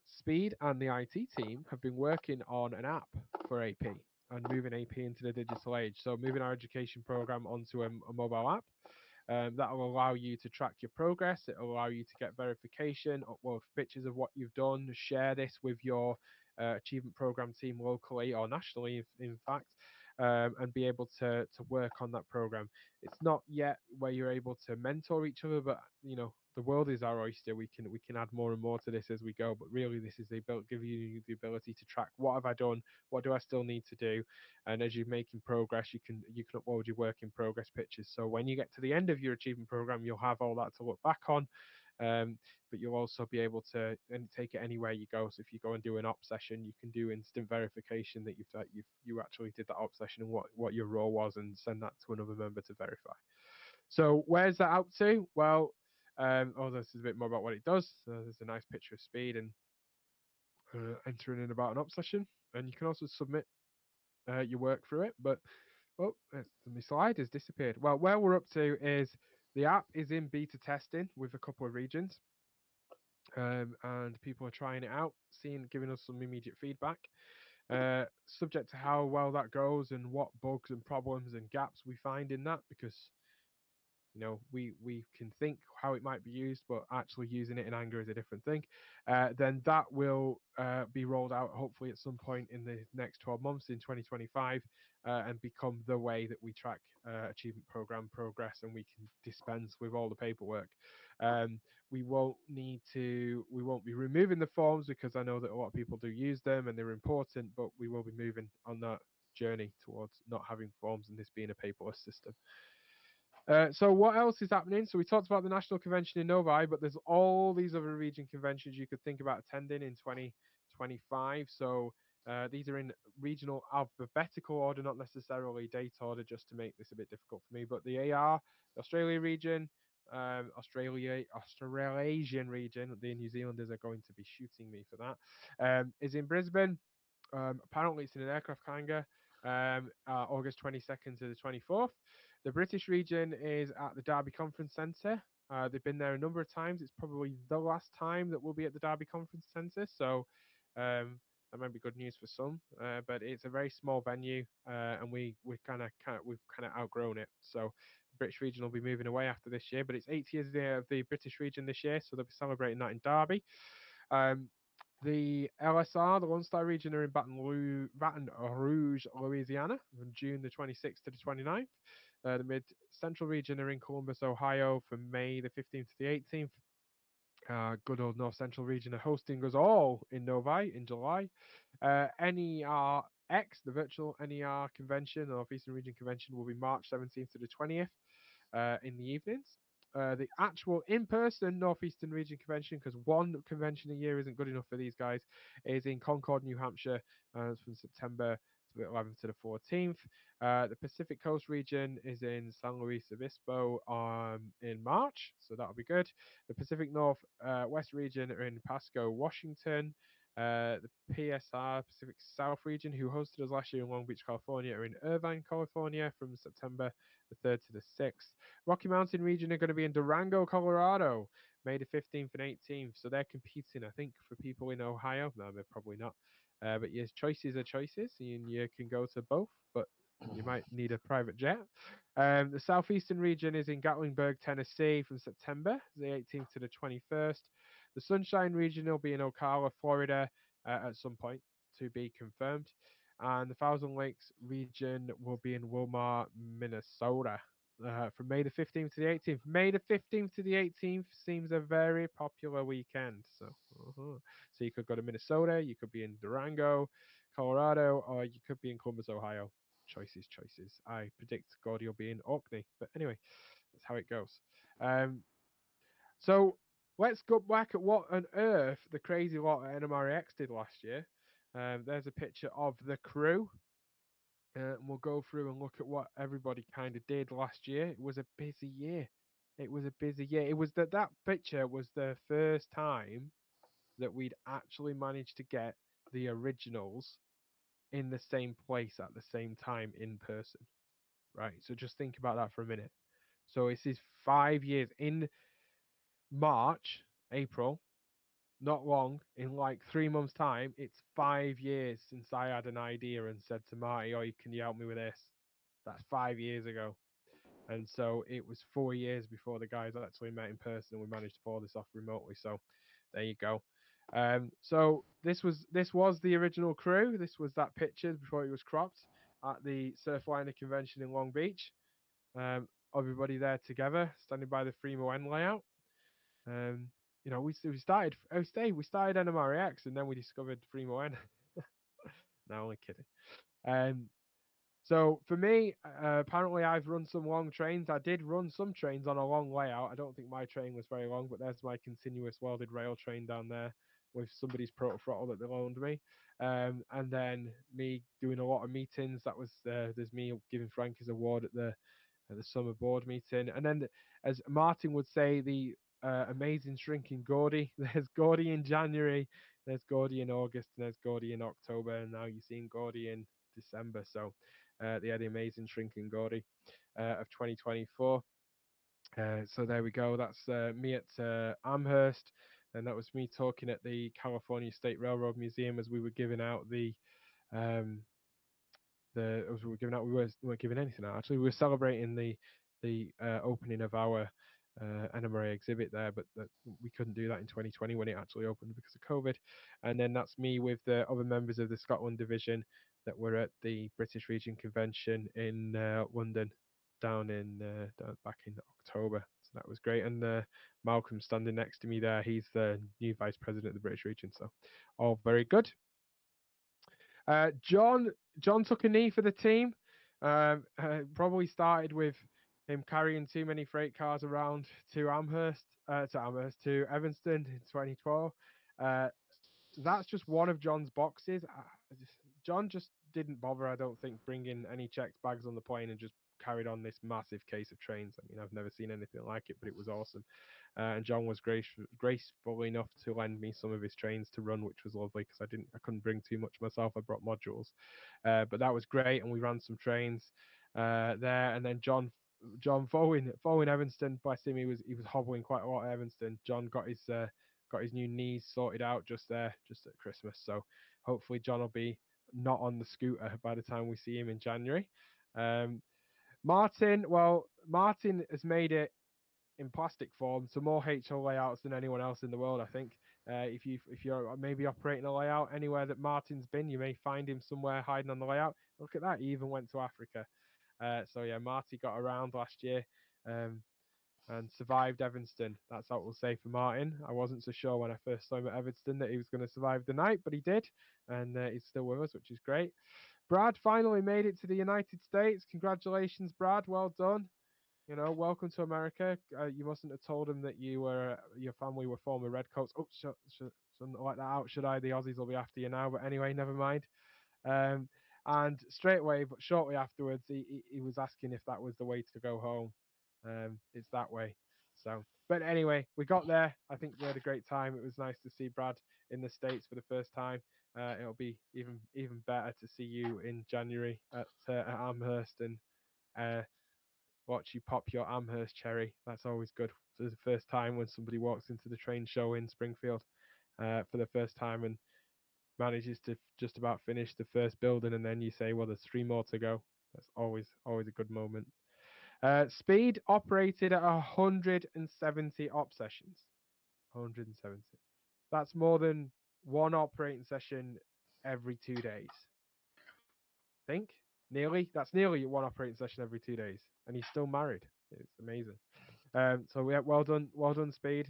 Speed and the IT team have been working on an app for AP and moving AP into the digital age. So moving our education program onto a mobile app. That will allow you to track your progress. It will allow you to get verification, upload pictures of what you've done, share this with your achievement program team locally or nationally, in fact, and be able to work on that program. It's not yet where you're able to mentor each other, but the world is our oyster. We can add more and more to this as we go. But really, this is give you the ability to track what have I done, what do I still need to do, and as you're making progress, you can upload your work in progress pictures. So when you get to the end of your achievement program, you'll have all that to look back on. But you'll also be able to take it anywhere you go. So if you go and do an op session, you can do instant verification that you actually did that op session and what your role was, and send that to another member to verify. So where's that out to? Well, this is a bit more about what it does. There's a nice picture of Speed and entering in about an op session, and you can also submit your work through it. But my slide has disappeared. Well, where we're up to is the app is in beta testing with a couple of regions, and people are trying it out, giving us some immediate feedback. Subject to how well that goes and what bugs and problems and gaps we find in that, because we can think how it might be used, but actually using it in anger is a different thing. Then that will be rolled out hopefully at some point in the next 12 months in 2025, and become the way that we track achievement program progress, and we can dispense with all the paperwork. We won't be removing the forms, because I know that a lot of people do use them and they're important, but we will be moving on that journey towards not having forms and this being a paperless system. So what else is happening? So we talked about the national convention in Novi, but there's all these other region conventions you could think about attending in 2025. So these are in regional alphabetical order, not necessarily date order, just to make this a bit difficult for me. But the AR, the Australia region, Australasian region, the New Zealanders are going to be shooting me for that, is in Brisbane. Apparently it's in an aircraft hangar. August 22nd to the 24th. The British region is at the Derby Conference Centre. They've been there a number of times. It's probably the last time that we'll be at the Derby Conference Centre, so that might be good news for some. But it's a very small venue, and we've kind of outgrown it. So the British region will be moving away after this year. But it's 8 years of the British region this year, so they'll be celebrating that in Derby. The LSR, the Lone Star region, are in Baton Rouge, Louisiana, from June the 26th to the 29th. The Mid-Central region are in Columbus, Ohio, from May the 15th to the 18th. Good old North Central region are hosting us all in Novi in July. NERX, the virtual NER convention, the Northeastern Region Convention, will be March 17th to the 20th in the evenings. The actual in-person Northeastern Region Convention, because one convention a year isn't good enough for these guys, is in Concord, New Hampshire, from September 11th to the 14th. The Pacific Coast region is in San Luis Obispo in March, so that'll be good. The Pacific North West region are in Pasco, Washington. The PSR, Pacific South region, who hosted us last year in Long Beach, California, are in Irvine, California, from September the 3rd to the 6th. Rocky Mountain region are going to be in Durango, Colorado, May the 15th and 18th. So they're competing, I think, for people in Ohio. No, they're probably not. But yes, choices are choices, and you can go to both, but you might need a private jet. The Southeastern region is in Gatlinburg, Tennessee, from September the 18th to the 21st. The Sunshine region will be in Ocala, Florida, at some point, to be confirmed. and the Thousand Lakes region will be in Wilmar, Minnesota. From May the 15th to the 18th. May the 15th to the 18th seems a very popular weekend. So you could go to Minnesota, you could be in Durango, Colorado, or you could be in Columbus, Ohio. Choices. I predict Gordy will be in Orkney. But anyway, that's how it goes. So let's go back at what on earth the crazy lot at NMRAx did last year. There's a picture of the crew. And we'll go through and look at what everybody kind of did last year. It was a busy year. It was that picture was the first time that we'd actually managed to get the originals in the same place at the same time in person. Right. So just think about that for a minute. So this is 5 years in March, April, not long, in like 3 months' time, it's 5 years since I had an idea and said to Marty, "Oh, can you help me with this?" That's 5 years ago. And so it was 4 years before the guys actually met in person and we managed to pull this off remotely. So there you go. So this was the original crew. This was that picture before it was cropped at the Surfliner convention in Long Beach. Everybody there together, standing by the Fremo N layout. We started NMRAx and then we discovered Fremo N. No, only kidding. So for me, apparently I've run some long trains. I did run some trains on a long layout. I don't think my train was very long, but there's my continuous welded rail train down there with somebody's proto throttle that they loaned me. And then me doing a lot of meetings. That was there's me giving Frank his award at the summer board meeting. And then, as Martin would say, the amazing shrinking Gordy. There's Gordy in January, there's Gordy in August, and there's Gordy in October, and now you're seeing Gordy in December. So they had the amazing shrinking Gordy of 2024. So there we go. That's me at Amherst, and that was me talking at the California State Railroad Museum as we were giving out we weren't giving anything out actually. We were celebrating the opening of our NMRA exhibit there, but we couldn't do that in 2020 when it actually opened because of COVID. And then that's me with the other members of the Scotland division that were at the British Region Convention in London down back in October. So that was great. And Malcolm standing next to me there, he's the new vice president of the British region. So all very good. John took a knee for the team. Probably started with him carrying too many freight cars around to Evanston in 2012. That's just one of John's boxes. John just didn't bother, I don't think, bringing any checked bags on the plane and just carried on this massive case of trains. I mean, I've never seen anything like it, but it was awesome. And John was graceful enough to lend me some of his trains to run, which was lovely because I couldn't bring too much myself. I brought modules, but that was great, and we ran some trains there. And then John following Evanston, bless him, he was hobbling quite a lot at Evanston. John got his new knees sorted out just at Christmas. So hopefully John will be not on the scooter by the time we see him in January. Martin has made it in plastic form, so more HO layouts than anyone else in the world, I think. If you're maybe operating a layout anywhere that Martin's been, you may find him somewhere hiding on the layout. Look at that, he even went to Africa. So yeah, Marty got around last year and survived Evanston. That's what we'll say for Martin. I wasn't so sure when I first saw him at Evanston that he was going to survive the night, but he did, and he's still with us, which is great. Brad finally made it to the United States. Congratulations, Brad. Well done. Welcome to America. You mustn't have told him that your family were former Redcoats. Oh, shouldn't let that out, should I? The Aussies will be after you now. But anyway, never mind. And straight away, but shortly afterwards, he was asking if that was the way to go home. It's that way. So, but anyway, we got there. I think we had a great time. It was nice to see Brad in the States for the first time. It'll be even better to see you in January at Amherst and watch you pop your Amherst cherry. That's always good. So the first time when somebody walks into the train show in Springfield for the first time and manages to just about finish the first building, and then you say, well, there's 3 more to go. That's always a good moment. Speed operated at 170 op sessions. 170. That's more than one operating session every 2 days. think. Nearly. That's nearly one operating session every 2 days, and he's still married. It's amazing. So yeah, well done, Speed.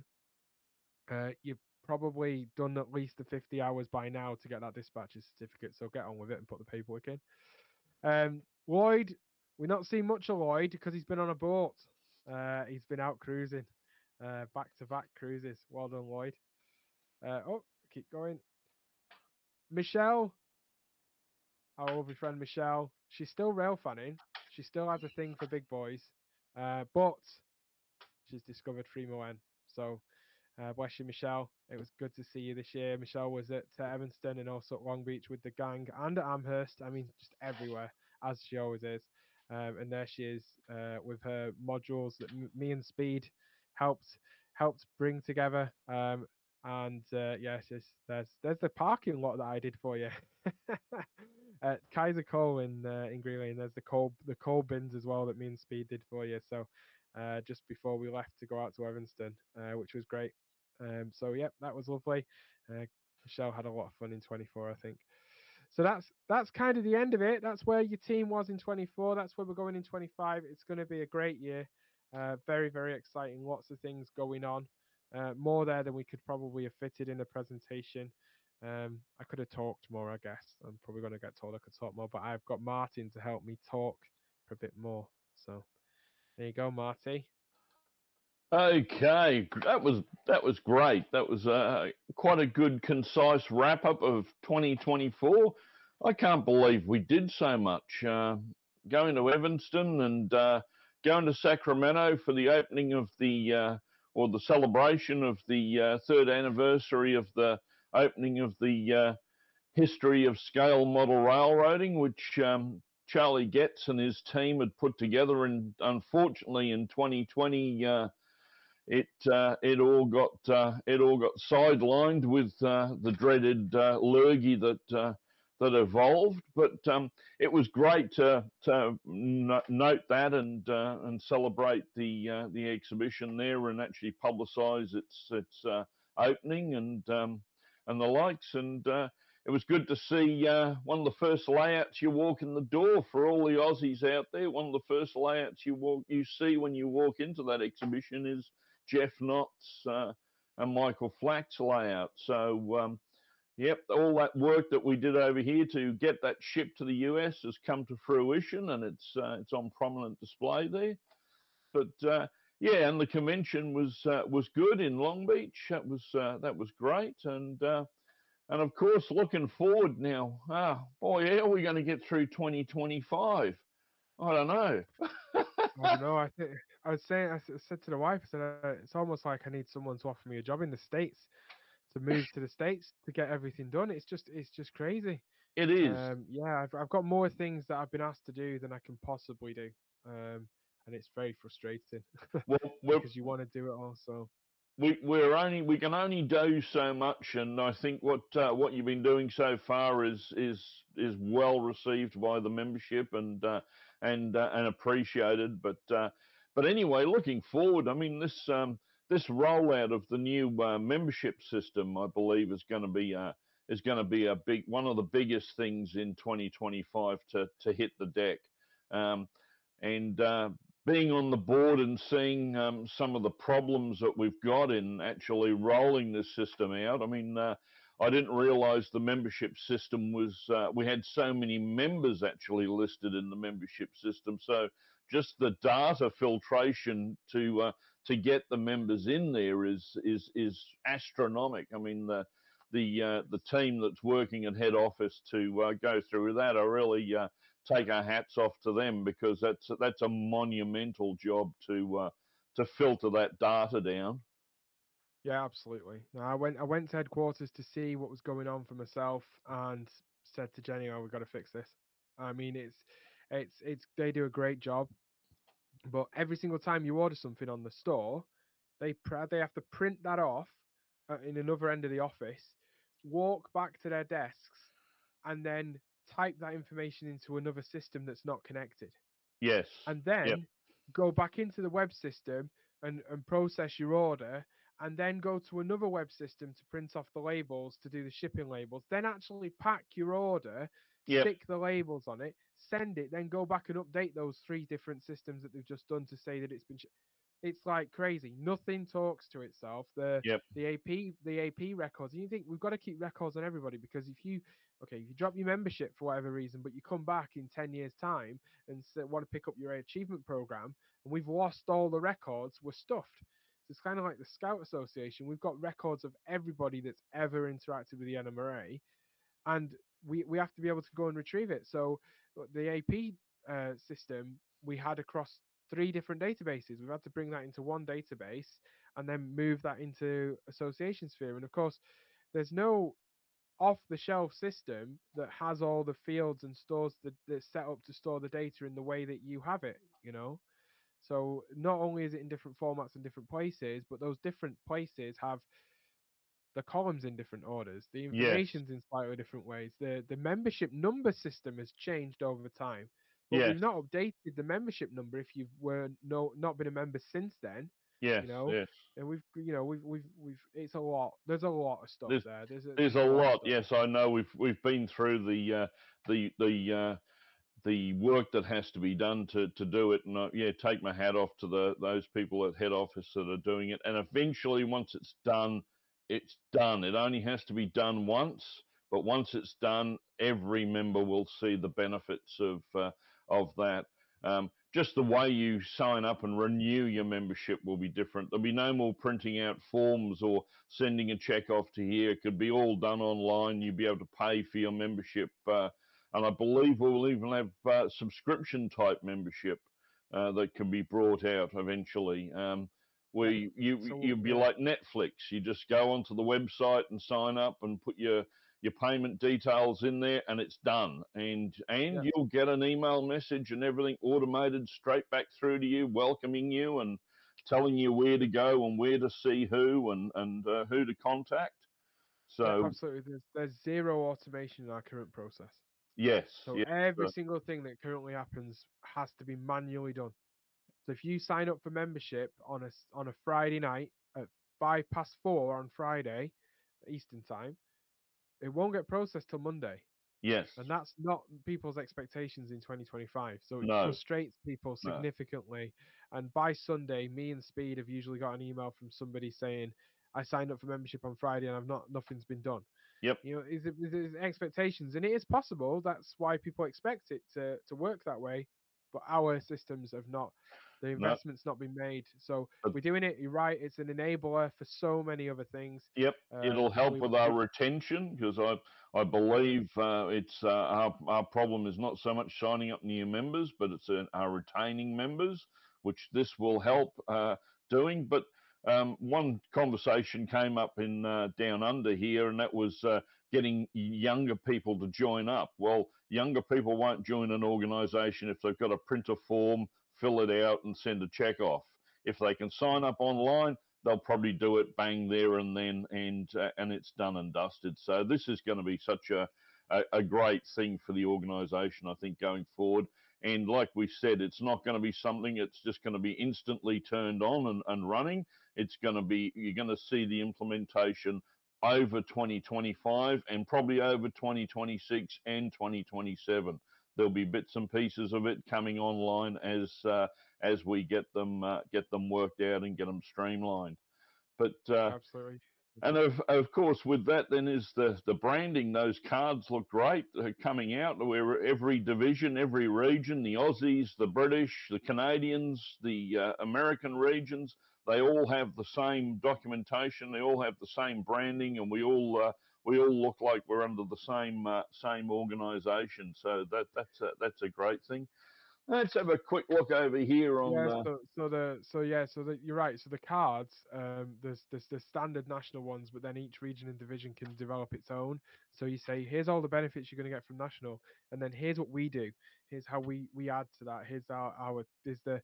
You've probably done at least the 50 hours by now to get that dispatcher's certificate, so get on with it and put the paperwork in. Lloyd, we've not seen much of Lloyd because he's been on a boat. He's been out cruising, back-to-back cruises. Well done, Lloyd. Keep going. Michelle, our lovely friend Michelle, she's still rail fanning. She still has a thing for big boys, but she's discovered 3MON. So bless you, Michelle. It was good to see you this year. Michelle was at Evanston and also at Long Beach with the gang and at Amherst. I mean, just everywhere, as she always is. And there she is with her modules that me and Speed helped bring together. Yes, there's the parking lot that I did for you at Kaiser Cole in Green Lane. There's the coal bins as well that me and Speed did for you. So just before we left to go out to Evanston, which was great. So yeah, that was lovely. Michelle had a lot of fun in 24, I think. So that's kind of the end of it. That's where your team was in 24. That's where we're going in 25. It's going to be a great year. Very, very exciting. Lots of things going on. More there than we could probably have fitted in a presentation. I could have talked more, I guess. I'm probably going to get told I could talk more, but I've got Martin to help me talk for a bit more. So there you go, Marty. Okay, that was great. That was quite a good, concise wrap up of 2024. I can't believe we did so much. Going to Evanston and going to Sacramento for the opening of the or the celebration of the third anniversary of the opening of the history of scale model railroading, which Charlie Getz and his team had put together, and unfortunately in 2020. It all got sidelined with the dreaded lurgy that evolved, but it was great to note that and celebrate the exhibition there and actually publicise its opening and the likes, and it was good to see one of the first layouts you walk in the door for all the Aussies out there. One of the first layouts you see when you walk into that exhibition is Jeff Knott's and Michael Flack's layout. So, yep, all that work that we did over here to get that shipped to the US has come to fruition, and it's on prominent display there. But yeah, and the convention was good in Long Beach. That was great, and of course looking forward now. Boy, how are we going to get through 2025? I don't know. I don't know. I think I said to the wife, I said it's almost like I need someone to offer me a job in the States, to move to the States to get everything done. It's just crazy. It is. Yeah, I've got more things that I've been asked to do than I can possibly do, and it's very frustrating. Well, because you want to do it all. So we can only do so much, and I think what you've been doing so far is well received by the membership and appreciated. But anyway, looking forward, I mean this rollout of the new membership system, I believe, is going to be a big one of the biggest things in 2025 to hit the deck, and being on the board and seeing some of the problems that we've got in actually rolling this system out. I mean, I didn't realize the membership system was, we had so many members actually listed in the membership system. So just the data filtration to get the members in there is astronomical. I mean, the team that's working at head office to go through that are really take our hats off to them, because that's a monumental job to filter that data down. yeah, absolutely. No, I went to headquarters to see what was going on for myself and said to Jenny, "Oh, we've got to fix this." I mean, it's they do a great job, but every single time you order something on the store, they have to print that off in another end of the office, walk back to their desks, and then type that information into another system that's not connected. Yes. And then go back into the web system and process your order, and then go to another web system to print off the labels to do the shipping labels, then actually pack your order, stick the labels on it, send it, then go back and update those 3 different systems that they've just done to say that it's been. It's like crazy. Nothing talks to itself. Yep. The AP records. And you think we've got to keep records on everybody, because if you drop your membership for whatever reason, but you come back in 10 years' time and want to pick up your achievement program, and we've lost all the records, we're stuffed. So it's kind of like the Scout Association. We've got records of everybody that's ever interacted with the NMRA, and we have to be able to go and retrieve it. So the AP system we had across 3 different databases. We've had to bring that into one database and then move that into Association Sphere. And of course, there's no off-the-shelf system that has all the fields and stores that's set up to store the data in the way that you have it, you know. So not only is it in different formats and different places, but those different places have the columns in different orders, the Yes. information's in slightly different ways. The membership number system has changed over time, but Yes. we've not updated the membership number if you've not been a member since then. Yes. You know, Yes. and we've it's a lot. There's a lot of stuff there. There's a lot. Yes, I know. We've been through the work that has to be done to do it, and take my hat off to those people at head office that are doing it. And eventually, once it's done, it's done. It only has to be done once, but once it's done, every member will see the benefits of that. Just the way you sign up and renew your membership will be different. There'll be no more printing out forms or sending a check off to here. It could be all done online. You'll be able to pay for your membership. And I believe we'll even have subscription type membership that can be brought out eventually. You'll be like Netflix. You just go onto the website and sign up and put your payment details in there, and it's done. And you'll get an email message and everything automated straight back through to you, welcoming you and telling you where to go and where to see who and who to contact. So absolutely, there's zero automation in our current process. Yes. So every single thing that currently happens has to be manually done. So if you sign up for membership on a Friday night at 4:05 on Friday, Eastern time, it won't get processed till Monday. Yes. And that's not people's expectations in 2025. So it No. frustrates people significantly. No. And by Sunday, me and Speed have usually got an email from somebody saying, I signed up for membership on Friday and nothing's been done. Yep. You know, is expectations, and it is possible. That's why people expect it to work that way. But our systems have not. The investment's not been made. So we're doing it. You're right. It's an enabler for so many other things. Yep. It'll help with our retention, because I believe it's our problem is not so much signing up new members, but it's our retaining members, which this will help doing. But one conversation came up in down under here, and that was getting younger people to join up. Well, younger people won't join an organisation if they've got to print a form, fill it out, and send a check off. If they can sign up online, they'll probably do it bang there and then, and it's done and dusted. So this is going to be such a great thing for the organisation, I think, going forward. And like we said, it's not going to be something that's just going to be instantly turned on and running. It's going to be, you're going to see the implementation over 2025 and probably over 2026 and 2027. There'll be bits and pieces of it coming online as we get them worked out and get them streamlined. But absolutely. And of course, with that, then is the branding. Those cards look great. They're coming out. Where every division, every region, the Aussies, the British, the Canadians, the American regions, they all have the same documentation. They all have the same branding, and we all look like we're under the same organisation. So that's a great thing. Let's have a quick look over here on. You're right. So the cards, there's the standard national ones, but then each region and division can develop its own. So you say, here's all the benefits you're going to get from national, and then here's what we do. Here's how we add to that. Here's there's the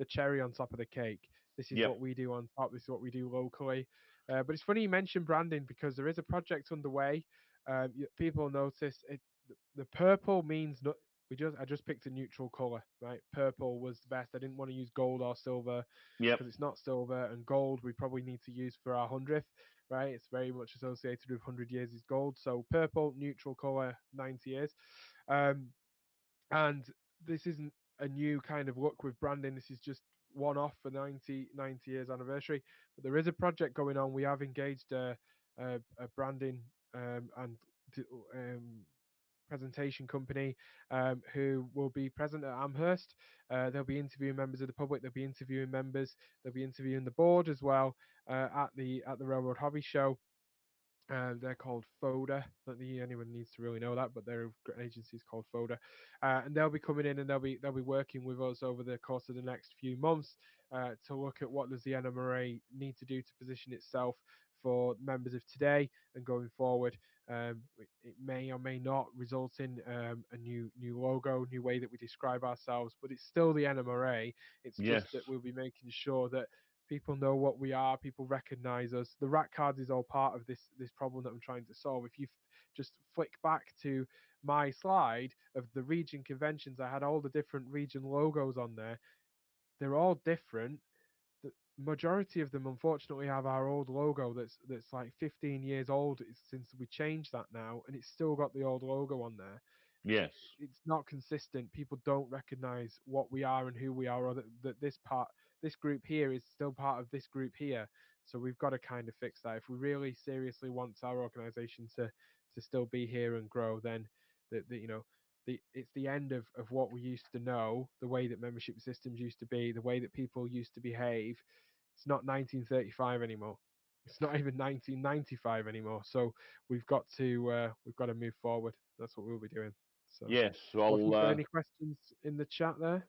cherry on top of the cake. This is what we do on top. This is what we do locally. But it's funny you mentioned branding, because there is a project underway. People notice it. The purple means no. I just picked a neutral color, right? Purple was the best. I didn't want to use gold or silver because it's not silver, and gold we probably need to use for our 100th, right? It's very much associated with 100 years is gold. So purple, neutral color, 90 years. And this isn't a new kind of look with branding. This is just one off for 90 years anniversary. But there is a project going on. We have engaged a branding and presentation company who will be present at Amherst. They'll be interviewing members of the public. They'll be interviewing members. They'll be interviewing the board as well at the Railroad Hobby Show. They're called FODA. Not that anyone needs to really know that, but their agency is called FODA, and they'll be coming in and they'll be working with us over the course of the next few months to look at what does the NMRA need to do to position itself for members of today and going forward. It may or may not result in a new logo, new way that we describe ourselves, but it's still the NMRA. It's Yes. just that we'll be making sure that people know what we are. People recognise us. The rat cards is all part of this problem that I'm trying to solve. If you just flick back to my slide of the region conventions, I had all the different region logos on there. They're all different. The majority of them, unfortunately, have our old logo that's like 15 years old since we changed that now, and it's still got the old logo on there. Yes. It's not consistent. People don't recognize what we are and who we are, or that this group here is still part of this group here. So we've got to kind of fix that. If we really seriously want our organization to still be here and grow, then it's the end of what we used to know, the way that membership systems used to be, the way that people used to behave. It's not 1935 anymore. It's not even 1995 anymore. So we've got to move forward. That's what we'll be doing. So Yes. any questions in the chat there?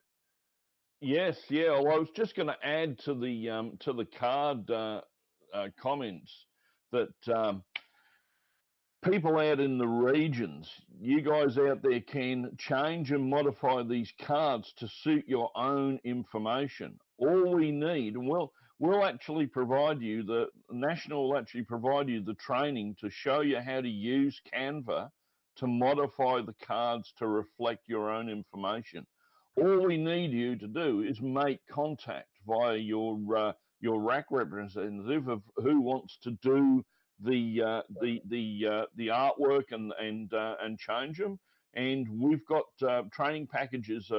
Yes. Yeah. Well, I was just going to add to the card comments that people out in the regions, you guys out there can change and modify these cards to suit your own information. All we need, and we'll actually provide you, the National will actually provide you the training to show you how to use Canva to modify the cards to reflect your own information. All we need you to do is make contact via your RAC representative of who wants to do the artwork and change them. And we've got training packages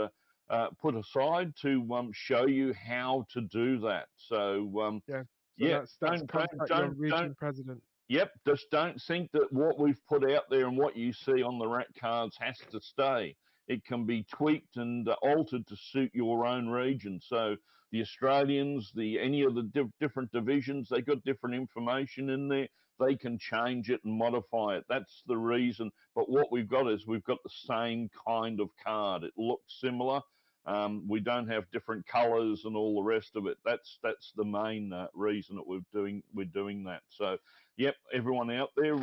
put aside to show you how to do that. So that's contact your region president. Yep, just don't think that what we've put out there and what you see on the RAC cards has to stay. It can be tweaked and altered to suit your own region. So the Australians, any of the different divisions, they got different information in there. They can change it and modify it. That's the reason. But what we've got is we've got the same kind of card. It looks similar. We don't have different colours and all the rest of it. That's the main reason that we're doing that. So, yep, everyone out there.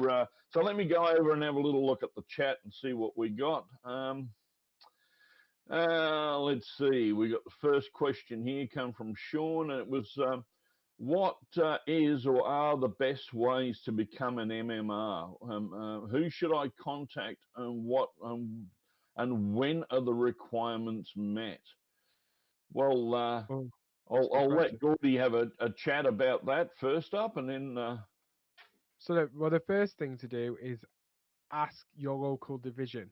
So let me go over and have a little look at the chat and see what we got. Let's see. We got the first question here come from Sean, and it was, what is or are the best ways to become an MMR? Who should I contact, and what and when are the requirements met? Well, I'll let Gordy have a chat about that first up, and then. So the first thing to do is ask your local division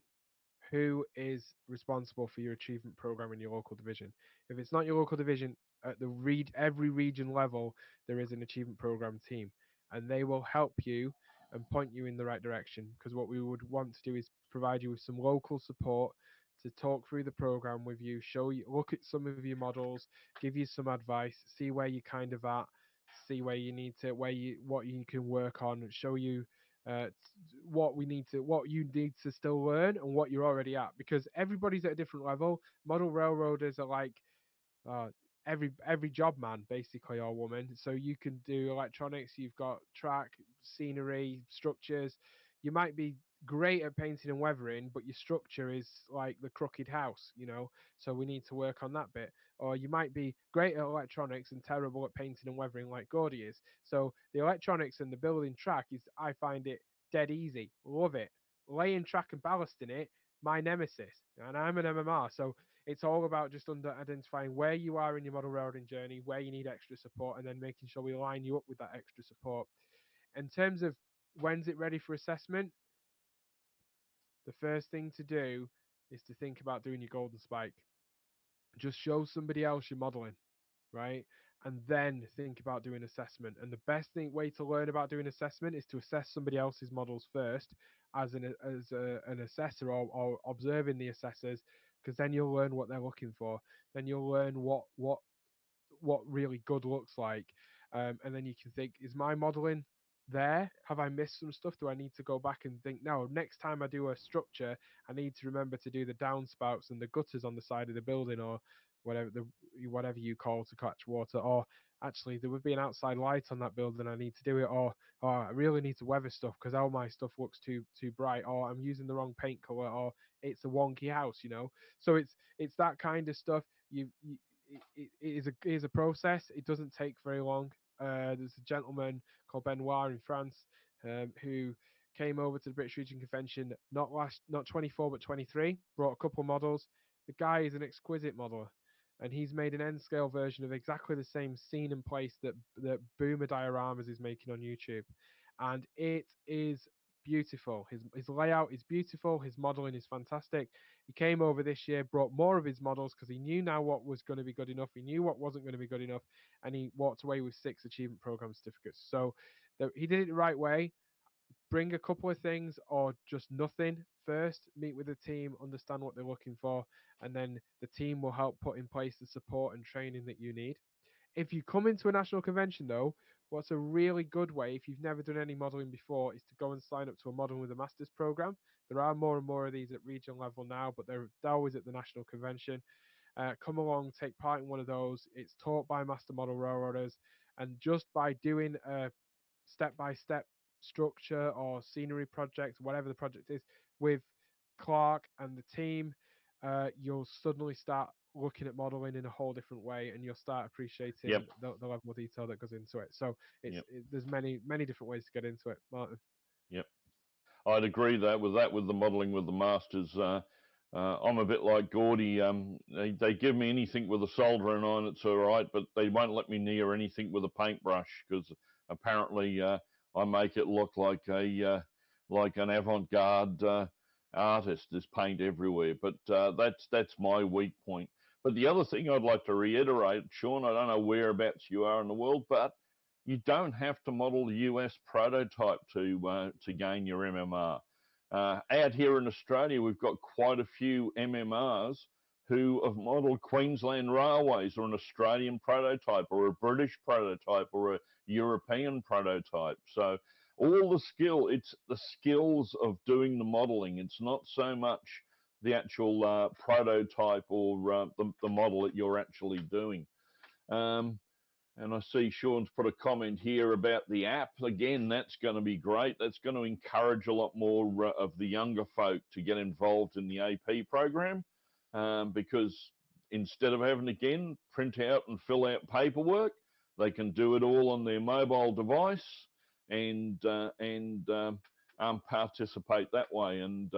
who is responsible for your achievement program in your local division. If it's not your local division, at every region level, there is an achievement program team, and they will help you and point you in the right direction. Because what we would want to do is provide you with some local support to talk through the program with you, look at some of your models, give you some advice, see where you kind of at, see where you need to, what you can work on, show you what you need to still learn and what you're already at, because everybody's at a different level. Model railroaders are like every job man basically, or woman. So you can do electronics, you've got track, scenery, structures. You might be great at painting and weathering, but your structure is like the crooked house, so we need to work on that bit. Or you might be great at electronics and terrible at painting and weathering like Gordy is. So the electronics and the building track I find it dead easy. Love it. Laying track and ballast in it, my nemesis. And I'm an MMR, so it's all about just identifying where you are in your model railroading journey, where you need extra support, and then making sure we line you up with that extra support. In terms of when's it ready for assessment, the first thing to do is to think about doing your golden spike. Just show somebody else you're modeling, right? And then think about doing assessment. And the best way to learn about doing assessment is to assess somebody else's models first as an assessor, or observing the assessors, because then you'll learn what they're looking for. Then you'll learn what really good looks like. And then you can think, is my modeling there? Have I missed some stuff? Do I need to go back and think, no, next time I do a structure, I need to remember to do the downspouts and the gutters on the side of the building, or whatever you call to catch water, or actually there would be an outside light on that building, I need to do it, or I really need to weather stuff because all my stuff looks too bright, or I'm using the wrong paint color, or it's a wonky house, So it's that kind of stuff. It is a process. It doesn't take very long. There's a gentleman called Benoit in France, who came over to the British Region Convention not 24 but 23. Brought a couple of models. The guy is an exquisite modeler, and he's made an N scale version of exactly the same scene and place that Boomer Dioramas is making on YouTube, and it is beautiful. His layout is beautiful. His modeling is fantastic. He came over this year, brought more of his models because he knew now what was going to be good enough. He knew what wasn't going to be good enough, and he walked away with 6 achievement program certificates. So he did it the right way. Bring a couple of things or just nothing first. Meet with the team, understand what they're looking for, and then the team will help put in place the support and training that you need. If you come into a national convention, though, what's a really good way, if you've never done any modelling before, is to go and sign up to a Modelling with a Masters program. There are more and more of these at regional level now, but they're always at the national convention. Come along, take part in one of those. It's taught by master model railroaders, and just by doing a step-by-step structure or scenery project, whatever the project is, with Clark and the team, you'll suddenly start looking at modeling in a whole different way, and you'll start appreciating the level of detail that goes into it. So there's many different ways to get into it, Martin. Yep, I'd agree with the modelling with the masters. I'm a bit like Gordy. They give me anything with a soldering on, it's all right, but they won't let me near anything with a paintbrush because apparently I make it look like an avant-garde artist. There's paint everywhere, but that's my weak point. But the other thing I'd like to reiterate, Sean, I don't know whereabouts you are in the world, but you don't have to model the US prototype to gain your MMR. Out here in Australia, we've got quite a few MMRs who have modelled Queensland Railways, or an Australian prototype, or a British prototype, or a European prototype. So all it's the skills of doing the modelling. It's not so much the actual prototype or the model that you're actually doing. And I see Sean's put a comment here about the app. Again, that's going to be great. That's going to encourage a lot more of the younger folk to get involved in the AP program, because instead of having to print out and fill out paperwork, they can do it all on their mobile device and participate that way. And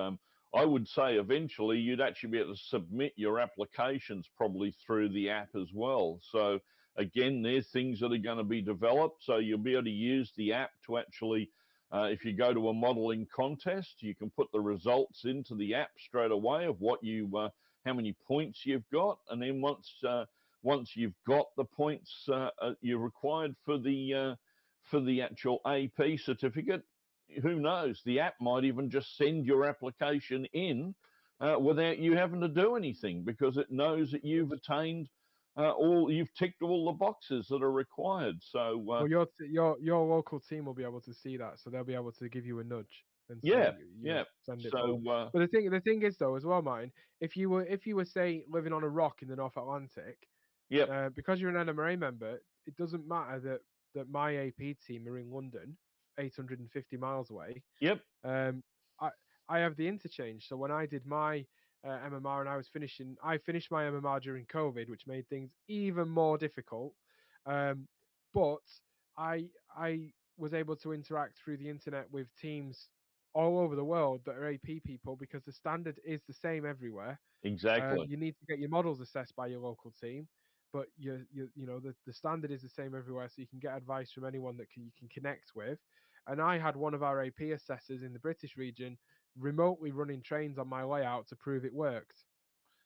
I would say eventually you'd actually be able to submit your applications probably through the app as well. So again, there's things that are going to be developed, so you'll be able to use the app to actually, if you go to a modelling contest, you can put the results into the app straight away of what how many points you've got, and then once you've got the points you're required for the actual AP certificate, who knows? The app might even just send your application in without you having to do anything, because it knows that you've attained you've ticked all the boxes that are required. So well, your local team will be able to see that, so they'll be able to give you a nudge and say, send it forward. But the thing is though as well, Martin, if you were say living on a rock in the North Atlantic, because you're an NMRA member, it doesn't matter that my AP team are in London, 850 miles away. I have the interchange, so when I did my MMR and I finished my MMR during COVID, which made things even more difficult. But I was able to interact through the internet with teams all over the world that are AP people, because the standard is the same everywhere. Exactly. You need to get your models assessed by your local team, but the standard is the same everywhere, so you can get advice from anyone that you can connect with. And I had one of our AP assessors in the British region remotely running trains on my layout to prove it worked.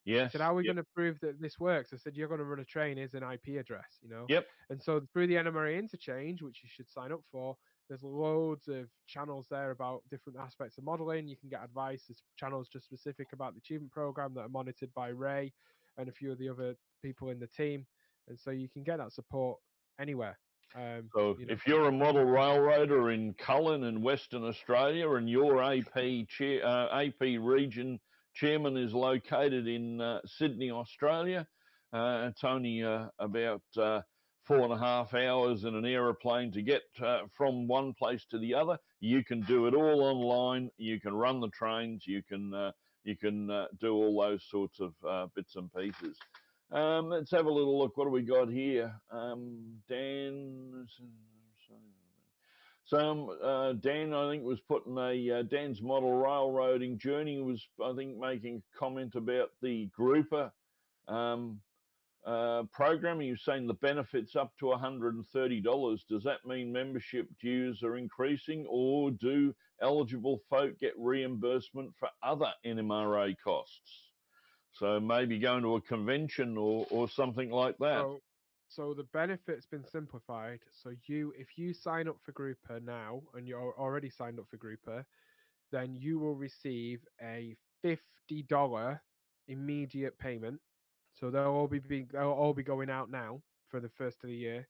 I Yes. said, how are we Yep. going to prove that this works? I said, you're going to run a train, here's an IP address, you know? Yep. And so through the NMRA interchange, which you should sign up for, there's loads of channels there about different aspects of modeling. You can get advice. There's channels just specific about the achievement program that are monitored by Ray and a few of the other people in the team. And so you can get that support anywhere. So You know. if you're a model railroader in Cullen in Western Australia and your AP region chairman is located in Sydney, Australia, it's only about 4.5 hours in an aeroplane to get from one place to the other. You can do it all online. You can run the trains. You can do all those sorts of bits and pieces. Let's have a little look. What do we got here? Dan. So Dan, I think, was putting Dan's model railroading journey was, I think, making a comment about the grouper program. You're saying the benefits up to $130. Does that mean membership dues are increasing, or do eligible folk get reimbursement for other NMRA costs? So maybe going to a convention or something like that. So the benefit's been simplified. So if you sign up for Grouper now and you're already signed up for Grouper, then you will receive a $50 immediate payment. So they'll all be going out now for the first of the year,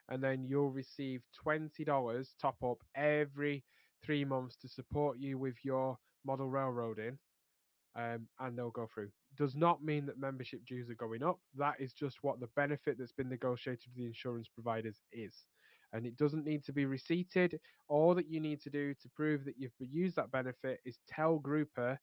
and then you'll receive $20 top up every 3 months to support you with your model railroading. And they'll go through. Does not mean that membership dues are going up. That is just what the benefit that's been negotiated with the insurance providers is. And it doesn't need to be receipted. All that you need to do to prove that you've used that benefit is tell Grouper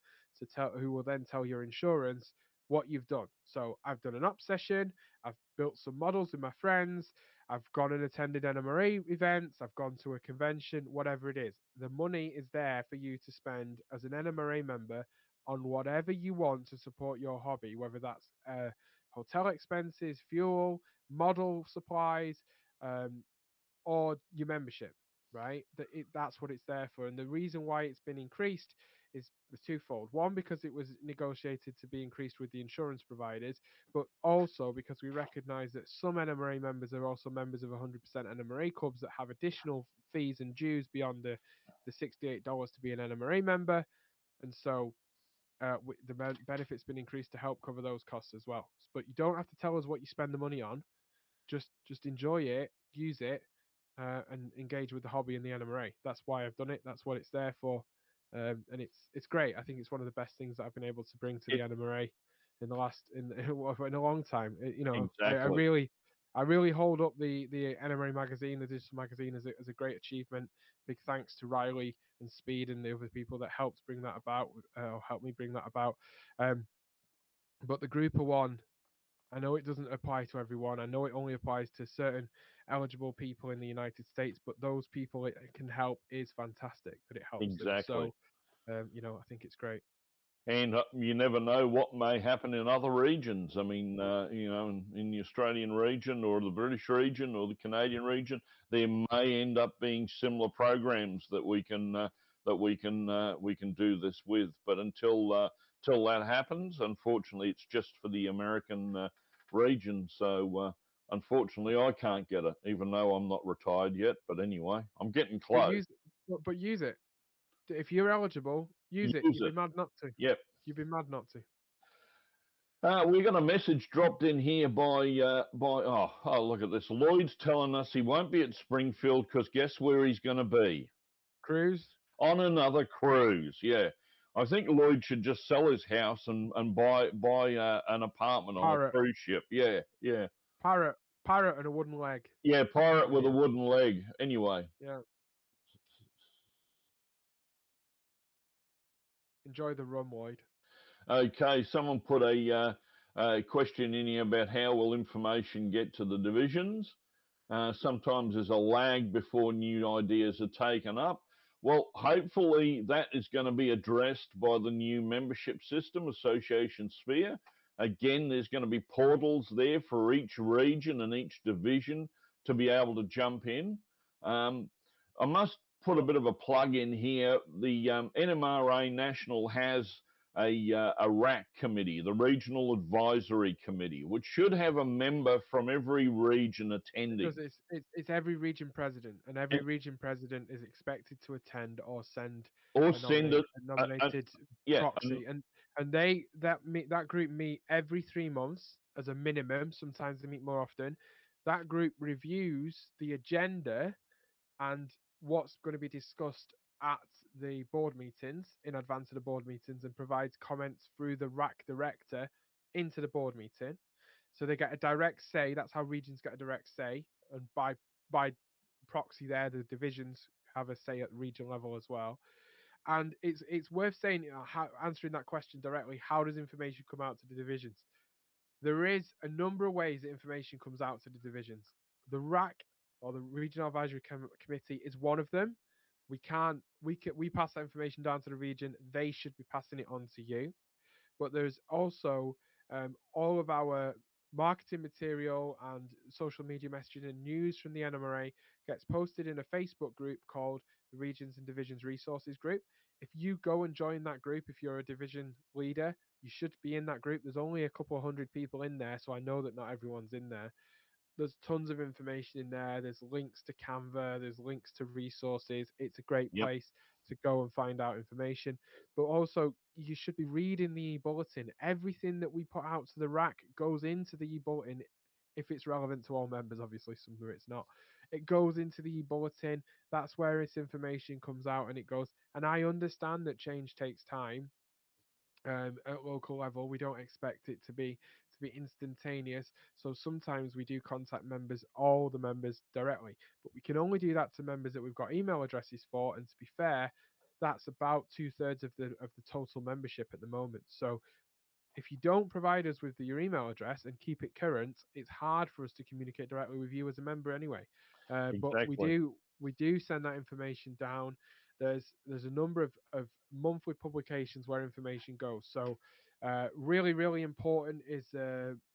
who will then tell your insurance what you've done. So I've done an up session, I've built some models with my friends, I've gone and attended NMRA events, I've gone to a convention, whatever it is. The money is there for you to spend as an NMRA member on whatever you want to support your hobby, whether that's hotel expenses, fuel, model supplies, or your membership, right? That's what it's there for. And the reason why it's been increased is twofold. One, because it was negotiated to be increased with the insurance providers, but also because we recognise that some NMRA members are also members of 100% NMRA clubs that have additional fees and dues beyond the $68 to be an NMRA member. And so the benefit's been increased to help cover those costs as well. But you don't have to tell us what you spend the money on. Just enjoy it, use it, and engage with the hobby and the NMRA. That's why I've done it. That's what it's there for, and it's great. I think it's one of the best things that I've been able to bring to the NMRA in a long time. You know, Exactly. I really hold up the NMRA magazine, the digital magazine, as a great achievement. Big thanks to Riley and Speed and the other people that helped bring that about, or helped me bring that about. But the Grouper one, I know it doesn't apply to everyone. I know it only applies to certain eligible people in the United States, but those people it can help is fantastic that it helps Exactly. them. So, I think it's great. And you never know what may happen in other regions. I mean, in the Australian region or the British region or the Canadian region, there may end up being similar programs that we can do this with. But until that happens, unfortunately, it's just for the American region. So unfortunately, I can't get it, even though I'm not retired yet. But anyway, I'm getting close. But use it. If you're eligible, use it. You'd be mad not to. Yep. You'd be mad not to. We got a message dropped in here by look at this. Lloyd's telling us he won't be at Springfield because guess where he's going to be? Cruise? On another cruise, yeah. I think Lloyd should just sell his house and buy an apartment on a cruise ship. Yeah, yeah. Pirate and a wooden leg. Yeah, pirate with a wooden leg. Anyway. Yeah. Enjoy the rum, Lloyd. Okay, someone put a question in here about how will information get to the divisions. Sometimes there's a lag before new ideas are taken up. Well, hopefully that is going to be addressed by the new membership system, Association Sphere. Again, there's going to be portals there for each region and each division to be able to jump in. I must put a bit of a plug in here. The NMRA National has a RAC committee, the Regional Advisory Committee, which should have a member from every region attending. Because it's every region president, and every region president is expected to attend or send a nominated proxy, and that group meet every 3 months as a minimum. Sometimes they meet more often. That group reviews the agenda and what's going to be discussed at the board meetings in advance of the board meetings, and provides comments through the RAC director into the board meeting. So they get a direct say. That's how regions get a direct say, and by proxy, there the divisions have a say at the regional level as well. And it's worth saying, answering that question directly. How does information come out to the divisions? There is a number of ways that information comes out to the divisions. The RAC, or the Regional Advisory Committee, is one of them. We pass that information down to the region. They should be passing it on to you. But there's also all of our marketing material and social media messaging and news from the NMRA gets posted in a Facebook group called the Regions and Divisions Resources Group. If you go and join that group, if you're a division leader, you should be in that group. There's only a couple of hundred people in there, so I know that not everyone's in there. There's tons of information in there. There's links to Canva. There's links to resources. It's a great place to go and find out information. But also, you should be reading the e-bulletin. Everything that we put out to the RAC goes into the e-bulletin if it's relevant to all members. Obviously, some of it's not. It goes into the e-bulletin. That's where its information comes out, and it goes. And I understand that change takes time. At local level, we don't expect it to be instantaneous. So sometimes we do contact members, all the members directly, but we can only do that to members that we've got email addresses for. And to be fair, that's about 2/3 of the total membership at the moment. So if you don't provide us with your email address and keep it current, it's hard for us to communicate directly with you as a member anyway. But we do send that information down. There's a number of monthly publications where information goes. So really, really important is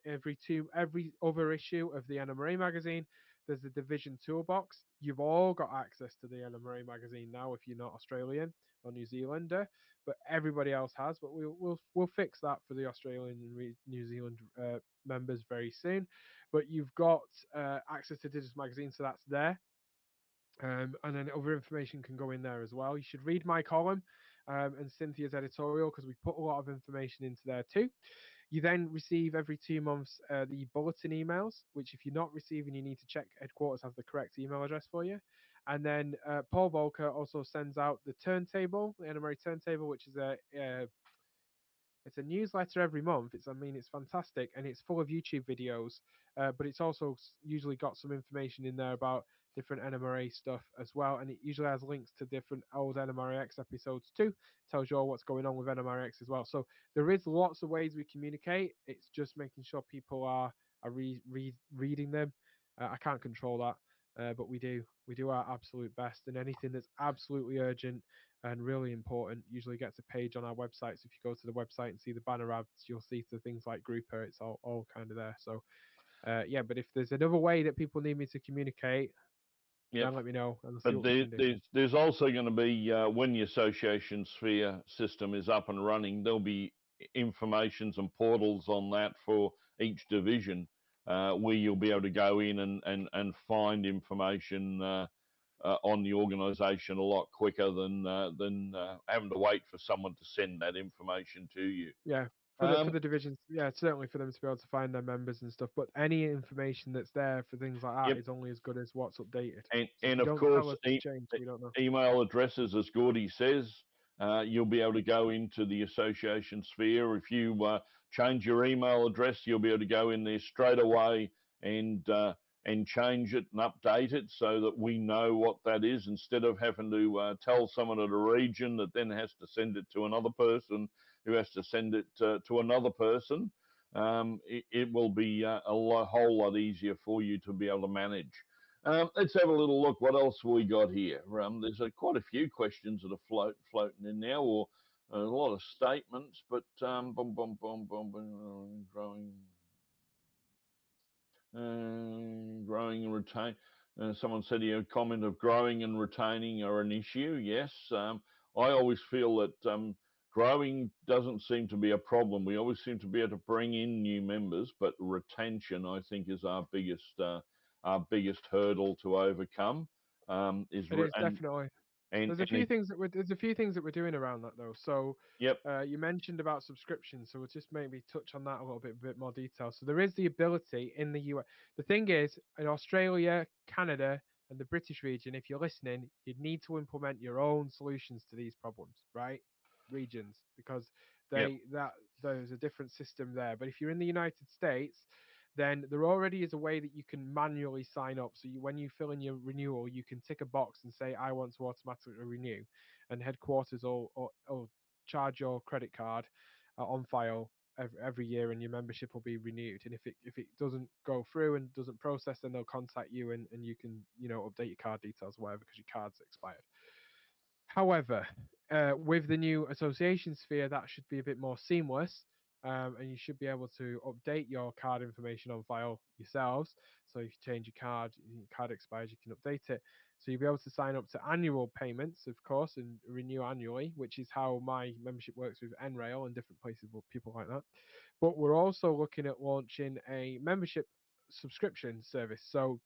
every other issue of the NMRA magazine, there's the division toolbox. You've all got access to the NMRA magazine now if you're not Australian or New Zealander, but everybody else has. But we'll fix that for the Australian and New Zealand members very soon. But you've got access to digital magazine, so that's there. And then other information can go in there as well. You should read my column and Cynthia's editorial, because we put a lot of information into there too. You then receive every 2 months the bulletin emails, which if you're not receiving, you need to check headquarters have the correct email address for you. And then Paul Volker also sends out the turntable, the NMRA turntable, which is it's a newsletter every month. It's fantastic, and it's full of YouTube videos, but it's also usually got some information in there about different NMRA stuff as well, and it usually has links to different old NMRAx episodes too. Tells you all what's going on with NMRAx as well. So there is lots of ways we communicate. It's just making sure people are reading them. I can't control that, but we do our absolute best, and anything that's absolutely urgent and really important usually gets a page on our website. So if you go to the website and see the banner ads, you'll see the things like Grouper. It's all kind of there. So but if there's another way that people need me to communicate, then let me know. But there's also going to be, when the association sphere system is up and running, there'll be informations and portals on that for each division, where you'll be able to go in and find information on the organisation a lot quicker than having to wait for someone to send that information to you. Yeah. For the divisions, yeah, certainly for them to be able to find their members and stuff. But any information that's there for things like that is only as good as what's updated. And of course, email addresses, as Gordy says, you'll be able to go into the association sphere. If you change your email address, you'll be able to go in there straight away and change it and update it so that we know what that is, instead of having to tell someone at a region that then has to send it to another person who has to send it to another person. It will be a whole lot easier for you to be able to manage. Let's have a little look. What else we got here? There's quite a few questions that are floating in now, or a lot of statements, but growing and retain. Someone said here, a comment of growing and retaining are an issue. Yes, I always feel that growing doesn't seem to be a problem. We always seem to be able to bring in new members, but retention, I think, is our biggest hurdle to overcome. It is definitely. There's a few things that we're doing around that though. So yep. You mentioned about subscriptions, so we'll just maybe touch on that a little bit more detail. So there is the ability in the US. The thing is, in Australia, Canada, and the British region, if you're listening, you need to implement your own solutions to these problems, right? Regions, because there's a different system there. But if you're in the United States, then there already is a way that you can manually sign up. So when you fill in your renewal, you can tick a box and say, I want to automatically renew. And headquarters will charge your credit card on file every year, and your membership will be renewed. And if it doesn't go through and doesn't process, then they'll contact you, and you can update your card details or whatever, because your card's expired. However, with the new association sphere, that should be a bit more seamless. And you should be able to update your card information on file yourselves. So if you change your card expires, you can update it. So you'll be able to sign up to annual payments, of course, and renew annually, which is how my membership works with NRAil and different places with people like that. But we're also looking at launching a membership subscription service. So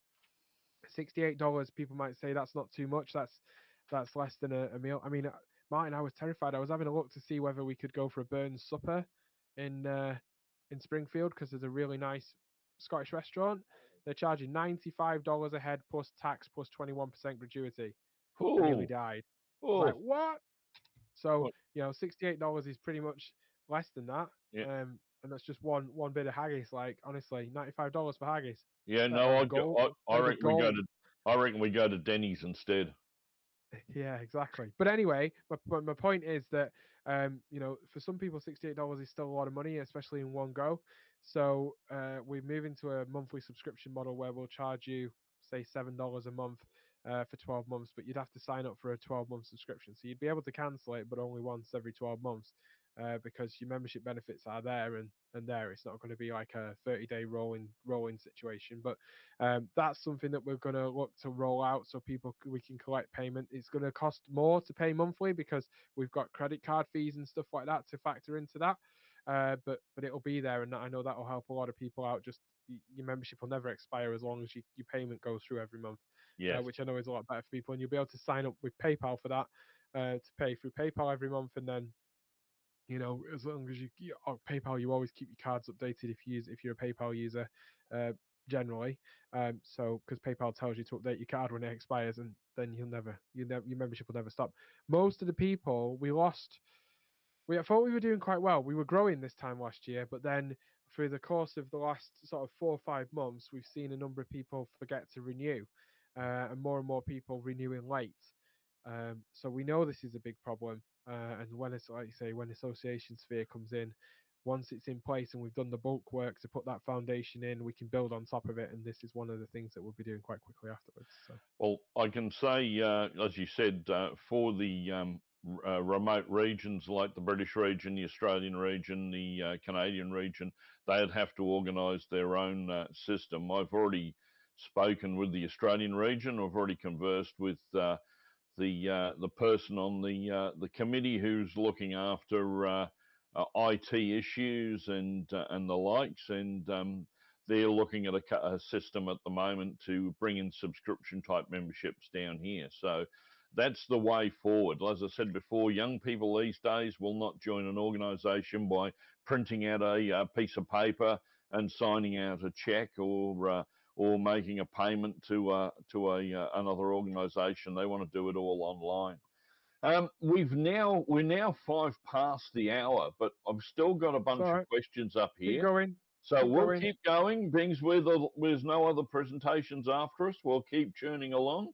$68, people might say that's not too much. That's less than a meal. I mean, Martin, I was terrified. I was having a look to see whether we could go for a Burns supper in Springfield, because there's a really nice Scottish restaurant. They're charging $95 a head plus tax plus 21% gratuity. Ooh. I nearly died. Ooh. Like, what? So $68 is pretty much less than that. Yeah. And that's just one bit of haggis. Like, honestly, $95 for haggis. Yeah, no, I reckon we go to Denny's instead. Yeah, exactly. But anyway, my point is that for some people, $68 is still a lot of money, especially in one go. So we're moving to a monthly subscription model where we'll charge you, say, $7 a month for 12 months, but you'd have to sign up for a 12-month subscription. So you'd be able to cancel it, but only once every 12 months. Because your membership benefits are there and there. It's not going to be like a 30-day rolling situation. But that's something that we're going to look to roll out, so we can collect payment. It's going to cost more to pay monthly because we've got credit card fees and stuff like that to factor into that. But it'll be there, and I know that will help a lot of people out. Just your membership will never expire as long as your payment goes through every month. Yes. Which I know is a lot better for people, and you'll be able to sign up with PayPal for that, to pay through PayPal every month, and then as long as you PayPal, you always keep your cards updated if you're a PayPal user, generally. So because PayPal tells you to update your card when it expires, and then your membership will never stop. Most of the people we thought we were doing quite well. We were growing this time last year, but then through the course of the last sort of 4 or 5 months, we've seen a number of people forget to renew, and more people renewing late. So we know this is a big problem. And when it's, like you say, when association sphere comes in, once it's in place and we've done the bulk work to put that foundation in, we can build on top of it. And this is one of the things that we'll be doing quite quickly afterwards. So. Well, I can say, as you said, for the remote regions like the British region, the Australian region, the Canadian region, they'd have to organise their own system. I've already spoken with the Australian region. I've already conversed with the person on the committee who's looking after IT issues and the likes, and they're looking at a system at the moment to bring in subscription type memberships down here. So that's the way forward. As I said before, young people these days will not join an organisation by printing out a piece of paper and signing out a cheque or making a payment to another organisation. They want to do it all online. We're now 5 past the hour, but I've still got a bunch of questions up here. Keep going. So we'll keep going. Things there's no other presentations after us. We'll keep churning along.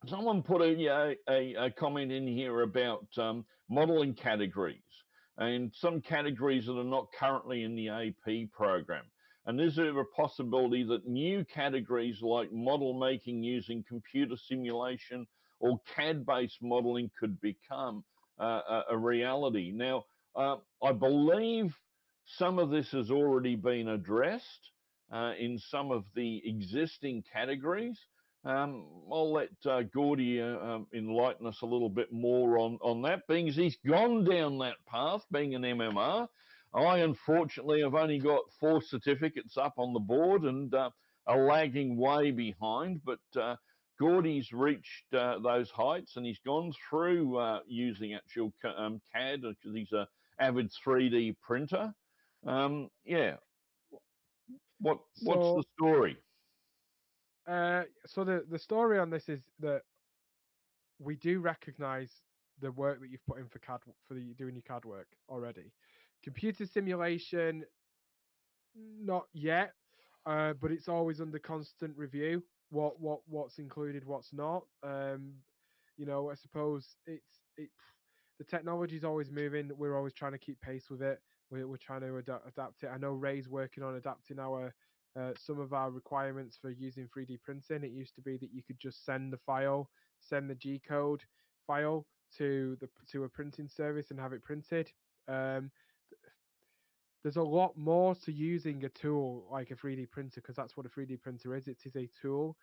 Someone put a comment in here about modelling categories and some categories that are not currently in the AP program. And is there a possibility that new categories like model making using computer simulation or CAD-based modelling could become a reality? Now, I believe some of this has already been addressed in some of the existing categories. I'll let Gordy enlighten us a little bit more on that, being as he's gone down that path, being an MMR. I, unfortunately, have only got 4 certificates up on the board and are lagging way behind, but Gordy's reached those heights, and he's gone through using actual CAD because he's an avid 3D printer. Yeah. What's the story? So the story on this is that we do recognise the work that you've put in for CAD doing your CAD work already. Computer simulation, not yet, but it's always under constant review. What's included, what's not. I suppose the technology is always moving. We're always trying to keep pace with it. We're trying to adapt it. I know Ray's working on adapting some of our requirements for using 3D printing. It used to be that you could just send the G code file to a printing service and have it printed. There's a lot more to using a tool like a 3D printer, because that's what a 3D printer is. It is a tool,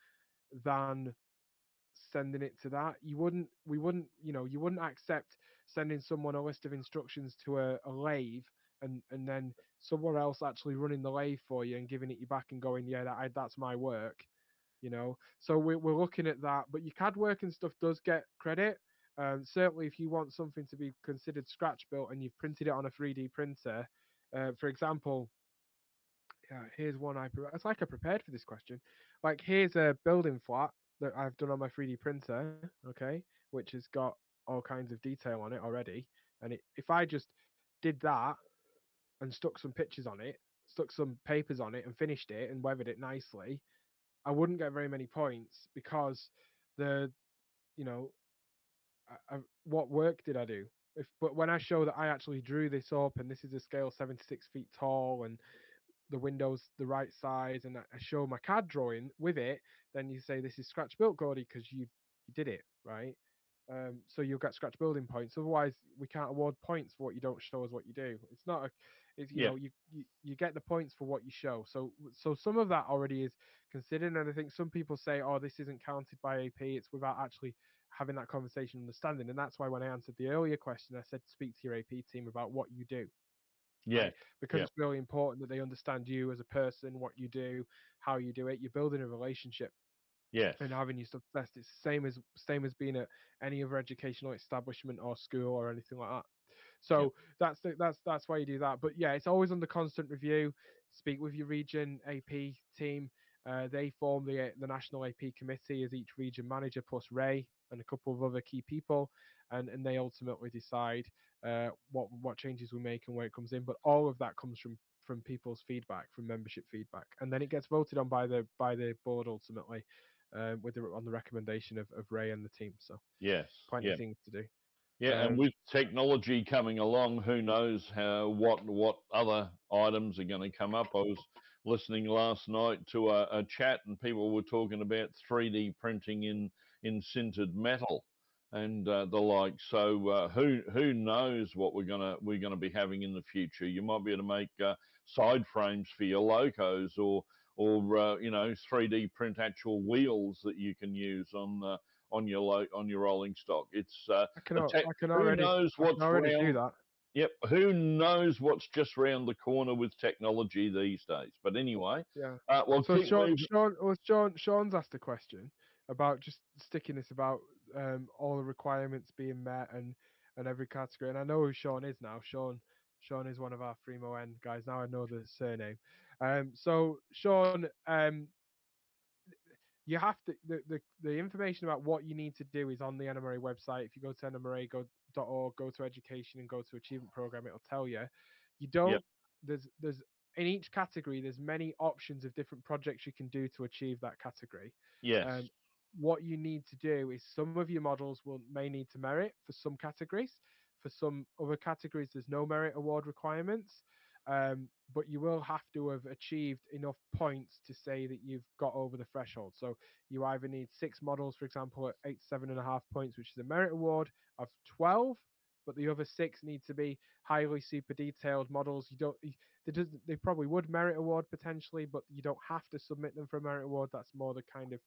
than sending it to that. You wouldn't accept sending someone a list of instructions to a lathe and then someone else actually running the lathe for you and giving it you back and going, yeah, that's my work. So we're looking at that, but your CAD work and stuff does get credit. Certainly if you want something to be considered scratch built and you've printed it on a 3D printer, for example, here's one it's like I prepared for this question. Like, here's a building flat that I've done on my 3D printer, okay, which has got all kinds of detail on it already. And if I just did that and stuck some pictures on it, stuck some papers on it and finished it and weathered it nicely, I wouldn't get very many points, because what work did I do? But when I show that I actually drew this up and this is a scale 76 feet tall and the windows the right size, and I show my CAD drawing with it, then you say this is scratch built, Gordy, because you did it right. So you'll get scratch building points. Otherwise, we can't award points for what you don't show us what you do. It's not you get the points for what you show. So some of that already is considered, and I think some people say, oh, this isn't counted by AP. It's without actually having that conversation, understanding. And that's why when I answered the earlier question, I said speak to your AP team about what you do. Yeah. Right? Because it's really important that they understand you as a person, what you do, how you do it. You're building a relationship. Yes. And having your stuff tested. It's the same as being at any other educational establishment or school or anything like that. So that's why you do that. But yeah, it's always under constant review. Speak with your region AP team. They form the national AP committee as each region manager plus Ray and a couple of other key people, and they ultimately decide what changes we make and where it comes in. But all of that comes from people's feedback, from membership feedback, and then it gets voted on by the board ultimately, on the recommendation of Ray and the team. So plenty of things to do. Yeah, and with technology coming along, who knows what other items are going to come up. I was listening last night to a chat, and people were talking about 3D printing in sintered metal and the like. So who knows what we're gonna be having in the future? You might be able to make side frames for your locos, or 3D print actual wheels that you can use on your rolling stock. It's I can already do that. Yep. Who knows what's just round the corner with technology these days? But anyway, well, so Sean's asked a question about just sticking this about all the requirements being met and every category. And I know who Sean is now. Sean is one of our Fremo N guys. Now I know the surname. So Sean, you have to the information about what you need to do is on the NMRA website. If you go to NMRA.org, go to education and go to achievement program, it'll tell you. You don't. There's in each category, there's many options of different projects you can do to achieve that category. Yes. What you need to do is some of your models may need to merit for some categories. For some other categories, there's no merit award requirements. But you will have to have achieved enough points to say that you've got over the threshold. So you either need 6 models, for example, at 87.5 points, which is a merit award of 12, but the other 6 need to be highly super detailed models. They probably would merit award potentially, but you don't have to submit them for a merit award. That's more the kind of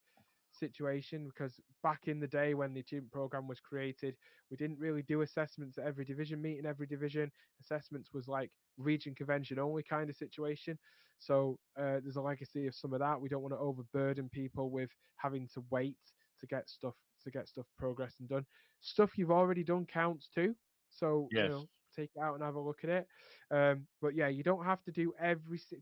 situation, because back in the day when the achievement program was created, we didn't really do assessments at every division meeting. Every division assessments was like region convention only kind of situation. So there's a legacy of some of that. We don't want to overburden people with having to wait to get stuff progressed and done. Stuff you've already done counts too. So Yes. take it out and have a look at it. But yeah, you don't have to do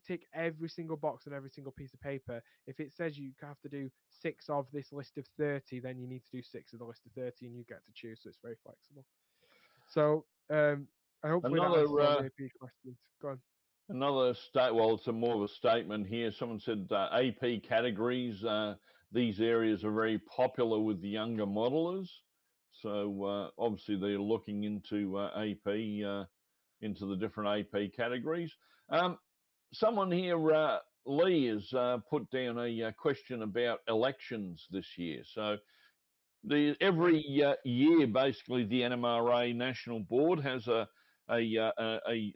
tick every single box on every single piece of paper. If it says you have to do 6 of this list of 30, then you need to do 6 of the list of 30, and you get to choose. So it's very flexible. So hopefully that answers all the AP questions. Go on. Another well, it's more of a statement here. Someone said AP categories. These areas are very popular with the younger modelers. So obviously they're looking into AP, into the different AP categories. Someone here, Lee, has put down a question about elections this year. So every year, basically, the NMRA National Board has a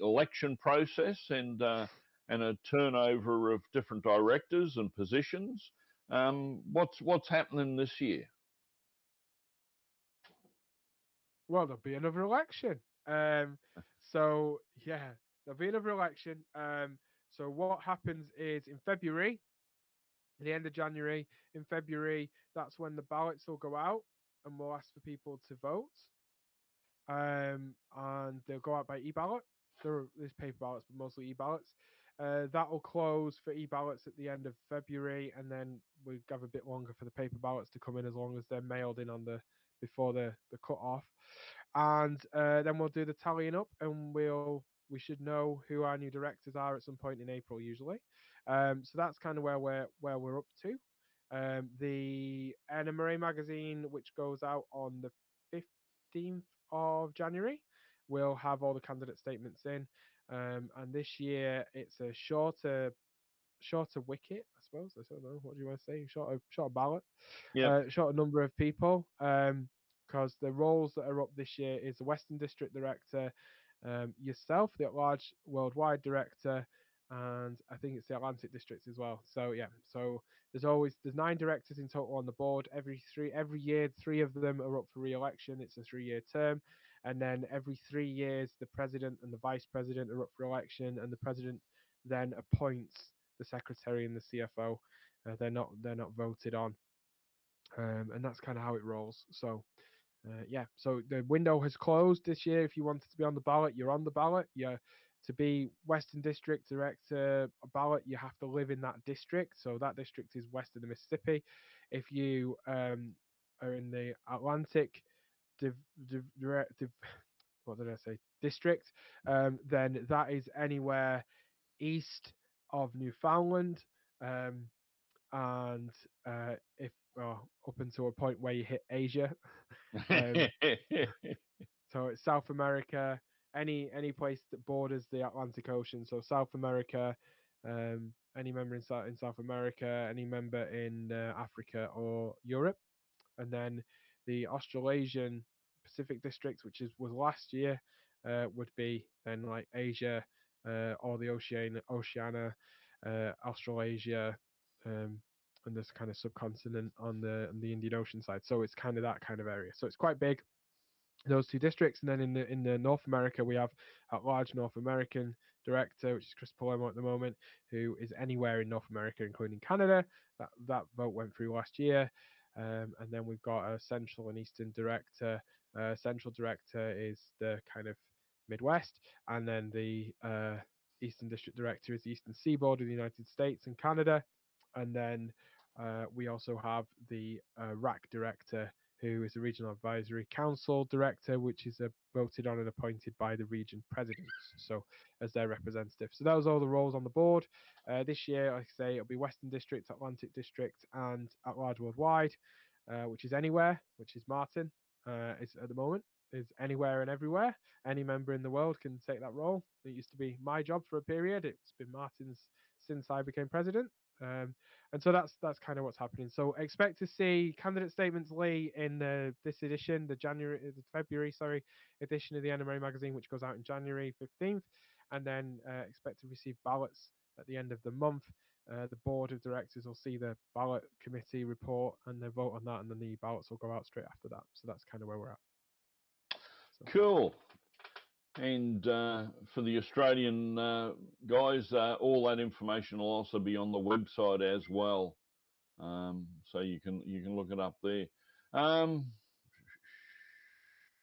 election process and a turnover of different directors and positions. What's happening this year? Well, there'll be another election. So yeah, there'll be another election. So what happens is in February, at the end of January, in February, that's when the ballots will go out, and we'll ask for people to vote. And they'll go out by e-ballot. There's paper ballots, but mostly e-ballots. That will close for e-ballots at the end of February, and then we have a bit longer for the paper ballots to come in, as long as they're mailed in before the cut off. And then we'll do the tallying up, and we should know who our new directors are at some point in April usually. So that's kind of where we're up to. The NMRA magazine, which goes out on the 15th of January, will have all the candidate statements in. And this year it's a shorter wicket, I suppose. I don't know. What do you want to say? Shorter ballot. Yeah. Shorter number of people. Because the roles that are up this year is the Western District Director, yourself, the at-large worldwide Director, and I think it's the Atlantic District as well. So yeah, so there's 9 directors in total on the board. Every year, 3 of them are up for re-election. It's a 3-year term, and then every 3 years, the president and the vice president are up for election, and the president then appoints the secretary and the CFO. They're not voted on, and that's kind of how it rolls. So. Yeah, so the window has closed this year. If you wanted to be on the ballot, you're on the ballot. To be Western District Director ballot, you have to live in that district. So that district is west of the Mississippi. If you are in the Atlantic what did I say? District, then that is anywhere east of Newfoundland, and if up until a point where you hit Asia. So it's South America, any place that borders the Atlantic Ocean. So South America, any member in South America, any member in Africa or Europe, and then the Australasian Pacific District, which was last year, would be then like Asia or the Oceania, Australasia. And this kind of subcontinent on the Indian Ocean side. So it's kind of that kind of area. So it's quite big, those 2 districts. And then in the North America, we have at large North American director, which is Chris Palermo at the moment, who is anywhere in North America, including Canada. That vote went through last year. And then we've got a Central and Eastern director. Central director is the kind of Midwest, and then the Eastern District director is the Eastern Seaboard of the United States and Canada. And then we also have the RAC director, who is the Regional Advisory Council director, which is voted on and appointed by the region presidents, so as their representative. So that was all the roles on the board. This year, like I say, it'll be Western District, Atlantic District, and at large worldwide, which is anywhere, which is Martin. Is at the moment is anywhere and everywhere. Any member in the world can take that role. It used to be my job for a period. It's been Martin's since I became president. And so that's kind of what's happening. So expect to see candidate statements, Lee, in this edition, the February edition of the NMRA magazine, which goes out in January 15th, and then expect to receive ballots at the end of the month. The board of directors will see the ballot committee report and they vote on that, and then the ballots will go out straight after that. So that's kind of where we're at. So. Cool. And for the Australian guys, all that information will also be on the website as well, so you can look it up there.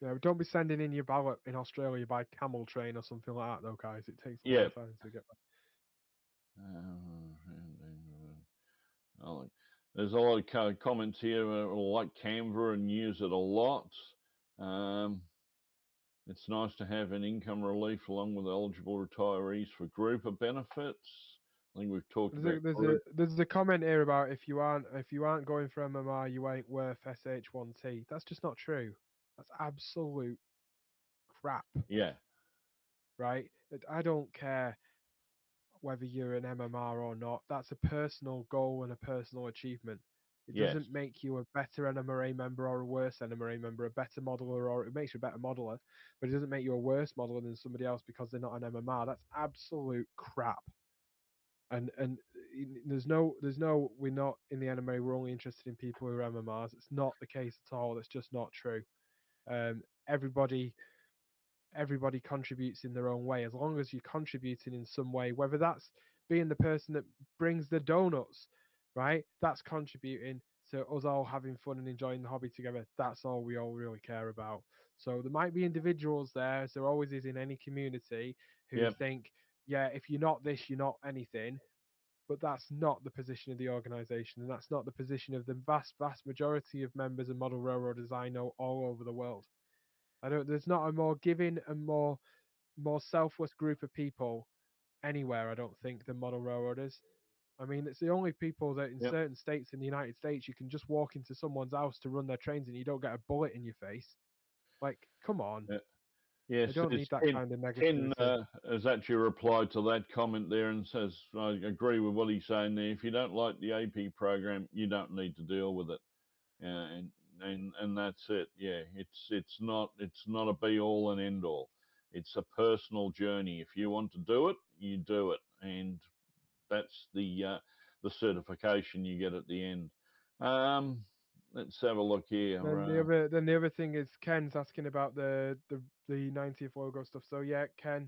Yeah, don't be sending in your ballot in Australia by camel train or something like that, though, guys. It takes a long time to get back. There's a lot of comments here. Like Canberra and use it a lot. It's nice to have an income relief along with eligible retirees for grouper benefits. I think we've talked about. There's a comment here about if you aren't going for MMR, you ain't worth SH1T. That's just not true. That's absolute crap. Yeah. Right. I don't care whether you're an MMR or not. That's a personal goal and a personal achievement. It doesn't make you a better NMRA member or a worse NMRA member, a better modeler, or it makes you a better modeler, but it doesn't make you a worse modeler than somebody else because they're not an MMR. That's absolute crap. And there's no we're not in the NMRA, we're only interested in people who are MMRs. It's not the case at all. It's just not true. Everybody contributes in their own way. As long as you're contributing in some way, whether that's being the person that brings the donuts, right? That's contributing to us all having fun and enjoying the hobby together. That's all we all really care about. So there might be individuals there, as there always is in any community, who think, yeah, if you're not this, you're not anything. But that's not the position of the organisation, and that's not the position of the vast majority of members of model railroaders I know all over the world. There's not a more giving and more selfless group of people anywhere, I don't think, than model railroaders. I mean, it's the only people that in certain states in the United States, you can just walk into someone's house to run their trains and you don't get a bullet in your face. Like, come on. Yes, I don't need that kind of Ken negativity. has actually replied to that comment there and says, I agree with what he's saying there. If you don't like the AP program, you don't need to deal with it. And that's it. Yeah, it's not a be all and end all. It's a personal journey. If you want to do it, you do it, and that's the certification you get at the end. Let's have a look here. Then the other thing is Ken's asking about the 90th logo stuff. So yeah, Ken,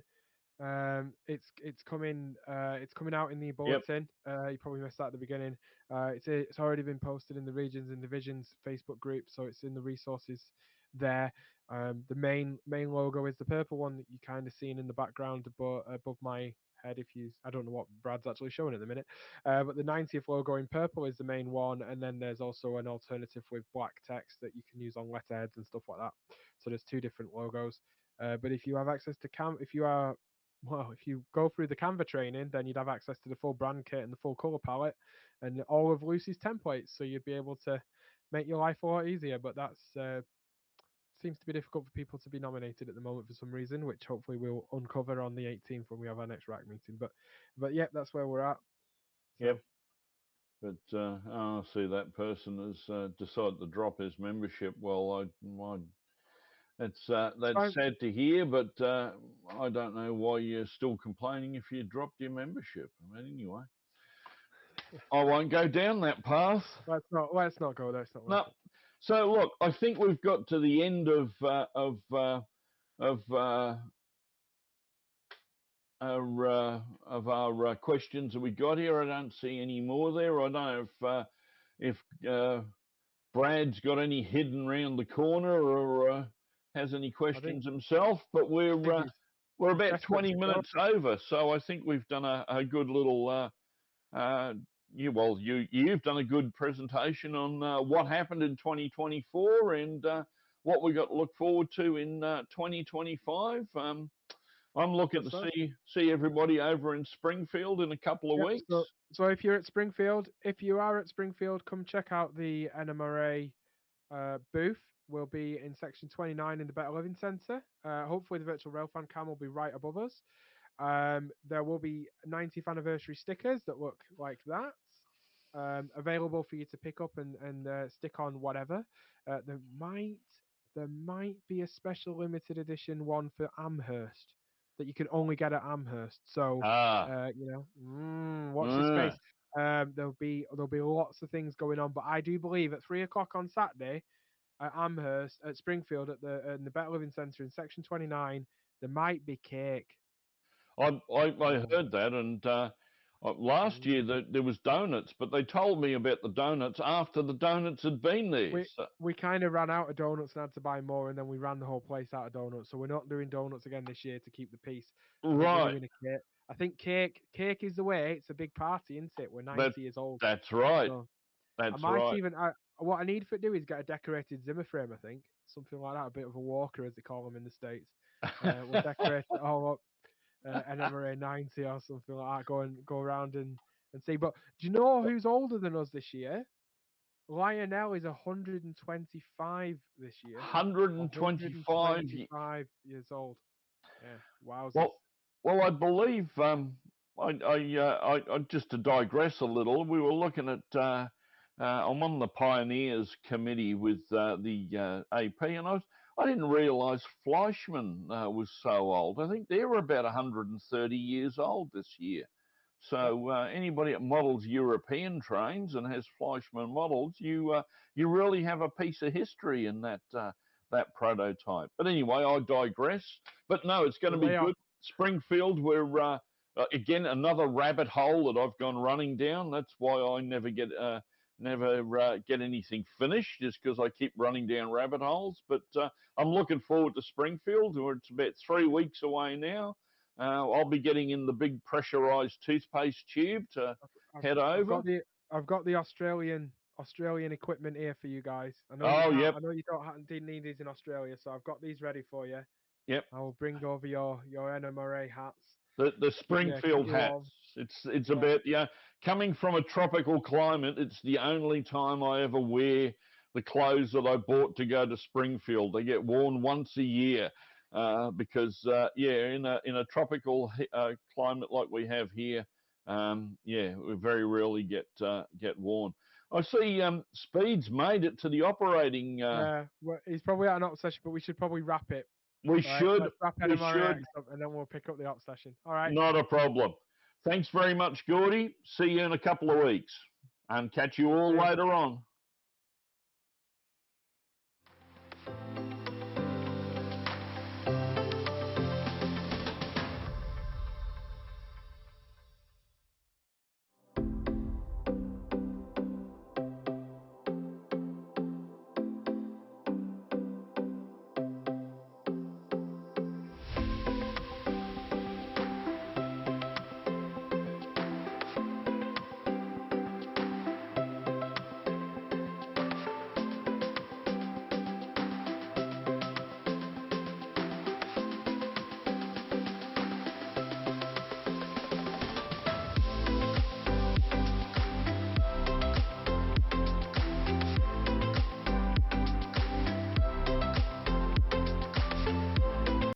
it's coming out in the bulletin. You probably missed that at the beginning. It's already been posted in the regions and divisions Facebook group, so it's in the resources there. The main logo is the purple one that you kind of seen in the background above my head. I don't know what Brad's actually showing at the minute, but the 90th logo in purple is the main one, and then there's also an alternative with black text that you can use on letterheads and stuff like that. So there's two different logos. But if you have access to if you go through the Canva training, then you'd have access to the full brand kit and the full color palette and all of Lucy's templates, so you'd be able to make your life a lot easier. But that's seems to be difficult for people to be nominated at the moment for some reason, which hopefully we'll uncover on the 18th when we have our next RAC meeting. But yeah, that's where we're at. So. Yep. But I see that person has decided to drop his membership. Well, that's sad to hear, but I don't know why you're still complaining if you dropped your membership. I mean, anyway, I won't go down that path. Let's not go there. No. So look, I think we've got to the end of our questions that we got here. I don't see any more there. I don't know if Brad's got any hidden around the corner or has any questions himself. But we're about 20 minutes over, so I think we've done a good little. You've done a good presentation on what happened in 2024 and what we got to look forward to in 2025. I'm looking to see everybody over in Springfield in a couple of weeks. So if you're at Springfield, come check out the NMRA booth. We'll be in section 29 in the Better Living Centre. Hopefully the virtual railfan cam will be right above us. There will be 90th anniversary stickers that look like that. available for you to pick up and stick on whatever. There might be a special limited edition one for Amherst that you can only get at Amherst. So watch the space. There'll be lots of things going on, but I do believe at 3 o'clock on Saturday at Amherst at Springfield in the Better Living Centre in section 29, there might be cake. I heard that, and last year there was donuts, but they told me about the donuts after the donuts had been there. We kind of ran out of donuts and had to buy more, and then we ran the whole place out of donuts. So we're not doing donuts again this year to keep the peace. Right. I think cake is the way. It's a big party, isn't it? We're 90 years old. That's right. So that's I might right. even what I need for do is get a decorated Zimmer frame. I think something like that, a bit of a walker as they call them in the States. We'll decorate it all up. NMRA 90 or something like that. Go around and see. But do you know who's older than us this year? Lionel is 125 this year. 125 years old. Yeah, wow. Well, I believe I just to digress a little. We were looking at I'm on the Pioneers Committee with the AP, and I didn't realise Fleischmann was so old. I think they were about 130 years old this year. So anybody that models European trains and has Fleischmann models, you really have a piece of history in that prototype. But anyway, I digress. But no, it's going to be good. Springfield, we're again another rabbit hole that I've gone running down. That's why I never get anything finished, just because I keep running down rabbit holes. But I'm looking forward to Springfield, where it's about 3 weeks away now. I'll be getting in the big pressurized toothpaste tube to head over. I've got the Australian equipment here for you guys. I know yep. I know you didn't need these in Australia, so I've got these ready for you. Yep. I will bring over your NMRA hats. The Springfield hats. It's about coming from a tropical climate. It's the only time I ever wear the clothes that I bought to go to Springfield. They get worn once a year because in a tropical climate like we have here, we very rarely get worn. I see Speed's made it to the operating. Well, he's probably at an op session, but we should probably wrap it. Let's wrap NMRAx up, and then we'll pick up the op session. All right. Not a problem. Thanks very much, Gordy. See you in a couple of weeks, and catch you all later on.